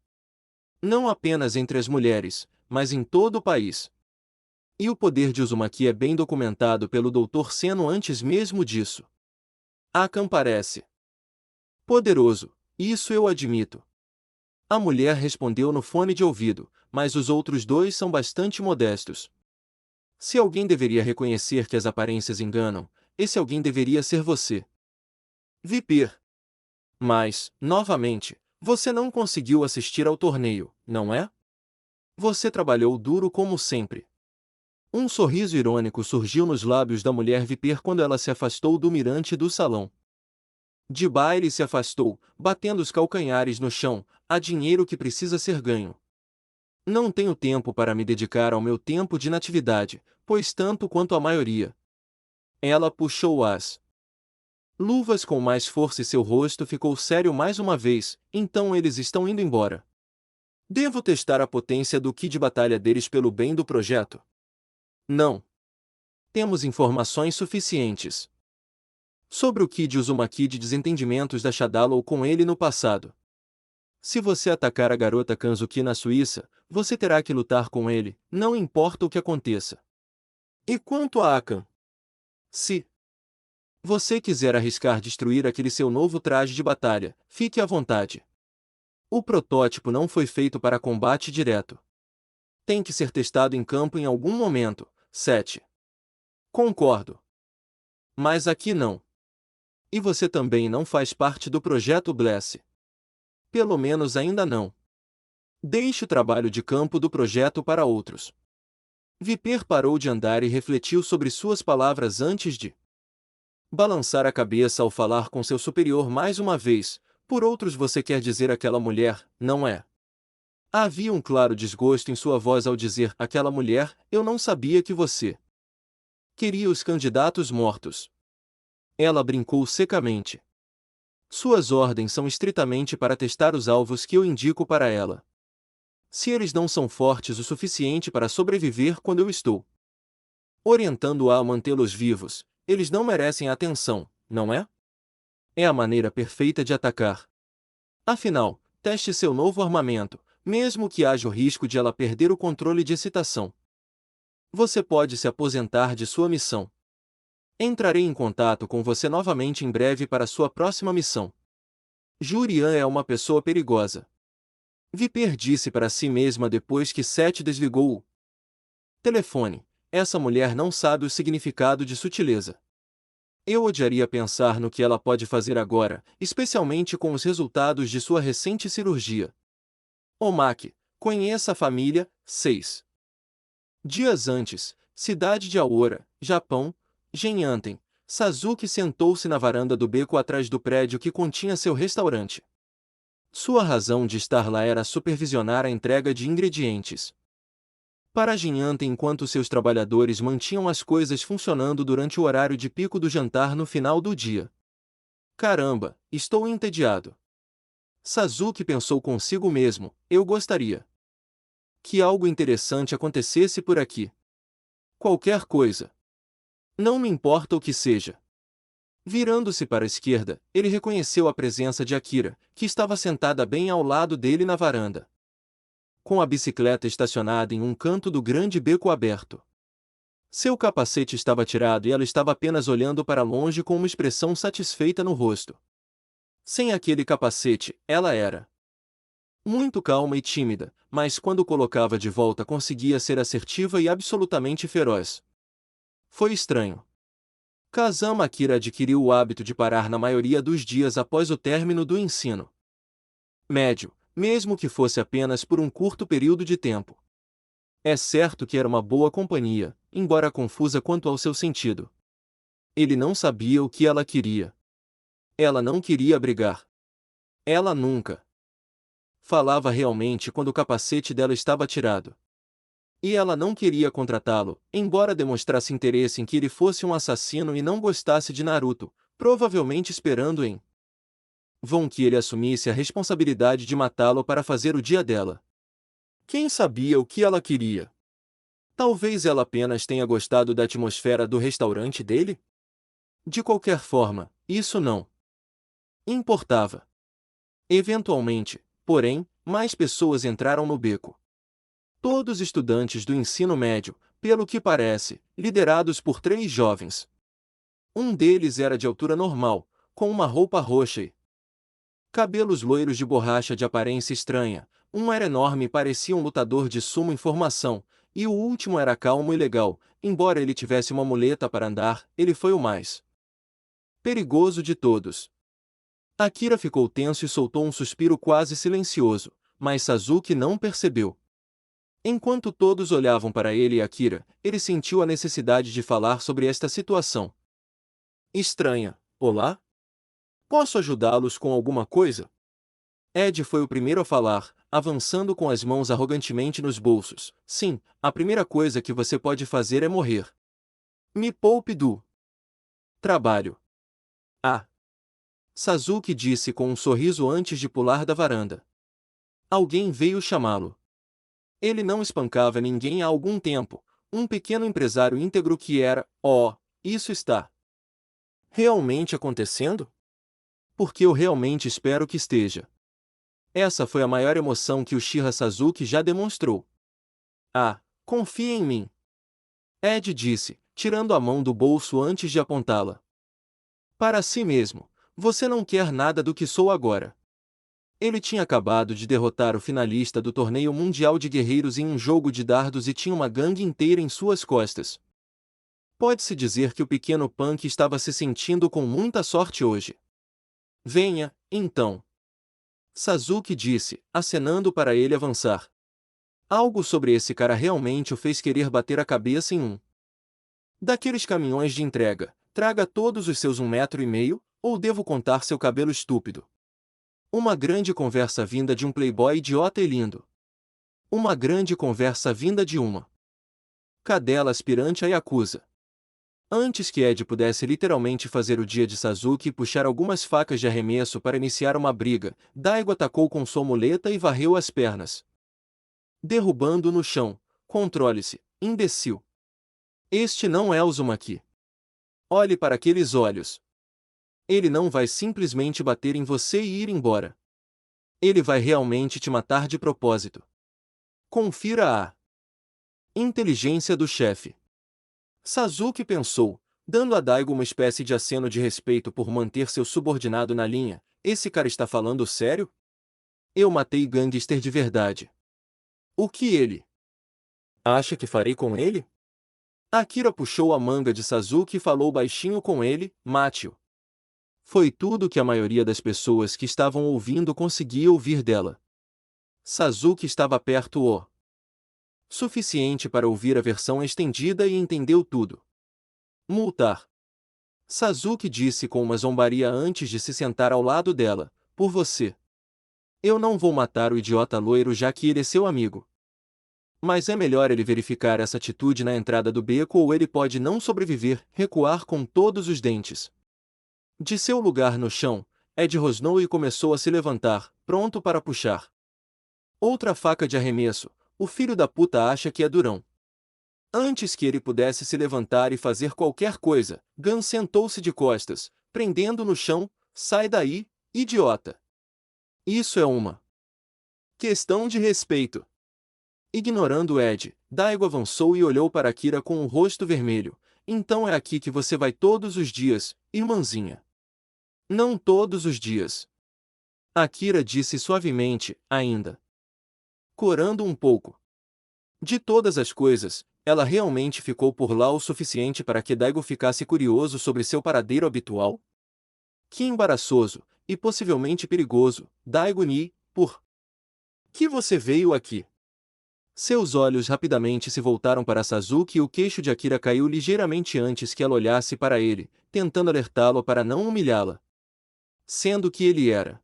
Não apenas entre as mulheres, mas em todo o país. E o poder de Uzumaki é bem documentado pelo Dr. Seno antes mesmo disso. Hakan parece poderoso, isso eu admito. A mulher respondeu no fone de ouvido, mas os outros dois são bastante modestos. Se alguém deveria reconhecer que as aparências enganam, esse alguém deveria ser você, Viper. Mas, novamente, você não conseguiu assistir ao torneio, não é? Você trabalhou duro como sempre. Um sorriso irônico surgiu nos lábios da mulher Viper quando ela se afastou do mirante do salão de baile e se afastou, batendo os calcanhares no chão. Há dinheiro que precisa ser ganho. Não tenho tempo para me dedicar ao meu tempo de natividade, pois tanto quanto a maioria. Ela puxou as luvas com mais força e seu rosto ficou sério mais uma vez. Então eles estão indo embora. Devo testar a potência do Ki de batalha deles pelo bem do projeto? Não. Temos informações suficientes sobre o Ki de Uzumaki de desentendimentos da Shadaloo com ele no passado. Se você atacar a garota Kanzuki na Suíça, você terá que lutar com ele, não importa o que aconteça. E quanto a Hakan? Se você quiser arriscar destruir aquele seu novo traje de batalha, fique à vontade. O protótipo não foi feito para combate direto. Tem que ser testado em campo em algum momento. 7. Concordo. Mas aqui não. E você também não faz parte do projeto Bless. Pelo menos ainda não. Deixe o trabalho de campo do projeto para outros. Viper parou de andar e refletiu sobre suas palavras antes de balançar a cabeça ao falar com seu superior mais uma vez. Por outros você quer dizer aquela mulher, não é? Havia um claro desgosto em sua voz ao dizer aquela mulher. Eu não sabia que você queria os candidatos mortos. Ela brincou secamente. Suas ordens são estritamente para testar os alvos que eu indico para ela. Se eles não são fortes o suficiente para sobreviver quando eu estou orientando-a a mantê-los vivos, eles não merecem atenção, não é? É a maneira perfeita de atacar. Afinal, teste seu novo armamento, mesmo que haja o risco de ela perder o controle de excitação. Você pode se aposentar de sua missão. Entrarei em contato com você novamente em breve para sua próxima missão. Jurian é uma pessoa perigosa. Viper disse para si mesma depois que Seth desligou o telefone. Essa mulher não sabe o significado de sutileza. Eu odiaria pensar no que ela pode fazer agora, especialmente com os resultados de sua recente cirurgia. Omaki, conheça a família. 6 dias antes, cidade de Aora, Japão, Genyanten. Sasuke sentou-se na varanda do beco atrás do prédio que continha seu restaurante. Sua razão de estar lá era supervisionar a entrega de ingredientes para Genyanten enquanto seus trabalhadores mantinham as coisas funcionando durante o horário de pico do jantar no final do dia. Caramba, estou entediado. Sasuke pensou consigo mesmo, eu gostaria que algo interessante acontecesse por aqui. Qualquer coisa. Não me importa o que seja. Virando-se para a esquerda, ele reconheceu a presença de Akira, que estava sentada bem ao lado dele na varanda, com a bicicleta estacionada em um canto do grande beco aberto. Seu capacete estava tirado e ela estava apenas olhando para longe com uma expressão satisfeita no rosto. Sem aquele capacete, ela era muito calma e tímida, mas quando o colocava de volta conseguia ser assertiva e absolutamente feroz. Foi estranho. Kazama Akira adquiriu o hábito de parar na maioria dos dias após o término do ensino médio, mesmo que fosse apenas por um curto período de tempo. É certo que era uma boa companhia, embora confusa quanto ao seu sentido. Ele não sabia o que ela queria. Ela não queria brigar. Ela nunca falava realmente quando o capacete dela estava tirado. E ela não queria contratá-lo, embora demonstrasse interesse em que ele fosse um assassino e não gostasse de Naruto, provavelmente esperando em vão que ele assumisse a responsabilidade de matá-lo para fazer o dia dela. Quem sabia o que ela queria? Talvez ela apenas tenha gostado da atmosfera do restaurante dele? De qualquer forma, isso não importava. Eventualmente, porém, mais pessoas entraram no beco. Todos estudantes do ensino médio, pelo que parece, liderados por 3 jovens. Um deles era de altura normal, com uma roupa roxa e cabelos loiros de borracha de aparência estranha. Um era enorme e parecia um lutador de sumo em formação, e o último era calmo e legal. Embora ele tivesse uma muleta para andar, ele foi o mais perigoso de todos. Akira ficou tenso e soltou um suspiro quase silencioso, mas Sasuke não percebeu. Enquanto todos olhavam para ele e Akira, ele sentiu a necessidade de falar sobre esta situação estranha. Olá? Posso ajudá-los com alguma coisa? Ed foi o primeiro a falar, avançando com as mãos arrogantemente nos bolsos. Sim, a primeira coisa que você pode fazer é morrer. Me poupe do trabalho. Ah! Sasuke disse com um sorriso antes de pular da varanda. Alguém veio chamá-lo. Ele não espancava ninguém há algum tempo, um pequeno empresário íntegro que era, isso está realmente acontecendo? Porque eu realmente espero que esteja. Essa foi a maior emoção que Uchiha Sasuke já demonstrou. Ah, confie em mim. Ed disse, tirando a mão do bolso antes de apontá-la para si mesmo. Você não quer nada do que sou agora. Ele tinha acabado de derrotar o finalista do torneio mundial de guerreiros em um jogo de dardos e tinha uma gangue inteira em suas costas. Pode-se dizer que o pequeno punk estava se sentindo com muita sorte hoje. Venha, então. Sasuke disse, acenando para ele avançar. Algo sobre esse cara realmente o fez querer bater a cabeça em um daqueles caminhões de entrega. Traga todos os seus 1,5 m, ou devo contar seu cabelo estúpido. Uma grande conversa vinda de um playboy idiota e lindo. Uma grande conversa vinda de uma cadela aspirante a Yakuza. Antes que Ed pudesse literalmente fazer o dia de Sasuke e puxar algumas facas de arremesso para iniciar uma briga, Daigo atacou com sua muleta e varreu as pernas, derrubando-o no chão. Controle-se, imbecil. Este não é Uzumaki. Olhe para aqueles olhos. Ele não vai simplesmente bater em você e ir embora. Ele vai realmente te matar de propósito. Confira a inteligência do chefe. Sasuke pensou, dando a Daigo uma espécie de aceno de respeito por manter seu subordinado na linha. Esse cara está falando sério? Eu matei gangster de verdade. O que ele acha que farei com ele? Akira puxou a manga de Sasuke e falou baixinho com ele, mate-o. Foi tudo que a maioria das pessoas que estavam ouvindo conseguia ouvir dela. Sasuke estava perto o suficiente para ouvir a versão estendida e entendeu tudo. Multar. Sasuke disse com uma zombaria antes de se sentar ao lado dela, por você. Eu não vou matar o idiota loiro já que ele é seu amigo. Mas é melhor ele verificar essa atitude na entrada do beco ou ele pode não sobreviver, recuar com todos os dentes. De seu lugar no chão, Ed rosnou e começou a se levantar, pronto para puxar outra faca de arremesso. O filho da puta acha que é durão. Antes que ele pudesse se levantar e fazer qualquer coisa, Gun sentou-se de costas, prendendo no chão. Sai daí, idiota. Isso é uma questão de respeito. Ignorando Ed, Daigo avançou e olhou para Akira com o rosto vermelho. Então é aqui que você vai todos os dias, irmãzinha. Não todos os dias. Akira disse suavemente, ainda corando um pouco. De todas as coisas, ela realmente ficou por lá o suficiente para que Daigo ficasse curioso sobre seu paradeiro habitual? Que embaraçoso, e possivelmente perigoso, Daigo-ni, por que você veio aqui? Seus olhos rapidamente se voltaram para Sasuke e o queixo de Akira caiu ligeiramente antes que ela olhasse para ele, tentando alertá-lo para não humilhá-la. Sendo que ele era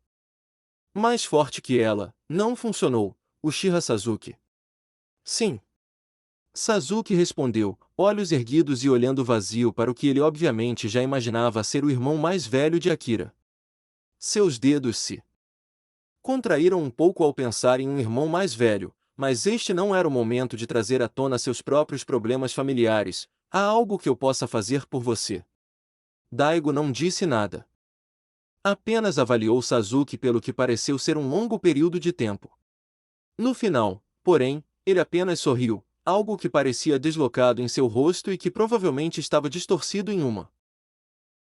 mais forte que ela, não funcionou, Uchiha Sasuke. Sim. Sasuke respondeu, olhos erguidos e olhando vazio para o que ele obviamente já imaginava ser o irmão mais velho de Akira. Seus dedos se contraíram um pouco ao pensar em um irmão mais velho, mas este não era o momento de trazer à tona seus próprios problemas familiares. Há algo que eu possa fazer por você? Daigo não disse nada. Apenas avaliou Sasuke pelo que pareceu ser um longo período de tempo. No final, porém, ele apenas sorriu, algo que parecia deslocado em seu rosto e que provavelmente estava distorcido em uma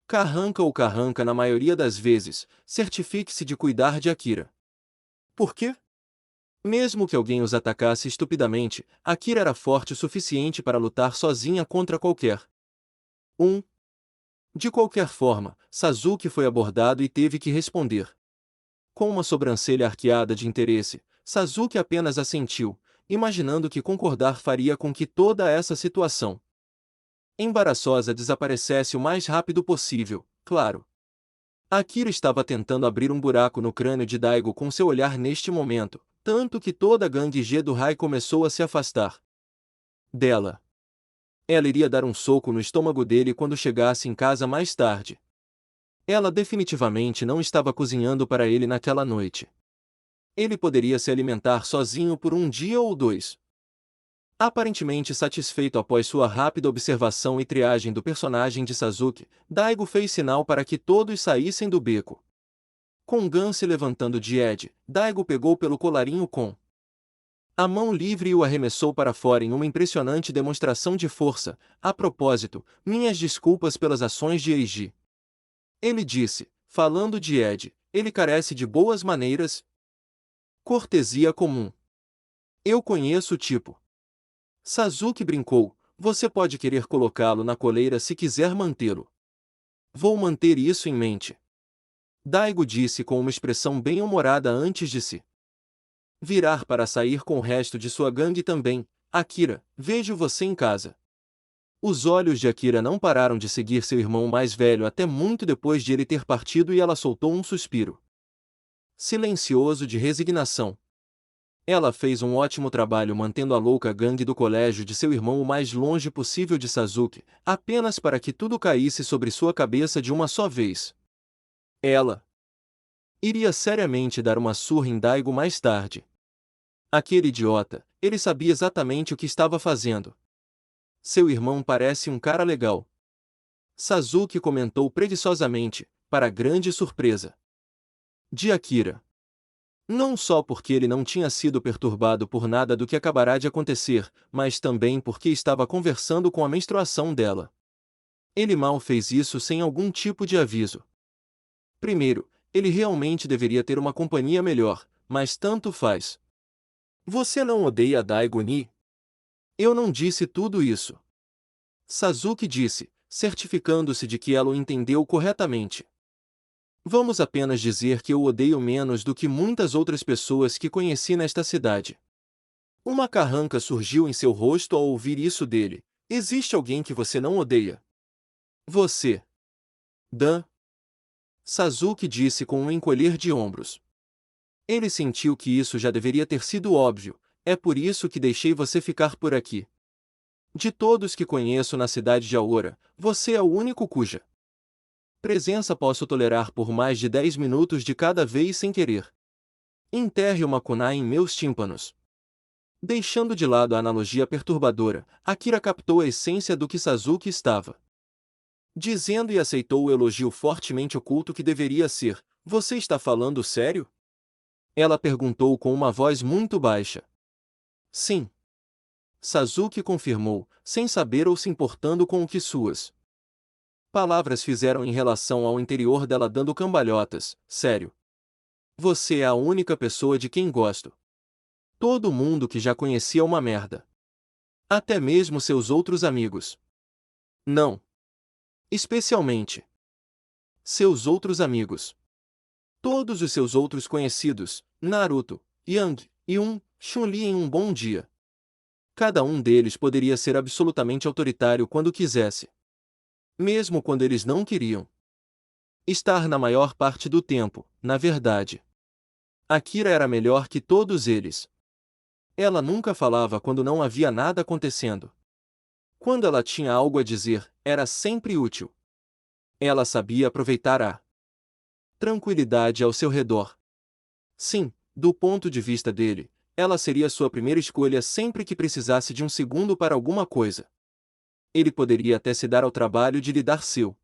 carranca ou carranca na maioria das vezes. Certifique-se de cuidar de Akira. Por quê? Mesmo que alguém os atacasse estupidamente, Akira era forte o suficiente para lutar sozinha contra qualquer um. De qualquer forma, Sasuke foi abordado e teve que responder. Com uma sobrancelha arqueada de interesse, Sasuke apenas assentiu, imaginando que concordar faria com que toda essa situação embaraçosa desaparecesse o mais rápido possível, claro. Akira estava tentando abrir um buraco no crânio de Daigo com seu olhar neste momento, tanto que toda a gangue G do Rai começou a se afastar dela. Ela iria dar um soco no estômago dele quando chegasse em casa mais tarde. Ela definitivamente não estava cozinhando para ele naquela noite. Ele poderia se alimentar sozinho por um dia ou dois. Aparentemente satisfeito após sua rápida observação e triagem do personagem de Sasuke, Daigo fez sinal para que todos saíssem do beco. Com Gun se levantando de Ed, Daigo pegou pelo colarinho com a mão livre e o arremessou para fora em uma impressionante demonstração de força. A propósito, minhas desculpas pelas ações de Eiji. Ele disse, falando de Ed, ele carece de boas maneiras. Cortesia comum. Eu conheço o tipo. Sasuke brincou, você pode querer colocá-lo na coleira se quiser mantê-lo. Vou manter isso em mente. Daigo disse com uma expressão bem-humorada antes de se virar para sair com o resto de sua gangue também. Akira, vejo você em casa. Os olhos de Akira não pararam de seguir seu irmão mais velho até muito depois de ele ter partido e ela soltou um suspiro silencioso de resignação. Ela fez um ótimo trabalho mantendo a louca gangue do colégio de seu irmão o mais longe possível de Sasuke, apenas para que tudo caísse sobre sua cabeça de uma só vez. Ela iria seriamente dar uma surra em Daigo mais tarde. Aquele idiota, ele sabia exatamente o que estava fazendo. Seu irmão parece um cara legal. Sasuke comentou preguiçosamente, para grande surpresa de Akira. Não só porque ele não tinha sido perturbado por nada do que acabará de acontecer, mas também porque estava conversando com a menstruação dela. Ele mal fez isso sem algum tipo de aviso. Primeiro, ele realmente deveria ter uma companhia melhor, mas tanto faz. Você não odeia Daigo-ni? Eu não disse tudo isso. Sasuke disse, certificando-se de que ela o entendeu corretamente. Vamos apenas dizer que eu o odeio menos do que muitas outras pessoas que conheci nesta cidade. Uma carranca surgiu em seu rosto ao ouvir isso dele. Existe alguém que você não odeia? Você. Dan. Sasuke disse com um encolher de ombros. Ele sentiu que isso já deveria ter sido óbvio, é por isso que deixei você ficar por aqui. De todos que conheço na cidade de Aora, você é o único cuja presença posso tolerar por mais de 10 minutos de cada vez sem querer. Enterre uma kunai em meus tímpanos. Deixando de lado a analogia perturbadora, Akira captou a essência do que Sasuke estava dizendo e aceitou o elogio fortemente oculto que deveria ser. Você está falando sério? Ela perguntou com uma voz muito baixa. Sim. Sasuke confirmou, sem saber ou se importando com o que suas palavras fizeram em relação ao interior dela dando cambalhotas. Sério. Você é a única pessoa de quem gosto. Todo mundo que já conhecia uma merda. Até mesmo seus outros amigos. Não. Especialmente seus outros amigos. Todos os seus outros conhecidos, Naruto, Yang, e Chun-Li em um bom dia. Cada um deles poderia ser absolutamente autoritário quando quisesse. Mesmo quando eles não queriam estar na maior parte do tempo, na verdade. Akira era melhor que todos eles. Ela nunca falava quando não havia nada acontecendo. Quando ela tinha algo a dizer, era sempre útil. Ela sabia aproveitar a tranquilidade ao seu redor. Sim, do ponto de vista dele, ela seria sua primeira escolha sempre que precisasse de um segundo para alguma coisa. Ele poderia até se dar ao trabalho de lhe dar seu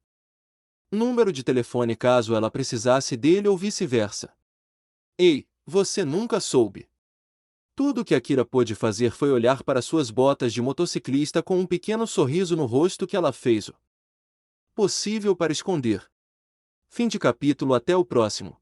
número de telefone caso ela precisasse dele ou vice-versa. Ei, você nunca soube. Tudo que Akira pôde fazer foi olhar para suas botas de motociclista com um pequeno sorriso no rosto que ela fez o possível para esconder. Fim de capítulo. Até o próximo.